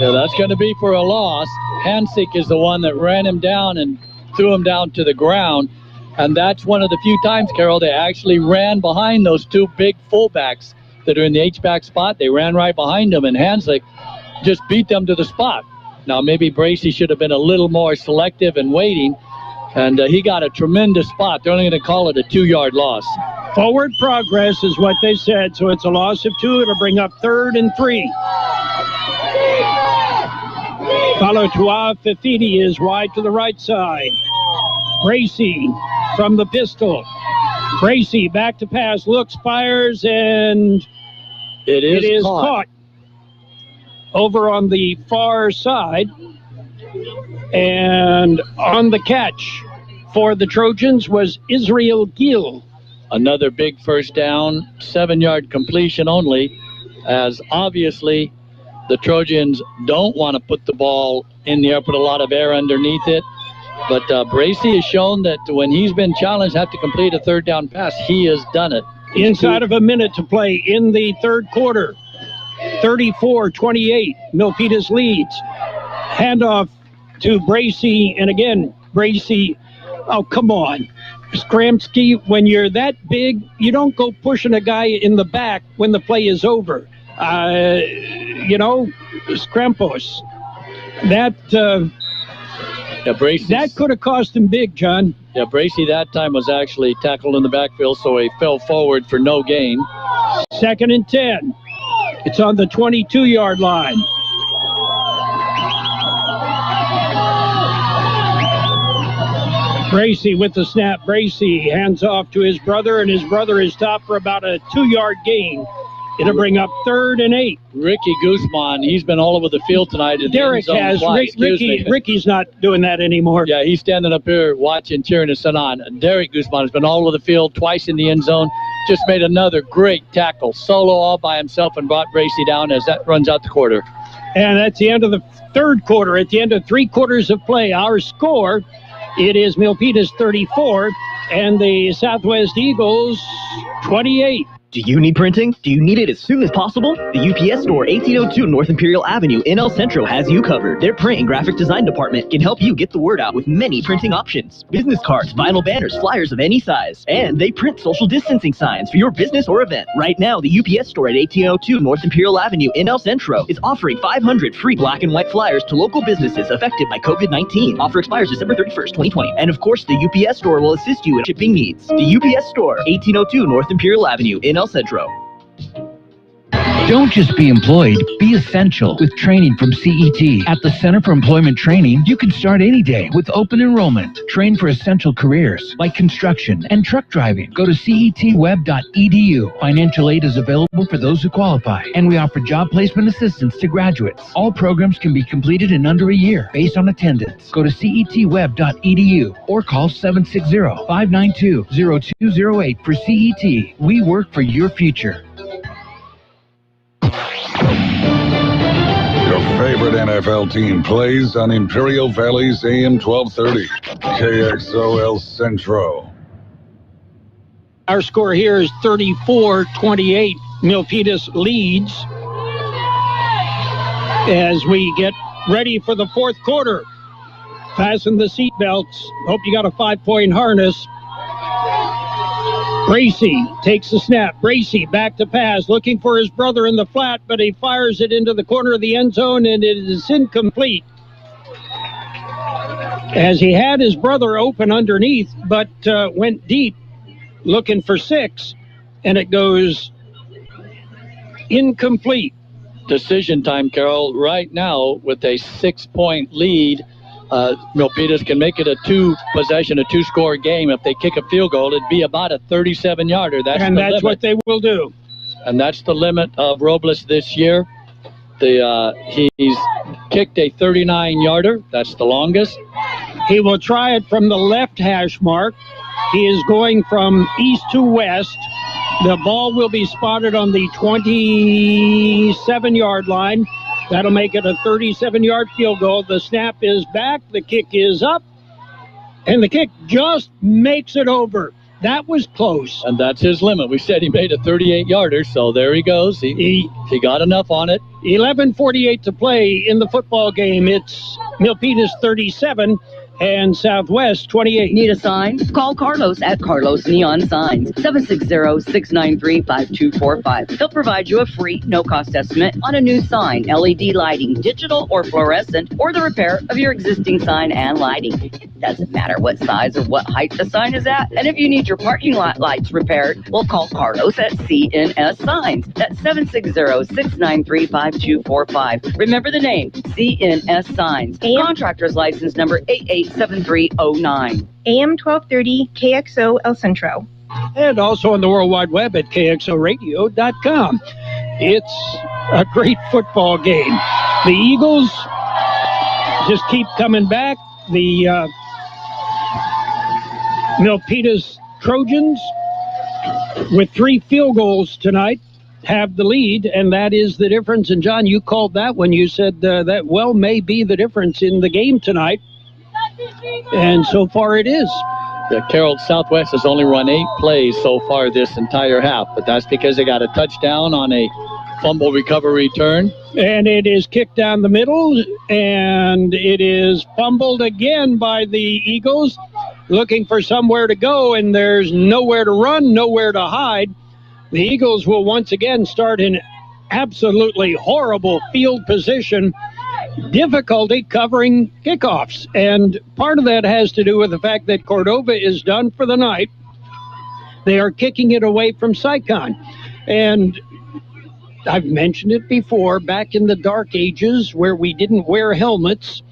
Yeah, that's going to be for a loss. Hansik is the one that ran him down and threw him down to the ground. And that's one of the few times, Carol, they actually ran behind those 2 big fullbacks that are in the H-back spot. They ran right behind them, and Hansik just beat them to the spot. Now, maybe Bracey should have been a little more selective and waiting, And he got a tremendous spot. They're only going to call it a 2-yard loss. Forward progress is what they said, so it's a loss of 2. It'll bring up 3rd and 3. Falotua Fifidi is wide to the right side. Bracy from the pistol. Bracy back to pass, looks, fires, and it is caught. Over on the far side. And on the catch for the Trojans was Israel Gill. Another big first down, 7-yard completion only, as obviously the Trojans don't want to put the ball in the air, put a lot of air underneath it. But Bracy has shown that when he's been challenged to have to complete a 3rd down pass, he has done it. Inside of a minute to play in the 3rd quarter. 34-28, Milpitas leads. Handoff to Bracy, and again, Bracy, oh, come on. Skramsky, when you're that big, you don't go pushing a guy in the back when the play is over. Skrampos. That could have cost him big, John. Yeah, Bracy that time was actually tackled in the backfield, so he fell forward for no gain. 2nd and 10. It's on the 22-yard line. Bracy with the snap. Bracy hands off to his brother, and his brother is stopped for about a 2-yard gain. It'll bring up 3rd and 8. Ricky Guzman, he's been all over the field tonight. Derek has. Ricky's not doing that anymore. Yeah, he's standing up here watching, cheering his son on. Derek Guzman has been all over the field, twice in the end zone. Just made another great tackle, solo all by himself, and brought Bracy down as that runs out the quarter. And at the end of the 3rd quarter, at the end of 3 quarters of play, our score, it is Milpitas 34 and the Southwest Eagles 28. Do you need printing? Do you need it as soon as possible? The UPS store, 1802 North Imperial Avenue in El Centro has you covered. Their print and graphic design department can help you get the word out with many printing options. Business cards, vinyl banners, flyers of any size. And they print social distancing signs for your business or event. Right now, the UPS store at 1802 North Imperial Avenue in El Centro is offering 500 free black and white flyers to local businesses affected by COVID-19. Offer expires December 31st, 2020. And of course, the UPS store will assist you in shipping needs. The UPS store, 1802 North Imperial Avenue in El Centro. Don't just be employed, be essential with training from CET. At the Center for Employment Training, you can start any day with open enrollment. Train for essential careers like construction and truck driving. Go to cetweb.edu. Financial aid is available for those who qualify, and we offer job placement assistance to graduates. All programs can be completed in under a year based on attendance. Go to cetweb.edu or call 760-592-0208 for CET. We work for your future. Your favorite NFL team plays on Imperial Valley's AM 1230, KXO El Centro. Our score here is 34-28. Milpitas leads as we get ready for the 4th quarter. Fasten the seatbelts. Hope you got a 5-point harness. Bracy takes the snap. Bracy back to pass, looking for his brother in the flat, but he fires it into the corner of the end zone, and it is incomplete. As he had his brother open underneath, but went deep, looking for 6, and it goes incomplete. Decision time, Carol. Right now, with a 6-point lead, Milpitas can make it a 2-score game. If they kick a field goal, it'd be about a 37-yarder. That's what they will do. And that's the limit of Robles this year. He's kicked a 39-yarder. That's the longest. He will try it from the left hash mark. He is going from east to west. The ball will be spotted on the 27-yard line. That'll make it a 37-yard field goal. The snap is back. The kick is up. And the kick just makes it over. That was close. And that's his limit. We said he made a 38-yarder, so there he goes. He got enough on it. 11:48 to play in the football game. It's Milpitas 37 And Southwest 28. Need a sign? Call Carlos at Carlos Neon Signs, 760-693-5245. He'll provide you a free, no-cost estimate on a new sign, LED lighting, digital or fluorescent, or the repair of your existing sign and lighting. It doesn't matter what size or what height the sign is at. And if you need your parking lot lights repaired, we'll call Carlos at CNS Signs. That's 760-693-5245. Remember the name, CNS Signs. Contractor's license number 887309. AM 1230 KXO El Centro. And also on the World Wide Web at KXORadio.com. It's a great football game. The Eagles just keep coming back. The Milpitas Trojans, with 3 field goals tonight, have the lead, and that is the difference. And, John, you called that when you said that, well, may be the difference in the game tonight. And so far it is. Yeah, Carroll Southwest has only run 8 plays so far this entire half, but that's because they got a touchdown on a fumble recovery return. And it is kicked down the middle, and it is fumbled again by the Eagles, looking for somewhere to go, and there's nowhere to run, nowhere to hide. The Eagles will once again start in absolutely horrible field position, difficulty covering kickoffs. And part of that has to do with the fact that Cordova is done for the night. They are kicking it away from Sycon. And I've mentioned it before, back in the dark ages where we didn't wear helmets,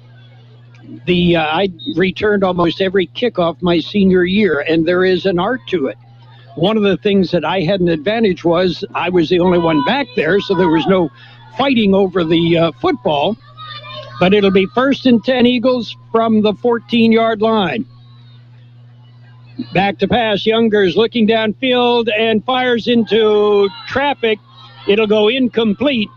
I returned almost every kickoff my senior year, and there is an art to it. One of the things that I had an advantage was I was the only one back there, so there was no fighting over the football. But it'll be 1st and 10 Eagles from the 14-yard line. Back to pass. Youngers looking downfield and fires into traffic. It'll go incomplete.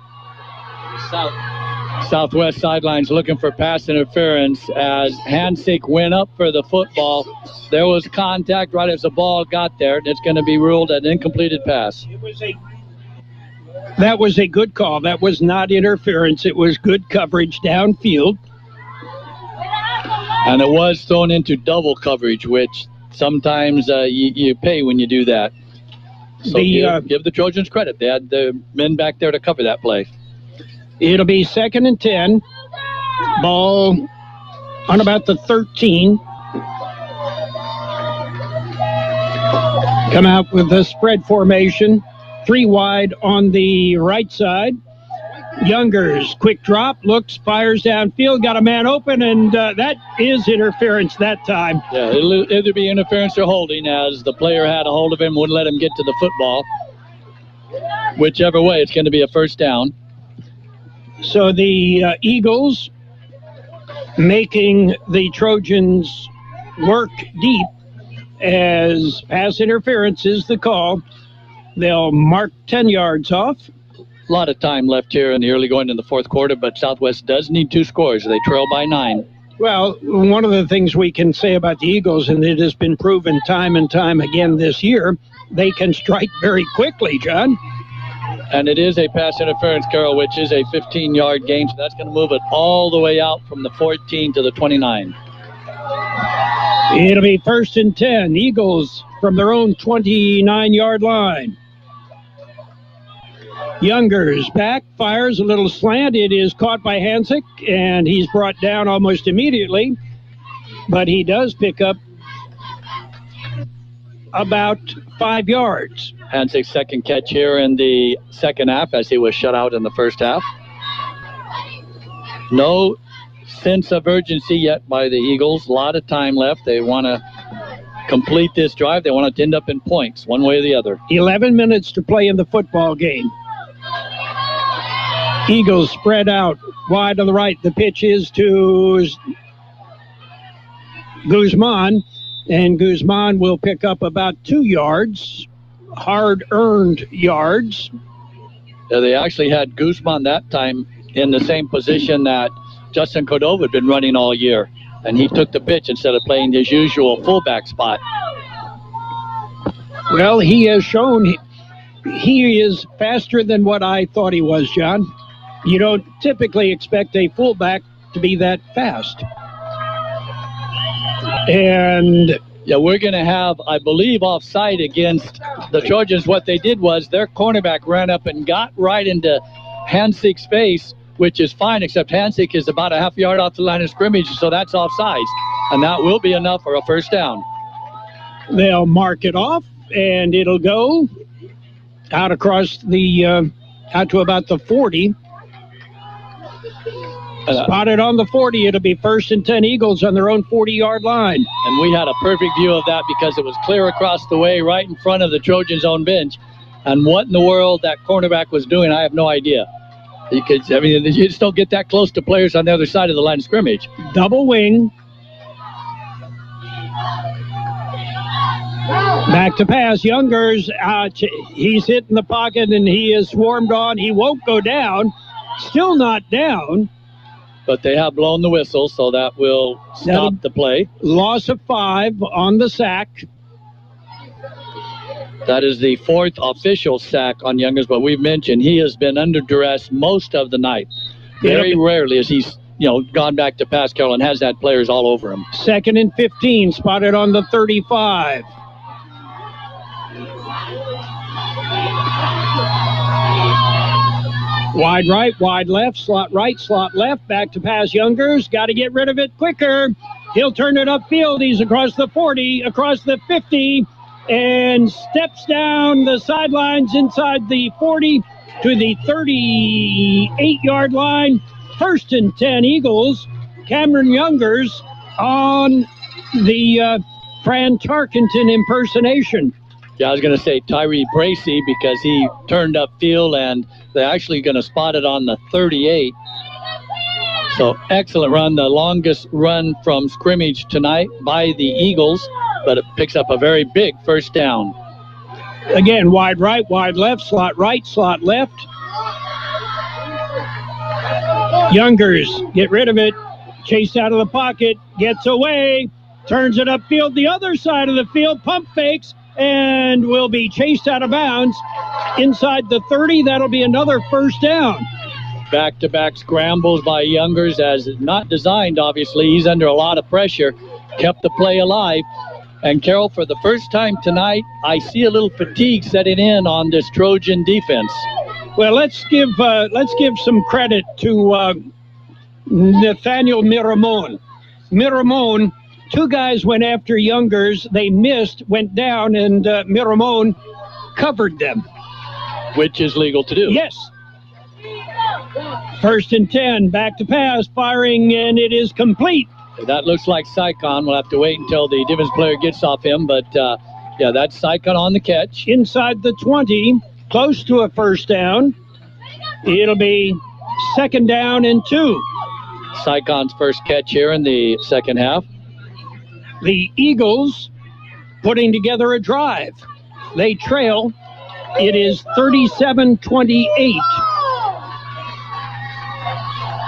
Southwest sidelines looking for pass interference as Hansik went up for the football. There was contact right as the ball got there, and it's going to be ruled an incompleted pass. That was a good call. That was not interference. It was good coverage downfield. And it was thrown into double coverage, which sometimes you pay when you do that. So give the Trojans credit. They had the men back there to cover that play. It'll be 2nd and 10. Ball on about the 13. Come out with the spread formation. 3 wide on the right side. Youngers, quick drop, looks, fires downfield, got a man open, and that is interference that time. Yeah, it'll either be interference or holding, as the player had a hold of him, wouldn't let him get to the football. Whichever way, it's going to be a first down. So the Eagles making the Trojans work deep as pass interference is the call. They'll mark 10 yards off. A lot of time left here in the early going in the fourth quarter, but Southwest does need 2 scores. They trail by 9. Well, one of the things we can say about the Eagles, and it has been proven time and time again this year, they can strike very quickly, John. And it is a pass interference, Carol, which is a 15-yard gain, so that's going to move it all the way out from the 14 to the 29. It'll be 1st and 10. Eagles from their own 29-yard line. Youngers back, fires a little slant. It is caught by Hansik, and he's brought down almost immediately. But he does pick up about 5 yards. Hansik's second catch here in the second half, as he was shut out in the first half. No sense of urgency yet by the Eagles. A lot of time left. They want to complete this drive. They want it to end up in points, one way or the other. 11 minutes to play in the football game. Eagles spread out wide to the right. The pitch is to Guzman, and Guzman will pick up about 2 yards, hard-earned yards. Yeah, they actually had Guzman that time in the same position that Justin Cordova had been running all year, and he took the pitch instead of playing his usual fullback spot. Well, he has shown he is faster than what I thought he was, John. You don't typically expect a fullback to be that fast. And yeah, we're going to have, I believe, offside against the Trojans. What they did was their cornerback ran up and got right into Hansik's face, which is fine, except Hansik is about a half yard off the line of scrimmage, so that's offsides. And that will be enough for a first down. They'll mark it off, and it'll go out across the, out to about the 40. Spotted on the 40. It'll be 1st and 10 Eagles on their own 40-yard line. And we had a perfect view of that because it was clear across the way right in front of the Trojans' own bench. And what in the world that cornerback was doing, I have no idea. You just don't get that close to players on the other side of the line of scrimmage. Double wing. Back to pass. Youngers, he's hit in the pocket and he is swarmed on. He won't go down. Still not down. But they have blown the whistle, so that will stop the play. Loss of 5 on the sack. That is the 4th official sack on Youngers, but we've mentioned he has been under duress most of the night. Very rarely has he's gone back to pass, Carol, and has had players all over him. 2nd and 15, spotted on the 35. Wide right, wide left, slot right, slot left, back to pass Youngers. Got to get rid of it quicker. He'll turn it upfield. He's across the 40, across the 50, and steps down the sidelines inside the 40 to the 38-yard line. 1st and 10 Eagles. Cameron Youngers on the Fran Tarkenton impersonation. Yeah, I was going to say Tyree Bracey because he turned upfield, and they're actually going to spot it on the 38. So excellent run, the longest run from scrimmage tonight by the Eagles, but it picks up a very big first down. Again, wide right, wide left, slot left. Youngers, get rid of it, chased out of the pocket, gets away, turns it upfield, the other side of the field, pump fakes, and will be chased out of bounds inside the 30. That'll be another first down. Back-to-back scrambles by Youngers, as not designed, obviously. He's under a lot of pressure, kept the play alive. And, Carol, for the first time tonight, I see a little fatigue setting in on this Trojan defense. Well, let's give some credit to Nathaniel Miramon. Miramon, 2 guys went after Youngers. They missed, went down, and Miramon covered them. Which is legal to do. Yes. 1st and 10, back to pass, firing, and it is complete. That looks like Sycon. We'll have to wait until the defense player gets off him, but yeah, that's Sycon on the catch. Inside the 20, close to a first down. It'll be 2nd down and 2. Sycon's first catch here in the second half. The Eagles putting together a drive. They trail. It is 37-28.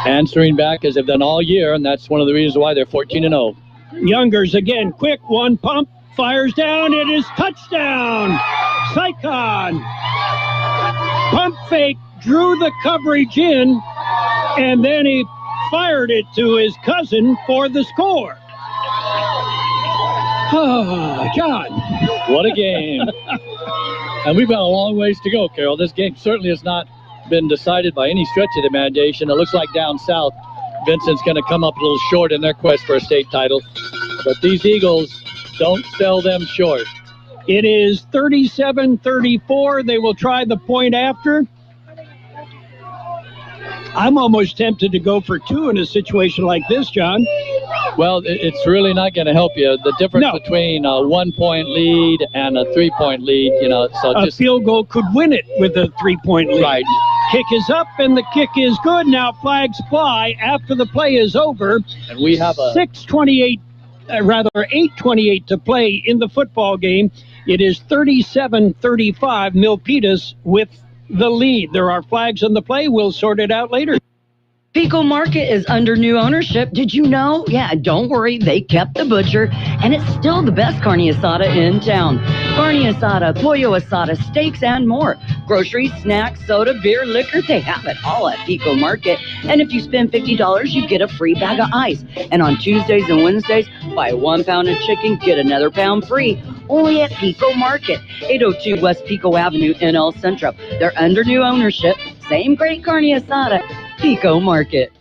Answering back as they've done all year, and that's one of the reasons why they're 14-0. Youngers again, quick one pump, fires down, it is touchdown. Sycon. Pump fake, drew the coverage in, and then he fired it to his cousin for the score. Oh, John. What a game. And we've got a long ways to go, Carol. This game certainly has not been decided by any stretch of the imagination. It looks like down south, Vincent's going to come up a little short in their quest for a state title. But these Eagles don't sell them short. It is 37-34. They will try the point after. I'm almost tempted to go for 2 in a situation like this, John. Well, it's really not going to help you. The difference between a 1-point lead and a 3-point lead, so a field goal could win it with a 3-point lead. Right. Kick is up, and the kick is good. Now flags fly after the play is over. And we have a 8:28 to play in the football game. It is 37-35. Milpitas with the lead. There are flags on the play. We'll sort it out later. Pico Market is under new ownership. Did you know? Yeah, don't worry. They kept the butcher, and it's still the best carne asada in town. Carne asada, pollo asada, steaks, and more. Groceries, snacks, soda, beer, liquor, they have it all at Pico Market. And if you spend $50, you get a free bag of ice. And on Tuesdays and Wednesdays, buy 1 pound of chicken, get another pound free. Only at Pico Market, 802 West Pico Avenue in El Centro. They're under new ownership. Same great carne asada, Pico Market.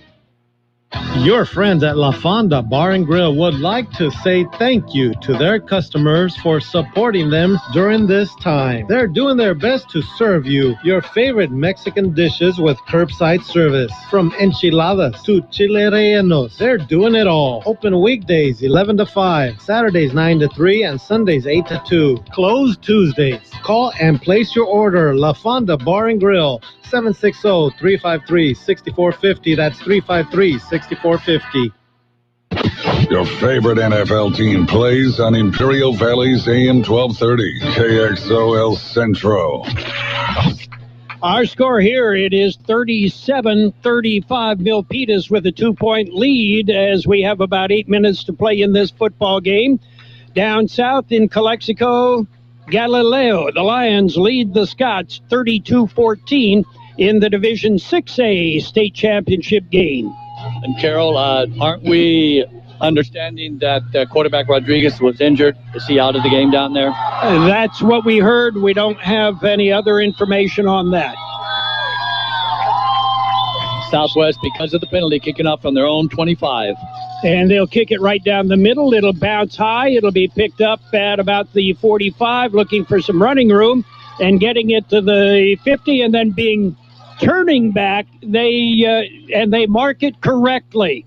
Your friends at La Fonda Bar and Grill would like to say thank you to their customers for supporting them during this time. They're doing their best to serve you your favorite Mexican dishes with curbside service. From enchiladas to chile rellenos, they're doing it all. Open weekdays 11 to 5, Saturdays 9 to 3, and Sundays 8 to 2. Closed Tuesdays. Call and place your order. La Fonda Bar and Grill, 760-353-6450. That's 353-6450. Your favorite NFL team plays on Imperial Valley's AM 1230, KXO El Centro. Our score here, it is 37-35. Milpitas with a 2-point lead as we have about 8 minutes to play in this football game. Down south in Calexico, Galileo, the Lions lead the Scots 32-14 in the Division 6A state championship game. And Carol, aren't we understanding that quarterback Rodriguez was injured? Is he out of the game down there? That's what we heard. We don't have any other information on that. Southwest, because of the penalty, kicking off from their own 25. And they'll kick it right down the middle. It'll bounce high. It'll be picked up at about the 45, looking for some running room and getting it to the 50, and then turning back. They mark it correctly.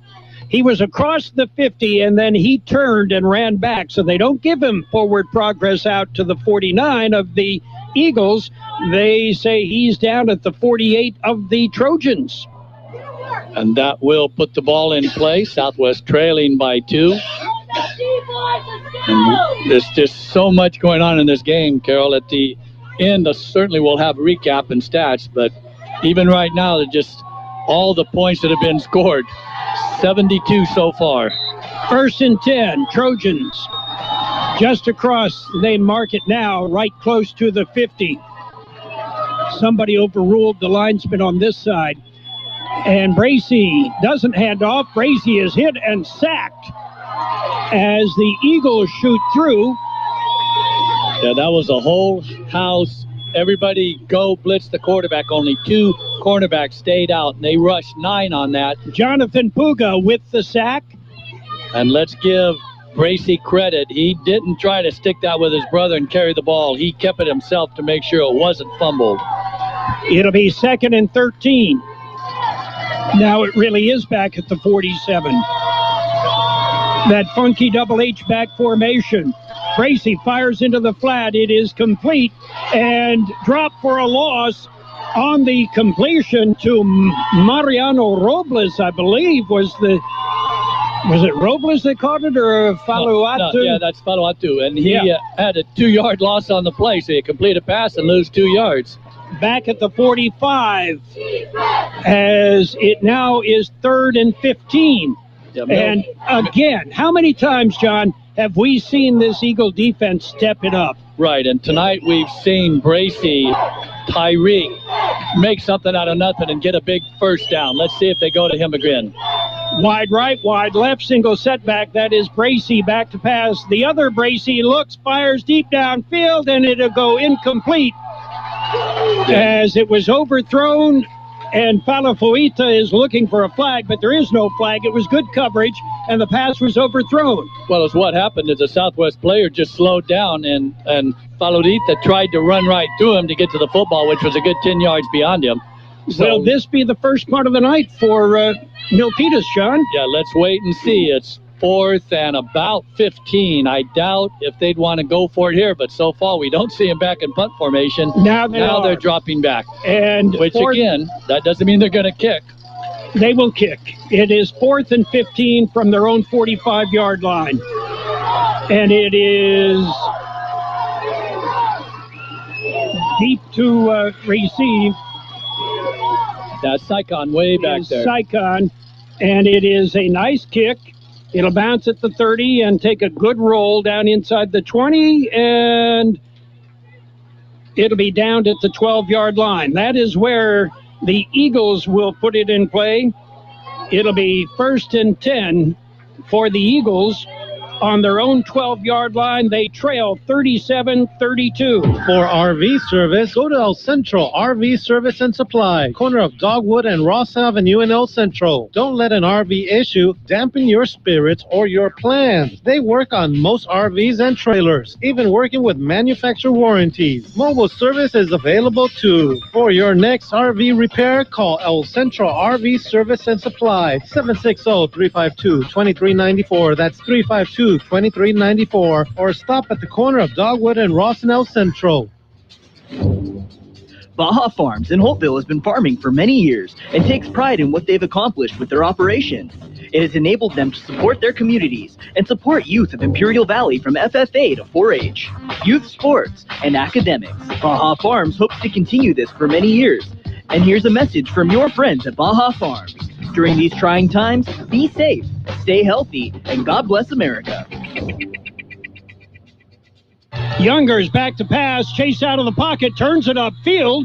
He was across the 50, and then he turned and ran back. So they don't give him forward progress out to the 49 of the Eagles. They say he's down at the 48 of the Trojans. And that will put the ball in play. Southwest trailing by 2. And there's just so much going on in this game, Carol. At the end, certainly we'll have recap and stats, but even right now, they're just all the points that have been scored. 72 so far. 1st and 10, Trojans. Just across, they mark it now, right close to the 50. Somebody overruled the linesman on this side. And Bracy doesn't hand off. Bracy is hit and sacked as the Eagles shoot through. Yeah, that was a whole house. Everybody go blitz the quarterback. Only 2 cornerbacks stayed out, and they rushed 9 on that. Jonathan Puga with the sack. And let's give Bracy credit. He didn't try to stick that with his brother and carry the ball. He kept it himself to make sure it wasn't fumbled. It'll be 2nd and 13. Now it really is back at the 47. That funky double H back formation. Bracy fires into the flat. It is complete and dropped for a loss on the completion to Mariano Robles, I believe, was it Robles that caught it, or Faluatu? No, yeah, that's Faluatu. And he had a 2-yard loss on the play, so he completed a pass and lose 2 yards. Back at the 45, as it now is 3rd and 15. Yeah, and again, how many times, John, have we seen this Eagle defense step it up? Right, and tonight we've seen Bracy, Tyreek, make something out of nothing and get a big first down. Let's see if they go to him again. Wide right, wide left, single setback. That is Bracy back to pass. The other Bracy looks, fires deep downfield, and it'll go incomplete as it was overthrown. And Falafuita is looking for a flag, but there is no flag. It was good coverage, and the pass was overthrown. Well, it's what happened is a Southwest player just slowed down, and Falafuita tried to run right through him to get to the football, which was a good 10 yards beyond him. So, will this be the first part of the night for Milpitas, Sean? Yeah, let's wait and see. It's 4th and about 15. I doubt if they'd want to go for it here, but so far we don't see them back in punt formation. Now they're dropping back. And which, again, that doesn't mean they're going to kick. They will kick. It is 4th and 15 from their own 45-yard line. And it is deep to receive. That's Sycon way back there. Sycon, and it is a nice kick. It'll bounce at the 30 and take a good roll down inside the 20, and It'll be down at the 12-yard line. That is where the Eagles will put it in play. It'll be 1st and 10 for the Eagles on their own 12-yard line. They trail 37-32. For RV service, go to El Centro RV Service and Supply, corner of Dogwood and Ross Avenue in El Centro. Don't let an RV issue dampen your spirits or your plans. They work on most RVs and trailers, even working with manufacturer warranties. Mobile service is available too. For your next RV repair, call El Centro RV Service and Supply, 760-352-2394. That's 352-2394, or stop at the corner of Dogwood and Ross and El Centro. Baja Farms in Holtville has been farming for many years and takes pride in what they've accomplished with their operations. It has enabled them to support their communities and support youth of Imperial Valley from FFA to 4-H, youth sports, and academics. Baja Farms hopes to continue this for many years. And here's a message from your friends at Baja Farms. During these trying times, be safe, stay healthy, and God bless America. Younger's back to pass, chase out of the pocket, turns it upfield,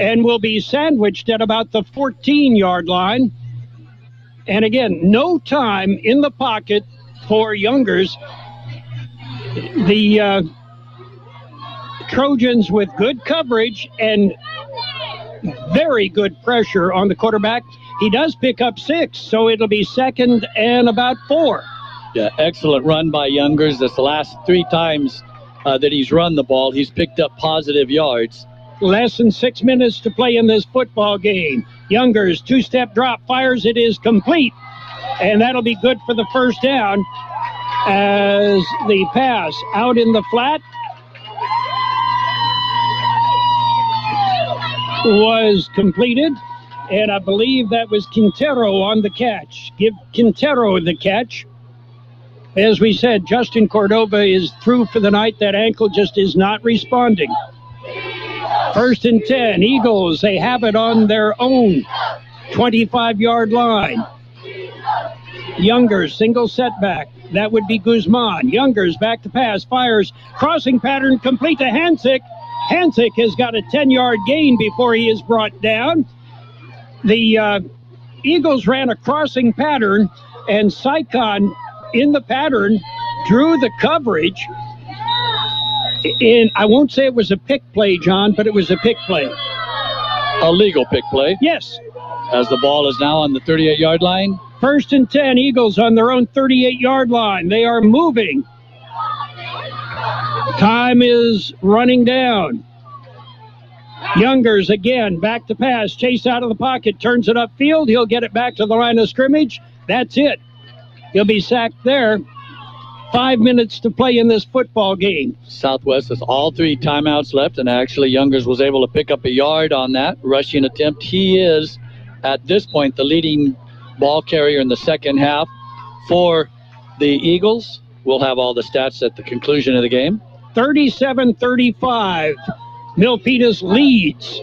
and will be sandwiched at about the 14-yard line. And again, no time in the pocket for Youngers. The Trojans with good coverage and very good pressure on the quarterback. He does pick up 6, so it'll be 2nd and about 4. Yeah, excellent run by Youngers. That's the last 3 times that he's run the ball. He's picked up positive yards. Less than 6 minutes to play in this football game. Youngers, 2-step drop, fires, it is complete. And that'll be good for the first down as the pass out in the flat was completed. And I believe that was Quintero on the catch. Give Quintero the catch. As we said, Justin Cordova is through for the night. That ankle just is not responding. 1st and 10, Eagles, they have it on their own 25-yard line. Youngers, single setback. That would be Guzman. Youngers back to pass, fires, crossing pattern complete to Hansick. Hansick has got a 10-yard gain before he is brought down. The Eagles ran a crossing pattern, and Saikon in the pattern drew the coverage. And I won't say it was a pick play, John, but it was a pick play. A legal pick play. Yes. As the ball is now on the 38-yard line. 1st and 10, Eagles on their own 38-yard line. They are moving. Time is running down. Youngers again, back to pass, chase out of the pocket, turns it upfield. He'll get it back to the line of scrimmage. That's it. He'll be sacked there. 5 minutes to play in this football game. Southwest has all 3 timeouts left, and actually Youngers was able to pick up a yard on that rushing attempt. He is, at this point, the leading ball carrier in the second half for the Eagles. We'll have all the stats at the conclusion of the game. 37-35. Milpitas leads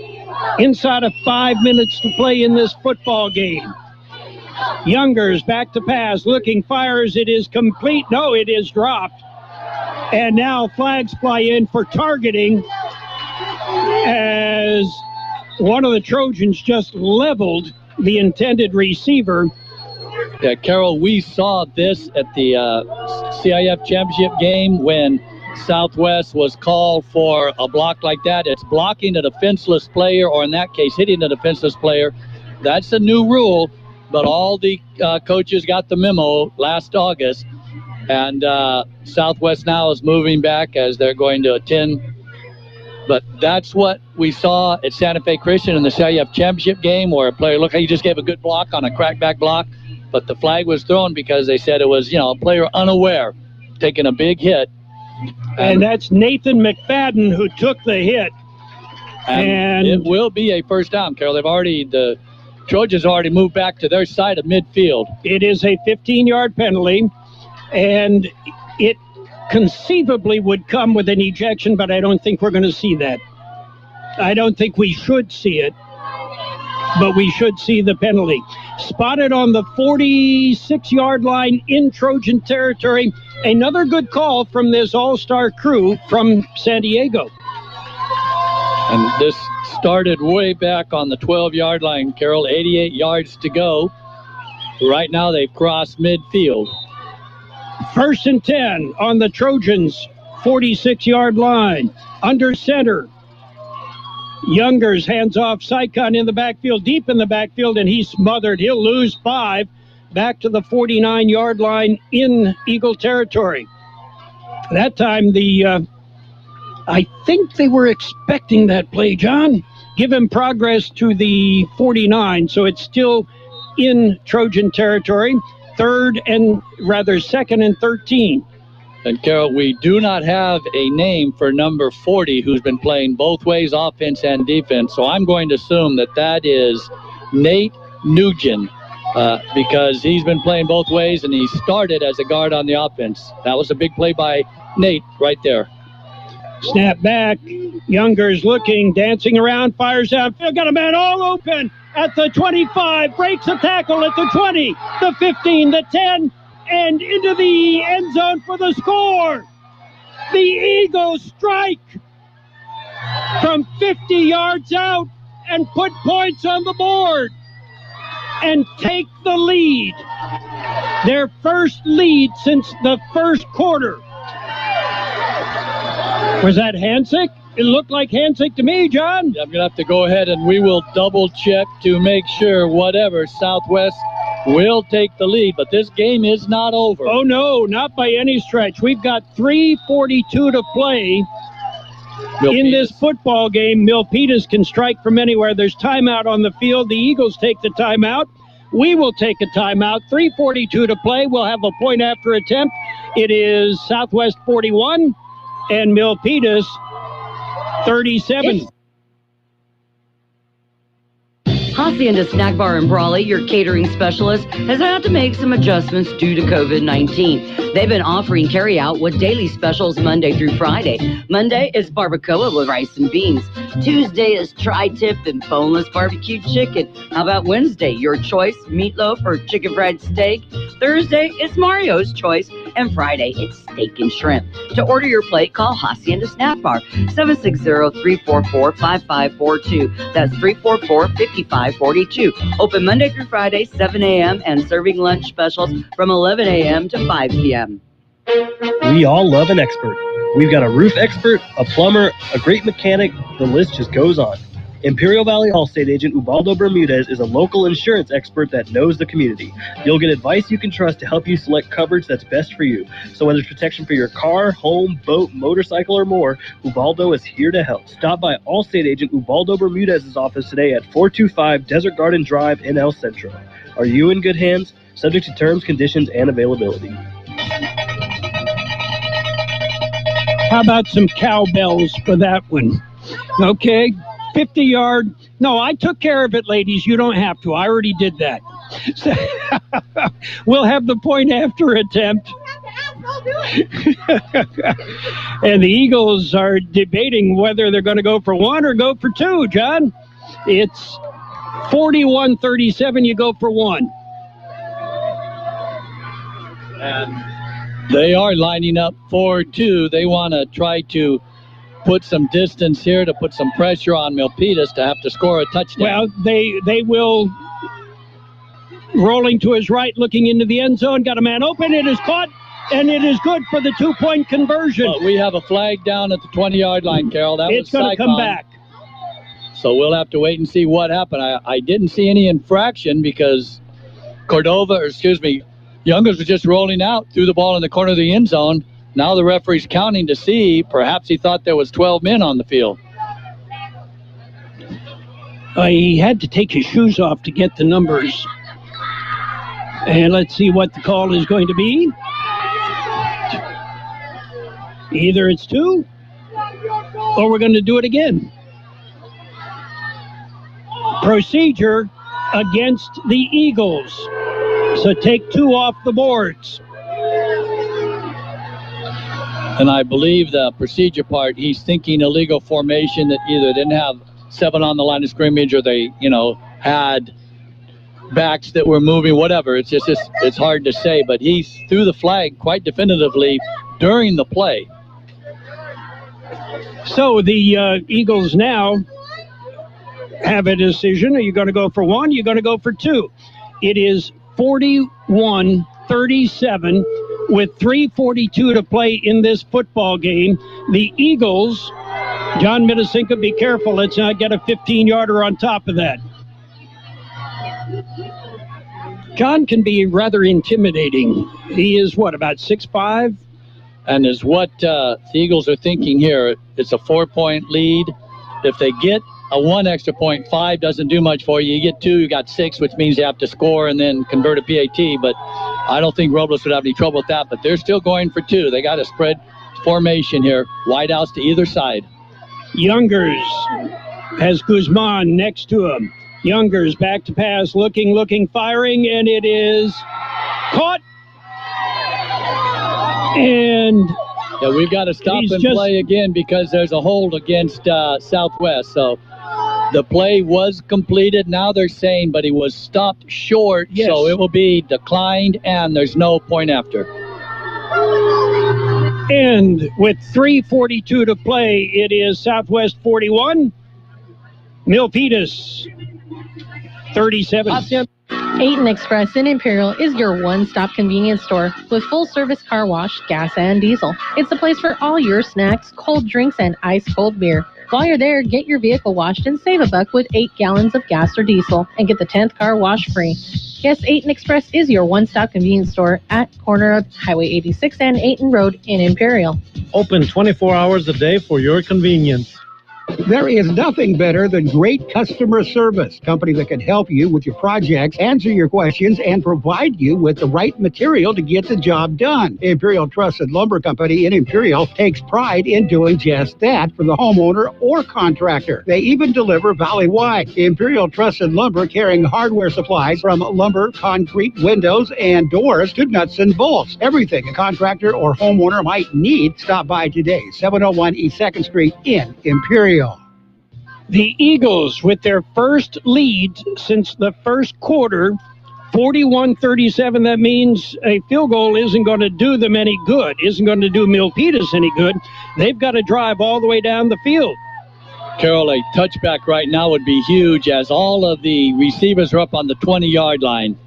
inside of 5 minutes to play in this football game. Youngers back to pass, looking, fires, it is complete. No, it is dropped. And now flags fly in for targeting as one of the Trojans just leveled the intended receiver. Yeah, Carol, we saw this at the CIF championship game when Southwest was called for a block like that. It's blocking a defenseless player, or in that case, hitting a defenseless player. That's a new rule, but all the coaches got the memo last August, and Southwest now is moving back as they're going to attend. But that's what we saw at Santa Fe Christian in the CIF championship game, where a player, look, he just gave a good block on a crackback block, but the flag was thrown because they said it was, a player unaware, taking a big hit. And that's Nathan McFadden who took the hit. And it will be a first down, Carol. The Trojans already moved back to their side of midfield. It is a 15-yard penalty, and it conceivably would come with an ejection, but I don't think we're going to see that. I don't think we should see it, but we should see the penalty. Spotted on the 46-yard line in Trojan territory. Another good call from this all-star crew from San Diego. And this started way back on the 12-yard line, Carol. 88 yards to go. Right now they've crossed midfield. 1st and 10 on the Trojans' 46-yard line. Under center. Youngers hands off Sycon in the backfield, deep in the backfield, and he's smothered. He'll lose 5 back to the 49-yard line in Eagle territory. That time, I think they were expecting that play, John. Give him progress to the 49, so it's still in Trojan territory. 2nd and 13. And Carol, we do not have a name for number 40 who's been playing both ways, offense and defense. So I'm going to assume that is Nate Nugent because he's been playing both ways and he started as a guard on the offense. That was a big play by Nate right there. Snap back. Youngers looking, dancing around, fires out. Got a man all open at the 25. Breaks a tackle at the 20, the 15, the 10. And into the end zone for the score. The Eagles strike from 50 yards out and put points on the board and take the lead. Their first lead since the first quarter. Was that Hansick? It looked like Hansick to me, John. I'm going to have to go ahead and we will double check to make sure whatever Southwest will take the lead, but this game is not over. Oh, no, not by any stretch. We've got 3:42 to play in this football game. Milpitas can strike from anywhere. There's timeout on the field. The Eagles take the timeout. We will take a timeout. 3:42 to play. We'll have a point after attempt. It is Southwest 41 and Milpitas 37. Hacienda Snack Bar in Brawley, your catering specialist, has had to make some adjustments due to COVID-19. They've been offering carryout with daily specials Monday through Friday. Monday is barbacoa with rice and beans. Tuesday is tri-tip and boneless barbecue chicken. How about Wednesday? Your choice, meatloaf or chicken fried steak. Thursday is Mario's choice. And Friday, it's steak and shrimp. To order your plate, call Hacienda Snack Bar, 760-344-5542. That's 344-5542. Open Monday through Friday, 7 a.m. and serving lunch specials from 11 a.m. to 5 p.m. We all love an expert. We've got a roof expert, a plumber, a great mechanic. The list just goes on. Imperial Valley Allstate agent Ubaldo Bermudez is a local insurance expert that knows the community. You'll get advice you can trust to help you select coverage that's best for you. So whether it's protection for your car, home, boat, motorcycle, or more, Ubaldo is here to help. Stop by Allstate agent Ubaldo Bermudez's office today at 425 Desert Garden Drive in El Centro. Are you in good hands? Subject to terms, conditions, and availability. How about some cowbells for that one? Okay. 50-yard. No, I took care of it, ladies. You don't have to. I already did that. So, we'll have the point after attempt. And the Eagles are debating whether they're going to go for 1 or go for 2, John. It's 41-37. You go for 1. And they are lining up for 2. They want to try to put some distance here to put some pressure on Milpitas to have to score a touchdown. Well, they will. Rolling to his right, looking into the end zone. Got a man open. It is caught, and it is good for the 2-point conversion. But we have a flag down at the 20-yard line, Carol. It's going to come back. So we'll have to wait and see what happened. I didn't see any infraction because Youngers was just rolling out, threw the ball in the corner of the end zone. Now the referee's counting to see. Perhaps he thought there was 12 men on the field. He had to take his shoes off to get the numbers. And let's see what the call is going to be. Either it's 2 or we're going to do it again. Procedure against the Eagles. So take 2 off the boards. And I believe the procedure part, he's thinking illegal formation that either didn't have 7 on the line of scrimmage or they, had backs that were moving, whatever. It's hard to say, but he threw the flag quite definitively during the play. So the Eagles now have a decision. Are you going to go for one? You're going to go for two. It is 41-37 with 3:42 to play in this football game. The Eagles, John Mitasinka, be careful. Let's not get a 15-yarder on top of that. John can be rather intimidating. He is, what, about 6'5"? And is what the Eagles are thinking here. It's a 4-point lead. If they get a one extra point, 5 doesn't do much for you. You get 2, you got 6, which means you have to score and then convert a PAT. But I don't think Robles would have any trouble with that. But they're still going for 2. They got a spread formation here. Wideouts to either side. Youngers has Guzman next to him. Youngers back to pass, looking, firing, and it is caught. And yeah, we've got to stop and play again because there's a hold against Southwest. So the play was completed. Now they're saying, but he was stopped short. Yes. So it will be declined, and there's no point after. And with 3:42 to play, it is Southwest 41, Milpitas 37. Aten Express in Imperial is your one-stop convenience store with full-service car wash, gas, and diesel. It's the place for all your snacks, cold drinks, and ice-cold beer. While you're there, get your vehicle washed and save $1 with 8 gallons of gas or diesel and get the 10th car wash free. Yes, Aten Express is your one-stop convenience store at corner of Highway 86 and Aten Road in Imperial. Open 24 hours a day for your convenience. There is nothing better than great customer service. Company that can help you with your projects, answer your questions, and provide you with the right material to get the job done. Imperial Trusted Lumber Company in Imperial takes pride in doing just that for the homeowner or contractor. They even deliver valley-wide. Imperial Trusted Lumber carrying hardware supplies from lumber, concrete, windows, and doors to nuts and bolts. Everything a contractor or homeowner might need. Stop by today, 701 East 2nd Street in Imperial. The Eagles, with their first lead since the first quarter, 41-37. That means a field goal isn't going to do them any good, isn't going to do Milpitas any good. They've got to drive all the way down the field. Carol, a touchback right now would be huge as all of the receivers are up on the 20-yard line.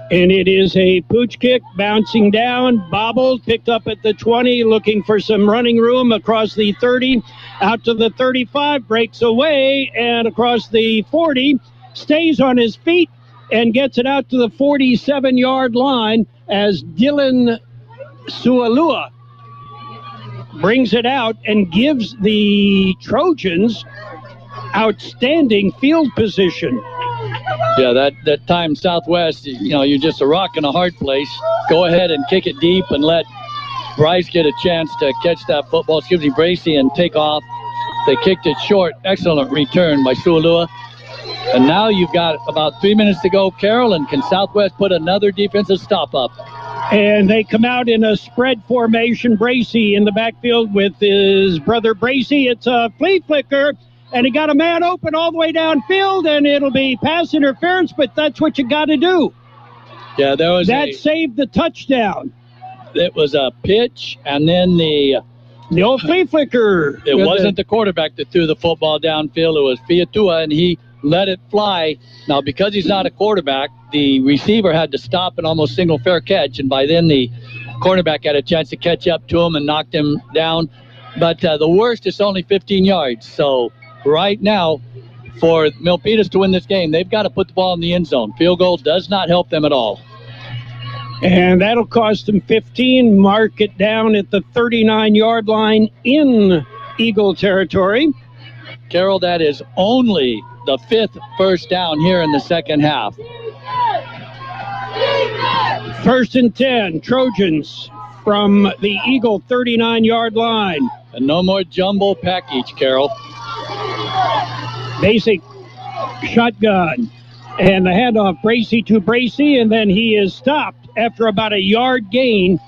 And it is a pooch kick, bouncing down, bobbled, picked up at the 20, looking for some running room across the 30, out to the 35, breaks away, and across the 40, stays on his feet, and gets it out to the 47-yard line as Dylan Sualua brings it out and gives the Trojans outstanding field position. Yeah, that time Southwest, you're just a rock in a hard place. Go ahead and kick it deep and let Bryce get a chance to catch that football. Excuse me, Bracy, and take off. They kicked it short. Excellent return by Sualua. And now you've got about 3 minutes to go, Carol, and can Southwest put another defensive stop up? And they come out in a spread formation. Bracy in the backfield with his brother Bracy. It's a flea flicker. And he got a man open all the way downfield, and it'll be pass interference, but that's what you got to do. Yeah, that saved the touchdown. It was a pitch, and then the old flea flicker. It wasn't the quarterback that threw the football downfield. It was Fiatua, and he let it fly. Now, because he's not a quarterback, the receiver had to stop and almost single fair catch, and by then the cornerback had a chance to catch up to him and knocked him down. But the worst is only 15 yards, so right now, for Milpitas to win this game, they've got to put the ball in the end zone. Field goal does not help them at all. And that'll cost them 15. Mark it down at the 39-yard line in Eagle territory. Carol, that is only the 5th first down here in the second half. 1st and 10, Trojans from the Eagle 39-yard line. And no more jumbo package, Carol. Basic shotgun. And the handoff, Bracy to Bracy, and then he is stopped after about a yard gain.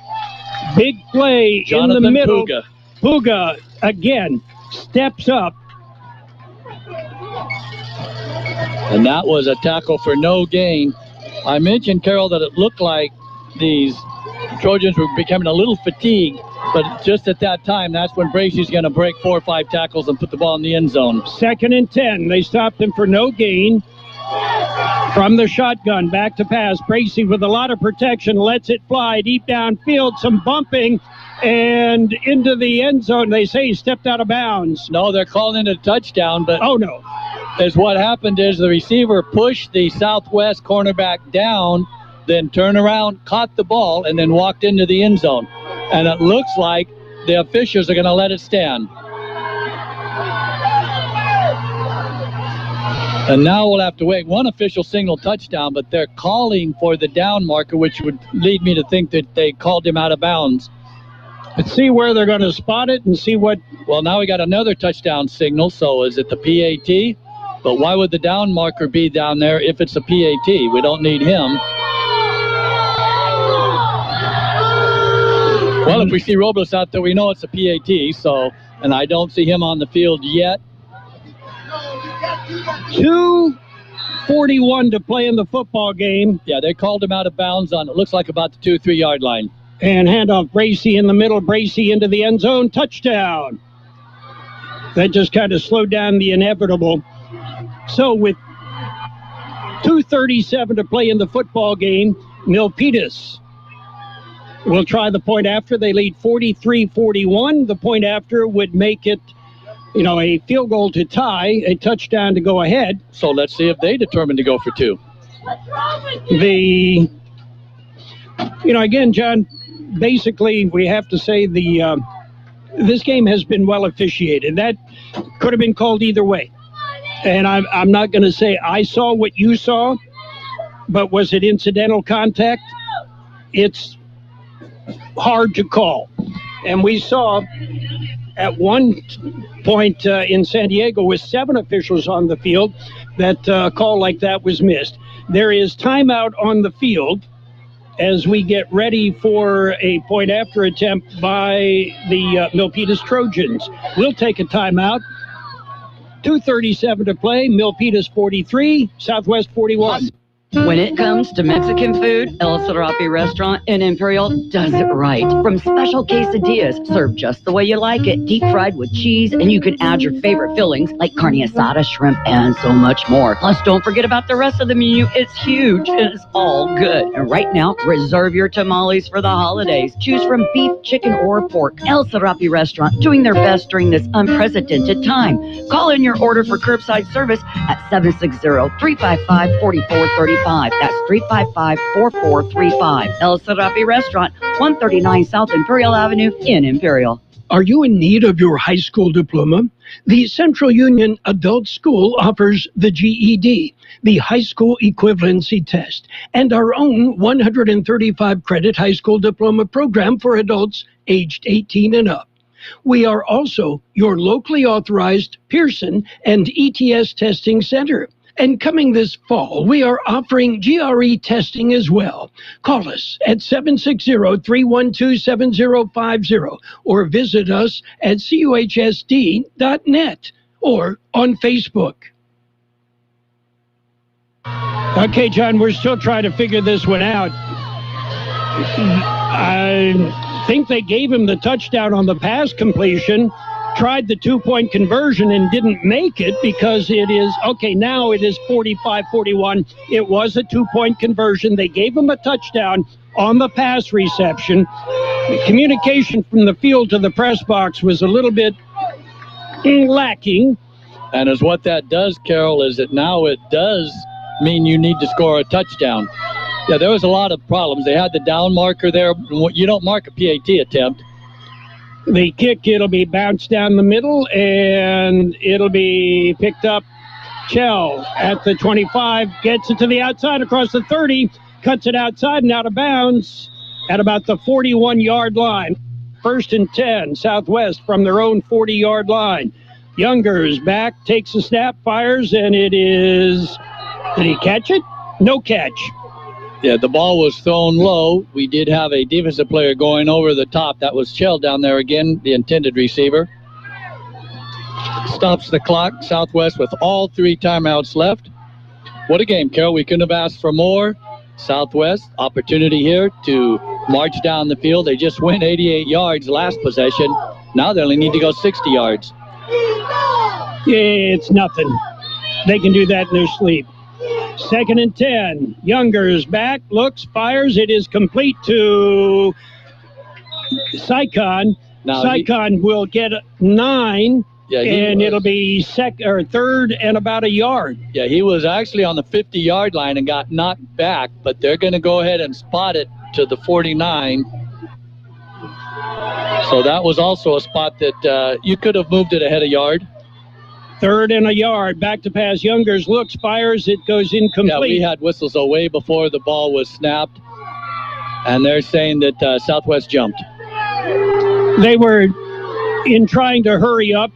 Big play Jonathan in the middle. Puga. Puga, again, steps up. And that was a tackle for no gain. I mentioned, Carol, that it looked like these Trojans were becoming a little fatigued, but just at that time, that's when Bracey's going to break 4 or 5 tackles and put the ball in the end zone. 2nd and 10. They stopped him for no gain. From the shotgun, back to pass. Bracey with a lot of protection, lets it fly deep downfield, some bumping, and into the end zone. They say he stepped out of bounds. No, they're calling it a touchdown, but... Oh, no. As what happened is the receiver pushed the Southwest cornerback down, then turned around, caught the ball, and then walked into the end zone. And it looks like the officials are going to let it stand. And now we'll have to wait. One official signal touchdown, but they're calling for the down marker, which would lead me to think that they called him out of bounds. Let's see where they're going to spot it and see what... Well, now we got another touchdown signal, so is it the PAT? But why would the down marker be down there if it's a PAT? We don't need him. Well, if we see Robles out there, we know it's a PAT, so, and I don't see him on the field yet. 2:41 to play in the football game. Yeah, they called him out of bounds on, it looks like about the 2-3 yard line. And handoff, Bracey in the middle, Bracey into the end zone, touchdown. That just kind of slowed down the inevitable. So with 2:37 to play in the football game, Milpitas will try the point after. They lead 43-41. The point after would make it, a field goal to tie, a touchdown to go ahead. So let's see if they determine to go for 2. Again, John, basically we have to say this game has been well officiated. That could have been called either way. And I'm not going to say I saw what you saw, but was it incidental contact? It's hard to call. And we saw at one point in San Diego with 7 officials on the field that a call like that was missed. There is timeout on the field as we get ready for a point after attempt by the Milpitas Trojans. We'll take a timeout. 2:37 to play. Milpitas 43, Southwest 41. When it comes to Mexican food, El Zarape restaurant in Imperial does it right. From special quesadillas, served just the way you like it, deep fried with cheese, and you can add your favorite fillings like carne asada, shrimp, and so much more. Plus, don't forget about the rest of the menu. It's huge, and it's all good. And right now, reserve your tamales for the holidays. Choose from beef, chicken, or pork. El Zarape restaurant, doing their best during this unprecedented time. Call in your order for curbside service at 760-355-4435. That's 355-4435. El Zarape Restaurant, 139 South Imperial Avenue in Imperial. Are you in need of your high school diploma? The Central Union Adult School offers the GED, the High School Equivalency Test, and our own 135-credit high school diploma program for adults aged 18 and up. We are also your locally authorized Pearson and ETS testing center. And coming this fall, we are offering GRE testing as well. Call us at 760-312-7050 or visit us at cuhsd.net or on Facebook. Okay, John, we're still trying to figure this one out. I think they gave him the touchdown on the pass completion. Tried the 2-point conversion and didn't make it because it is, now it is 45-41. It was a 2-point conversion. They gave him a touchdown on the pass reception. The communication from the field to the press box was a little bit lacking. And as what that does, Carol, is that now it does mean you need to score a touchdown. Yeah, there was a lot of problems. They had the down marker there. You don't mark a PAT attempt. The kick, it'll be bounced down the middle, and it'll be picked up. Chell at the 25, gets it to the outside across the 30, cuts it outside and out of bounds at about the 41-yard line. 1st and 10, Southwest from their own 40-yard line. Younger's back, takes a snap, fires, and it is... Did he catch it? No catch. Yeah, the ball was thrown low. We did have a defensive player going over the top. That was Chell down there again, the intended receiver. Stops the clock. Southwest with all 3 timeouts left. What a game, Carol. We couldn't have asked for more. Southwest, opportunity here to march down the field. They just went 88 yards last possession. Now they only need to go 60 yards. It's nothing. They can do that in their sleep. 2nd and 10. Younger's back, looks, fires. It is complete to Sycon. Sycon will get 9. Yeah, and it'll be 3rd and about a yard. Yeah, he was actually on the 50-yard line and got knocked back, but they're going to go ahead and spot it to the 49. So that was also a spot that you could have moved it ahead a yard. 3rd and a yard. Back to pass. Youngers looks, fires. It goes incomplete. Yeah, we had whistles away before the ball was snapped, and they're saying that Southwest jumped. They were in trying to hurry up.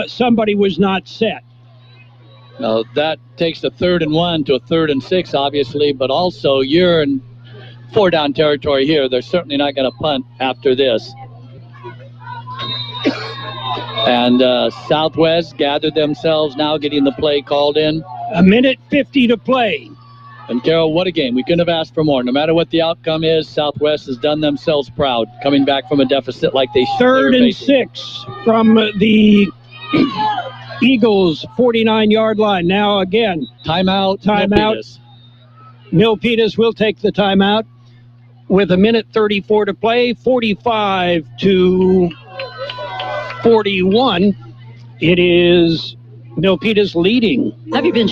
Somebody was not set. Now, that takes a 3rd and 1 to a 3rd and 6, obviously, but also you're in 4-down territory here. They're certainly not going to punt after this. And Southwest gathered themselves now, getting the play called in. 1:50 to play. And Carol, what a game. We couldn't have asked for more. No matter what the outcome is, Southwest has done themselves proud, coming back from a deficit like they should. 3rd and 6 from the Eagles' 49-yard line. Now again. Timeout. Milpitas will take the timeout with 1:34 to play. 45 to 41. It is Milpitas leading. Have you been...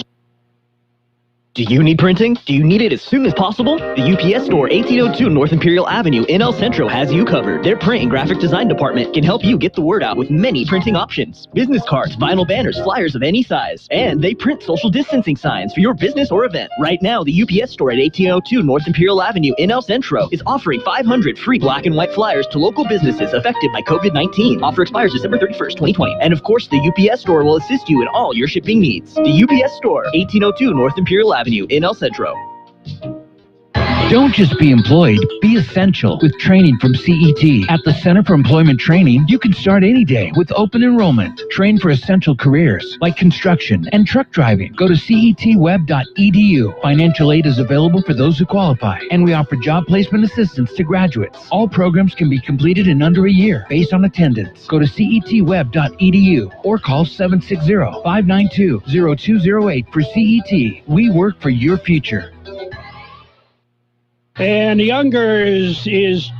Do you need printing? Do you need it as soon as possible? The UPS store, 1802 North Imperial Avenue in El Centro has you covered. Their print and graphic design department can help you get the word out with many printing options. Business cards, vinyl banners, flyers of any size. And they print social distancing signs for your business or event. Right now, the UPS store at 1802 North Imperial Avenue in El Centro is offering 500 free black and white flyers to local businesses affected by COVID-19. Offer expires December 31st, 2020. And of course, the UPS store will assist you in all your shipping needs. The UPS store, 1802 North Imperial Avenue in El Centro. Don't just be employed, be essential with training from CET. At the Center for Employment Training, you can start any day with open enrollment. Train for essential careers like construction and truck driving. Go to cetweb.edu. Financial aid is available for those who qualify, and we offer job placement assistance to graduates. All programs can be completed in under a year based on attendance. Go to cetweb.edu or call 760-592-0208 for CET. We work for your future. And Youngers is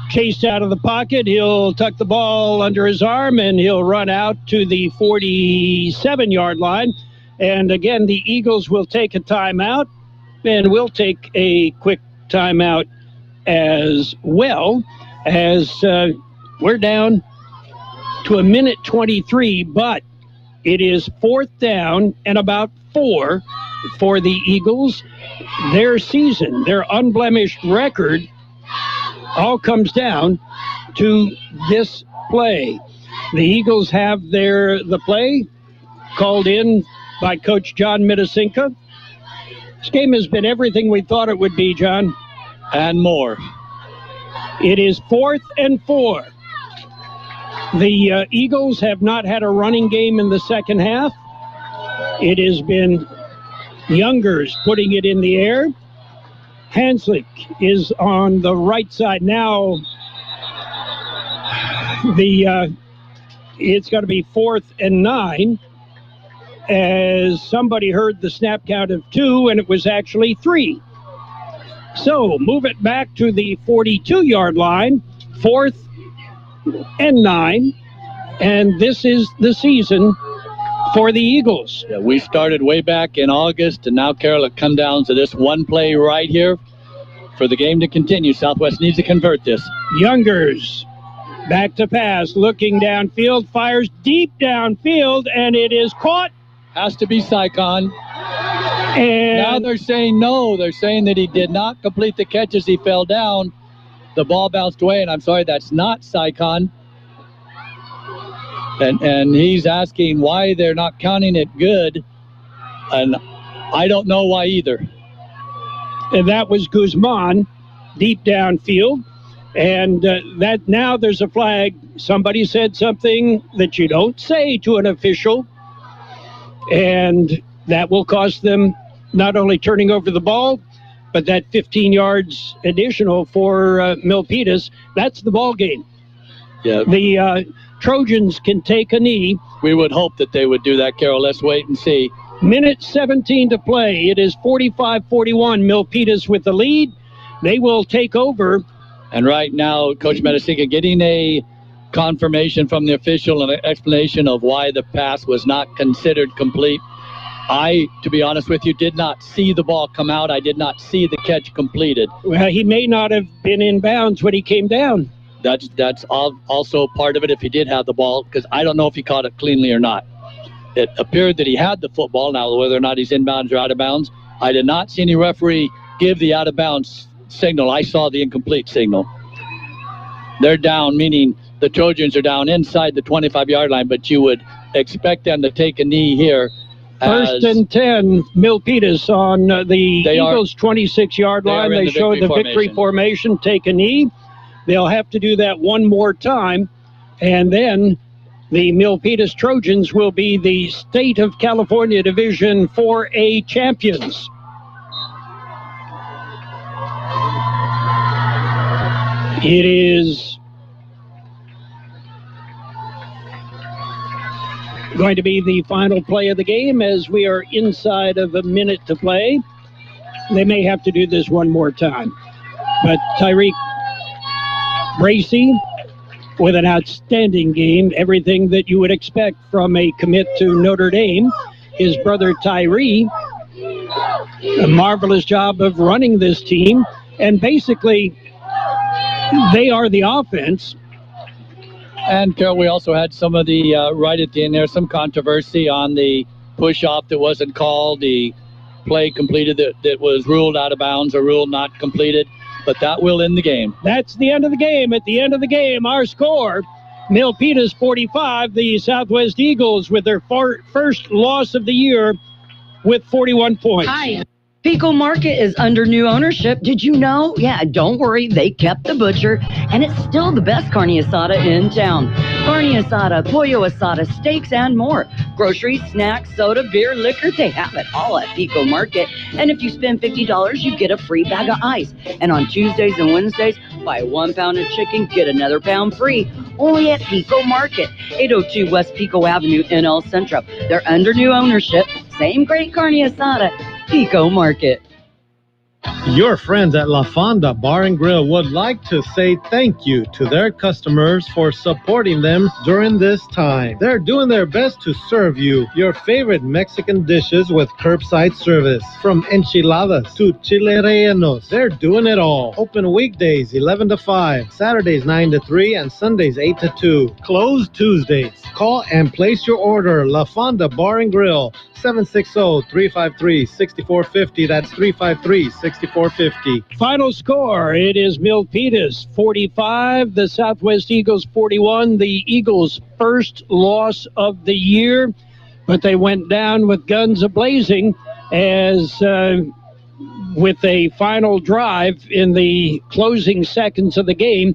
chased out of the pocket. He'll tuck the ball under his arm, and he'll run out to the 47-yard line. And again, the Eagles will take a timeout, and we'll take a quick timeout as well, as we're down to 1:23, but it is 4th down and about 4 for the Eagles. Their season, their unblemished record, all comes down to this play. The Eagles have the play called in by Coach John Mitasinka. This game has been everything we thought it would be, John. And more. It is 4th and 4. The Eagles have not had a running game in the second half. It has been Youngers putting it in the air. Hanslick is on the right side. Now it's got to be 4th and 9, as somebody heard the snap count of 2, and it was actually 3. So move it back to the 42-yard line, 4th and 9, and this is the season for the Eagles. Yeah, we started way back in August, and now, Carol, it come down to this one play right here for the game to continue. Southwest needs to convert this. Youngers back to pass, looking downfield, fires deep downfield, and it is caught. Has to be Sycon. And now they're saying no. They're saying that he did not complete the catch as he fell down. The ball bounced away, and I'm sorry, that's not Sycon. And he's asking why they're not counting it good, and I don't know why either. And that was Guzman, deep downfield, and that now there's a flag. Somebody said something that you don't say to an official, and that will cost them not only turning over the ball, but that 15 yards additional for Milpitas, that's the ball game. Yeah. The Trojans can take a knee. We would hope that they would do that, Carol. Let's wait and see. Minute 17 to play. It is 45-41. Milpitas with the lead. They will take over. And right now, Coach Medicica getting a confirmation from the official and an explanation of why the pass was not considered complete. I, to be honest with you, did not see the ball come out. I did not see the catch completed. Well, he may not have been in bounds when he came down. That's also part of it if he did have the ball, because I don't know if he caught it cleanly or not. It appeared that he had the football. Now, whether or not he's in bounds or out of bounds, I did not see any referee give the out of bounds signal. I saw the incomplete signal. They're down, meaning the Trojans are down inside the 25-yard line, but you would expect them to take a knee here. First and 10, Milpitas on the Eagles' 26-yard line. They show the victory formation, take a knee. They'll have to do that one more time, and then the Milpitas Trojans will be the State of California Division 4A champions. It is going to be the final play of the game as we are inside of a minute to play. They may have to do this one more time. But Tyreek Bracey with an outstanding game, everything that you would expect from a commit to Notre Dame. His brother Tyree, a marvelous job of running this team, and basically they are the offense. And Carol, we also had some of the, right at the end there, some controversy on the push-off that wasn't called, the play completed that was ruled out of bounds or ruled not completed, but that will end the game. That's the end of the game. At the end of the game, our score, Milpitas 45, the Southwest Eagles with their first loss of the year with 41 points. Hi. Pico Market is under new ownership. Did you know? Yeah, don't worry. They kept the butcher, and it's still the best carne asada in town. Carne asada, pollo asada, steaks, and more. Groceries, snacks, soda, beer, liquor, they have it all at Pico Market. And if you spend $50, you get a free bag of ice. And on Tuesdays and Wednesdays, buy 1 pound of chicken, get another pound free. Only at Pico Market, 802 West Pico Avenue in El Centro. They're under new ownership. Same great carne asada. Pico Market. Your friends at La Fonda Bar and Grill would like to say thank you to their customers for supporting them during this time. They're doing their best to serve you your favorite Mexican dishes with curbside service. From enchiladas to chile rellenos, they're doing it all. Open weekdays 11 to 5, Saturdays 9 to 3, and Sundays 8 to 2. Closed Tuesdays. Call and place your order. La Fonda Bar and Grill, 760-353-6450. That's 353-6450. Final score, it is Milpitas 45, the Southwest Eagles 41. The Eagles' first loss of the year, but they went down with guns a-blazing as with a final drive in the closing seconds of the game,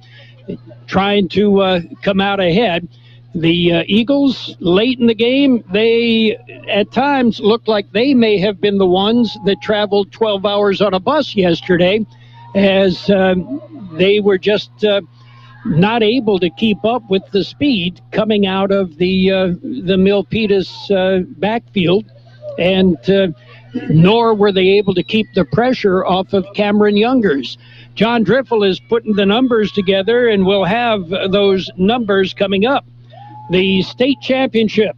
trying to come out ahead. The Eagles, late in the game, they at times looked like they may have been the ones that traveled 12 hours on a bus yesterday, as they were just not able to keep up with the speed coming out of the Milpitas backfield, and nor were they able to keep the pressure off of Cameron Youngers. John Driffel is putting the numbers together, and we'll have those numbers coming up. The state championship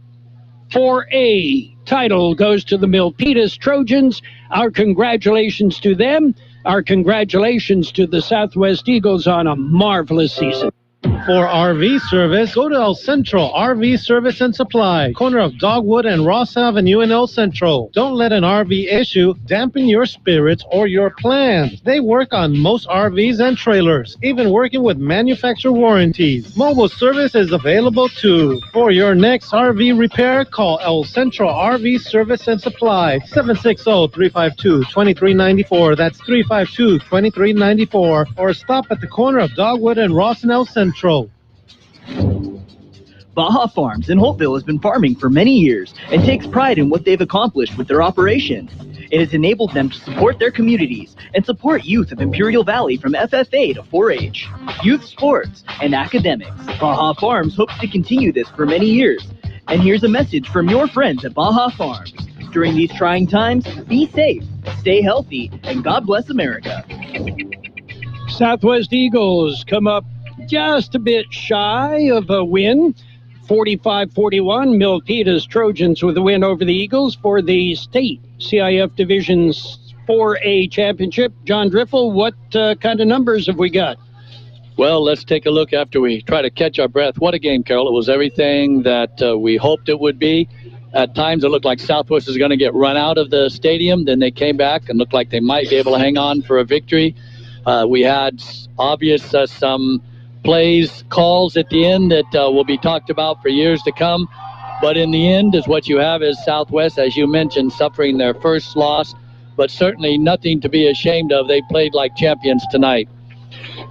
4A title goes to the Milpitas Trojans. Our congratulations to them. Our congratulations to the Southwest Eagles on a marvelous season. For RV service, go to El Centro RV Service and Supply, corner of Dogwood and Ross Avenue in El Centro. Don't let an RV issue dampen your spirits or your plans. They work on most RVs and trailers, even working with manufacturer warranties. Mobile service is available too. For your next RV repair, call El Centro RV Service and Supply, 760-352-2394. That's 352-2394. Or stop at the corner of Dogwood and Ross in El Centro. Baja Farms in Holtville has been farming for many years and takes pride in what they've accomplished with their operations. It has enabled them to support their communities and support youth of Imperial Valley from FFA to 4-H, youth sports, and academics. Baja Farms hopes to continue this for many years. And here's a message from your friends at Baja Farms. During these trying times, be safe, stay healthy, and God bless America. Southwest Eagles come up just a bit shy of a win. 45-41, Milpitas Trojans with a win over the Eagles for the state CIF Division's 4A championship. John Driffel, what kind of numbers have we got? Well, let's take a look after we try to catch our breath. What a game, Carol. It was everything that we hoped it would be. At times, it looked like Southwest was going to get run out of the stadium. Then they came back and looked like they might be able to hang on for a victory. We had some plays, calls at the end that will be talked about for years to come. But in the end, is what you have is Southwest, as you mentioned, suffering their first loss, but certainly nothing to be ashamed of. They played like champions tonight.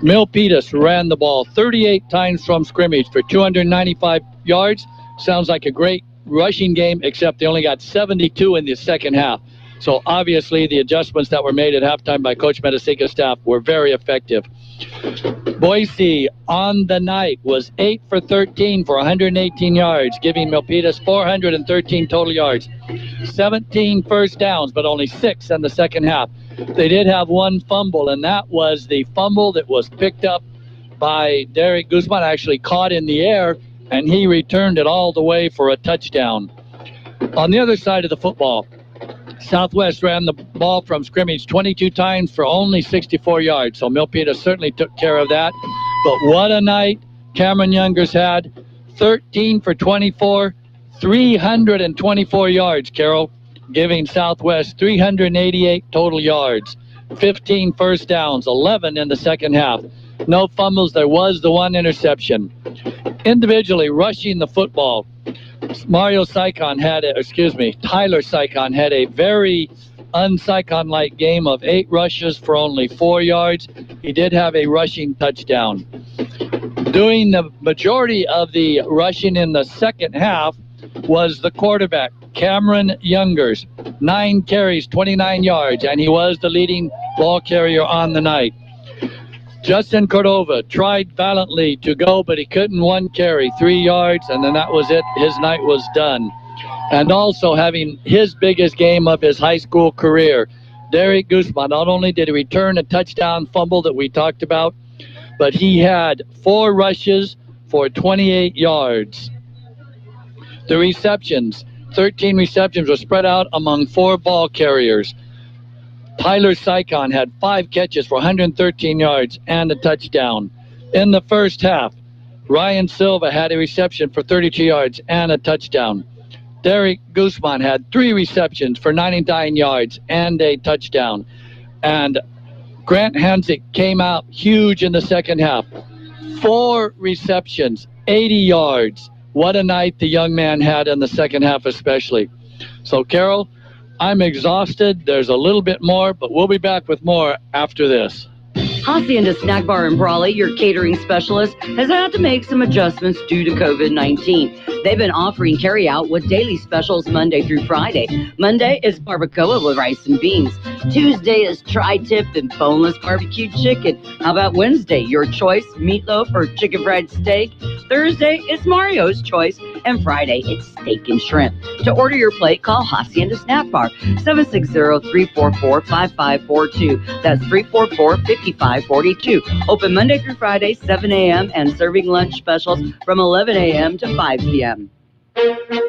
Milpitas ran the ball 38 times from scrimmage for 295 yards. Sounds like a great rushing game, except they only got 72 in the second half. So obviously the adjustments that were made at halftime by Coach Medicica's staff were very effective. Boise on the night was 8 for 13 for 118 yards, giving Milpitas 413 total yards. 17 first downs, but only 6 in the second half. They did have one fumble, and that was the fumble that was picked up by Derek Guzman, actually caught in the air, and he returned it all the way for a touchdown. On the other side of the football, Southwest ran the ball from scrimmage 22 times for only 64 yards, so Milpitas certainly took care of that. But what a night Cameron Youngers had. 13 for 24, 324 yards, Carol, giving Southwest 388 total yards, 15 first downs, 11 in the second half. No fumbles. There was the one interception. Individually rushing the football, Tyler Sycon had a very un-Sycon-like game of 8 rushes for only 4 yards. He did have a rushing touchdown. Doing the majority of the rushing in the second half was the quarterback, Cameron Youngers. 9 carries, 29 yards, and he was the leading ball carrier on the night. Justin Cordova tried valiantly to go, but he couldn't. 1 carry, 3 yards, and then that was it. His night was done. And also having his biggest game of his high school career, Derek Guzman. Not only did he return a touchdown fumble that we talked about, but he had 4 rushes for 28 yards. The receptions, 13 receptions, were spread out among 4 ball carriers. Tyler Sycon had 5 catches for 113 yards and a touchdown. In the first half, Ryan Silva had a reception for 32 yards and a touchdown. Derek Guzman had 3 receptions for 99 yards and a touchdown. And Grant Hansick came out huge in the second half. 4 receptions, 80 yards. What a night the young man had in the second half especially. So, Carol, I'm exhausted. There's a little bit more, but we'll be back with more after this. Hacienda Snack Bar in Brawley, your catering specialist, has had to make some adjustments due to COVID-19. They've been offering carry-out with daily specials Monday through Friday. Monday is barbacoa with rice and beans. Tuesday is tri-tip and boneless barbecue chicken. How about Wednesday? Your choice, meatloaf or chicken fried steak. Thursday is Mario's choice. And Friday, it's steak and shrimp. To order your plate, call Hacienda Snack Bar, 760-344-5542. That's 344-5542. Open Monday through Friday, 7 a.m. and serving lunch specials from 11 a.m. to 5 p.m.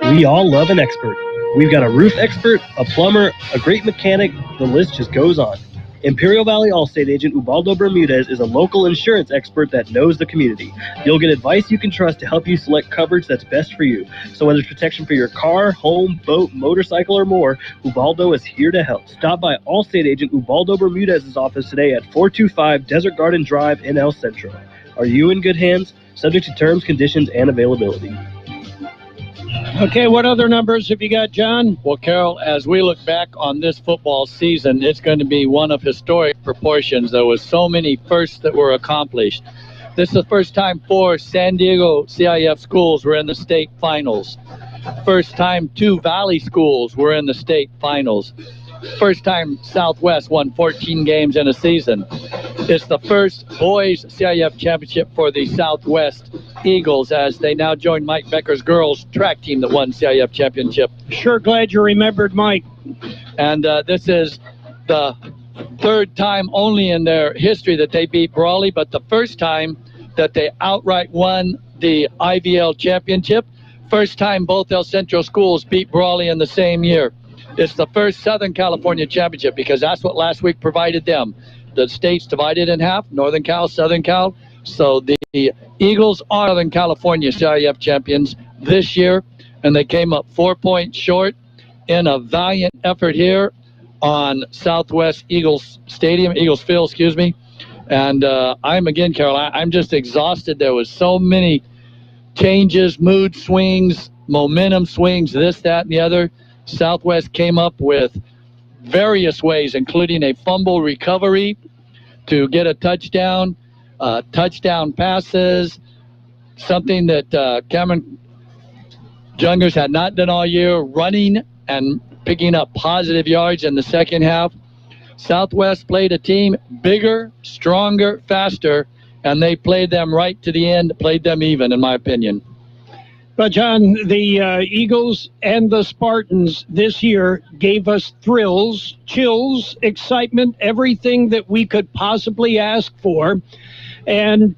We all love an expert. We've got a roof expert, a plumber, a great mechanic. The list just goes on. Imperial Valley Allstate agent Ubaldo Bermudez is a local insurance expert that knows the community. You'll get advice you can trust to help you select coverage that's best for you. So whether it's protection for your car, home, boat, motorcycle, or more, Ubaldo is here to help. Stop by Allstate agent Ubaldo Bermudez's office today at 425 Desert Garden Drive in El Centro. Are you in good hands? Subject to terms, conditions, and availability. Okay, what other numbers have you got, John? Well, Carol, as we look back on this football season, it's going to be one of historic proportions. There was so many firsts that were accomplished. This is the first time 4 San Diego CIF schools were in the state finals. First time 2 Valley schools were in the state finals. first time Southwest won 14 games in a season. It's the first boys CIF championship for the Southwest Eagles, as they now join Mike Becker's girls track team that won CIF championship. Sure glad you remembered Mike. And this is the third time only in their history that they beat Brawley, but the first time that they outright won the IVL championship. First time both El Centro schools beat Brawley in the same year. It's the first Southern California championship, because that's what last week provided them. The state's divided in half, Northern Cal, Southern Cal. So the Eagles are Southern California CIF champions this year, and they came up 4 points short in a valiant effort here on Southwest Eagles Stadium, Eagles Field, excuse me. And I'm again, Carol, I'm just exhausted. There was so many changes, mood swings, momentum swings, this, that, and the other. Southwest came up with various ways, including a fumble recovery to get a touchdown, touchdown passes, something that Cameron Jungers had not done all year, running and picking up positive yards in the second half. Southwest played a team bigger, stronger, faster, and they played them right to the end, played them even, in my opinion. But, John, the Eagles and the Spartans this year gave us thrills, chills, excitement, everything that we could possibly ask for. And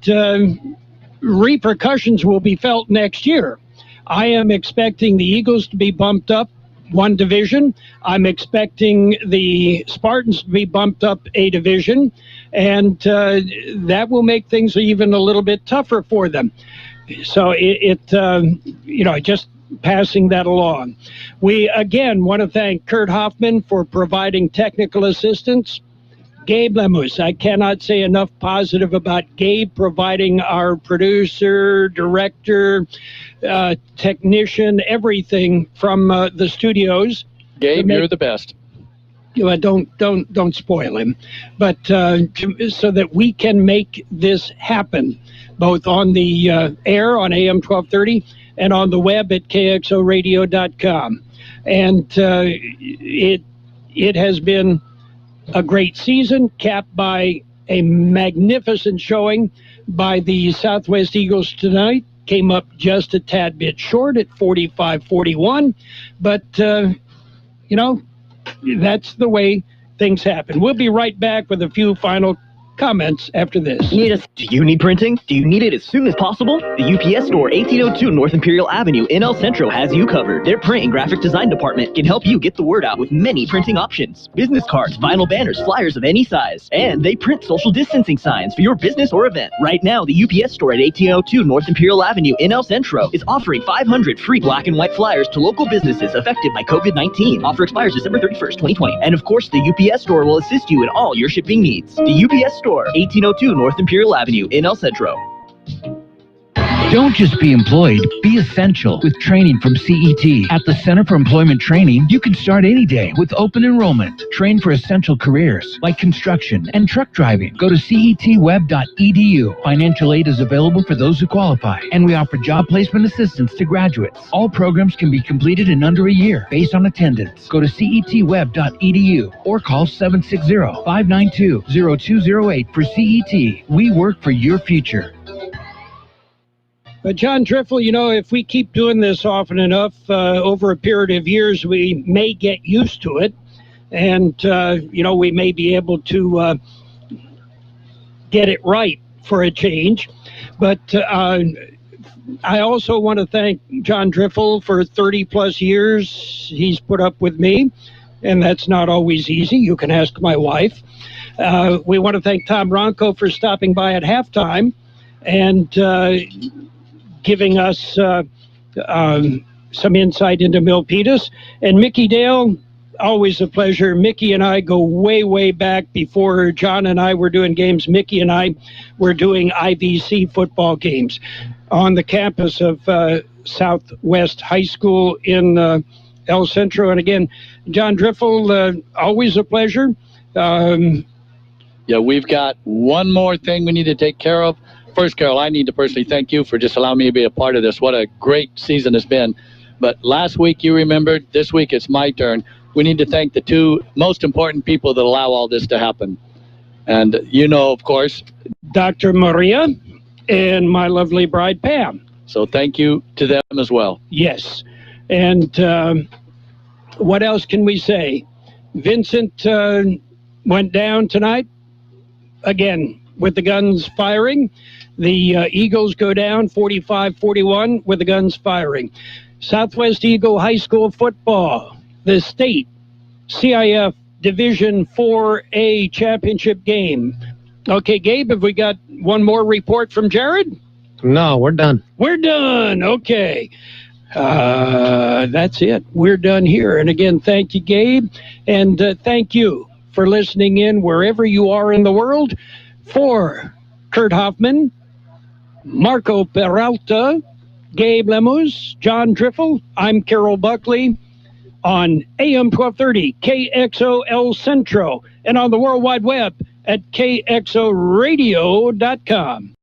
repercussions will be felt next year. I am expecting the Eagles to be bumped up one division. I'm expecting the Spartans to be bumped up a division. And that will make things even a little bit tougher for them. So just passing that along. We, again, want to thank Kurt Hoffman for providing technical assistance. Gabe Lemus, I cannot say enough positive about Gabe providing our producer, director, technician, everything from the studios. Gabe, you're the best. Don't spoil him, but so that we can make this happen, both on the air on AM 1230 and on the web at kxoradio.com. And it has been a great season, capped by a magnificent showing by the Southwest Eagles tonight. Came up just a tad bit short at 45-41, but that's the way things happen. We'll be right back with a few final comments after this. Do you need printing? Do you need it as soon as possible? The UPS Store, 1802 North Imperial Avenue in El Centro has you covered. Their print and graphic design department can help you get the word out with many printing options. Business cards, vinyl banners, flyers of any size. And they print social distancing signs for your business or event. Right now, the UPS Store at 1802 North Imperial Avenue in El Centro is offering 500 free black and white flyers to local businesses affected by COVID-19. Offer expires December 31st, 2020. And of course, the UPS Store will assist you in all your shipping needs. The UPS Store, 1802 North Imperial Avenue in El Centro. Don't just be employed, be essential with training from CET. At the Center for Employment Training, you can start any day with open enrollment. Train for essential careers like construction and truck driving. Go to cetweb.edu. Financial aid is available for those who qualify, and we offer job placement assistance to graduates. All programs can be completed in under a year based on attendance. Go to cetweb.edu or call 760-592-0208 for CET. We work for your future. But John Driffel, if we keep doing this often enough, over a period of years, we may get used to it. And, we may be able to get it right for a change. But I also want to thank John Driffel for 30-plus years. He's put up with me, and that's not always easy. You can ask my wife. We want to thank Tom Ronco for stopping by at halftime and giving us some insight into Milpitas. And Mickey Dale, always a pleasure. Mickey and I go way, way back before John and I were doing games. Mickey and I were doing IVC football games on the campus of Southwest High School in El Centro. And again, John Driffel, always a pleasure. We've got one more thing we need to take care of. First, Carol, I need to personally thank you for just allowing me to be a part of this. What a great season it's been. But last week you remembered, this week it's my turn. we need to thank the two most important people that allow all this to happen. And of course, Dr. Maria and my lovely bride, Pam. So thank you to them as well. Yes. And what else can we say? Vincent went down tonight, again, with the guns firing. The Eagles go down 45-41 with the guns firing. Southwest Eagle High School football, the state CIF Division 4A championship game. Okay, Gabe, have we got one more report from Jared? No, we're done. We're done. Okay. That's it. We're done here. And again, thank you, Gabe. And thank you for listening in wherever you are in the world. For Kurt Hoffman, Marco Peralta, Gabe Lemus, John Driffel, I'm Carol Buckley on AM 1230 KXOL Centro and on the World Wide Web at KXORadio.com.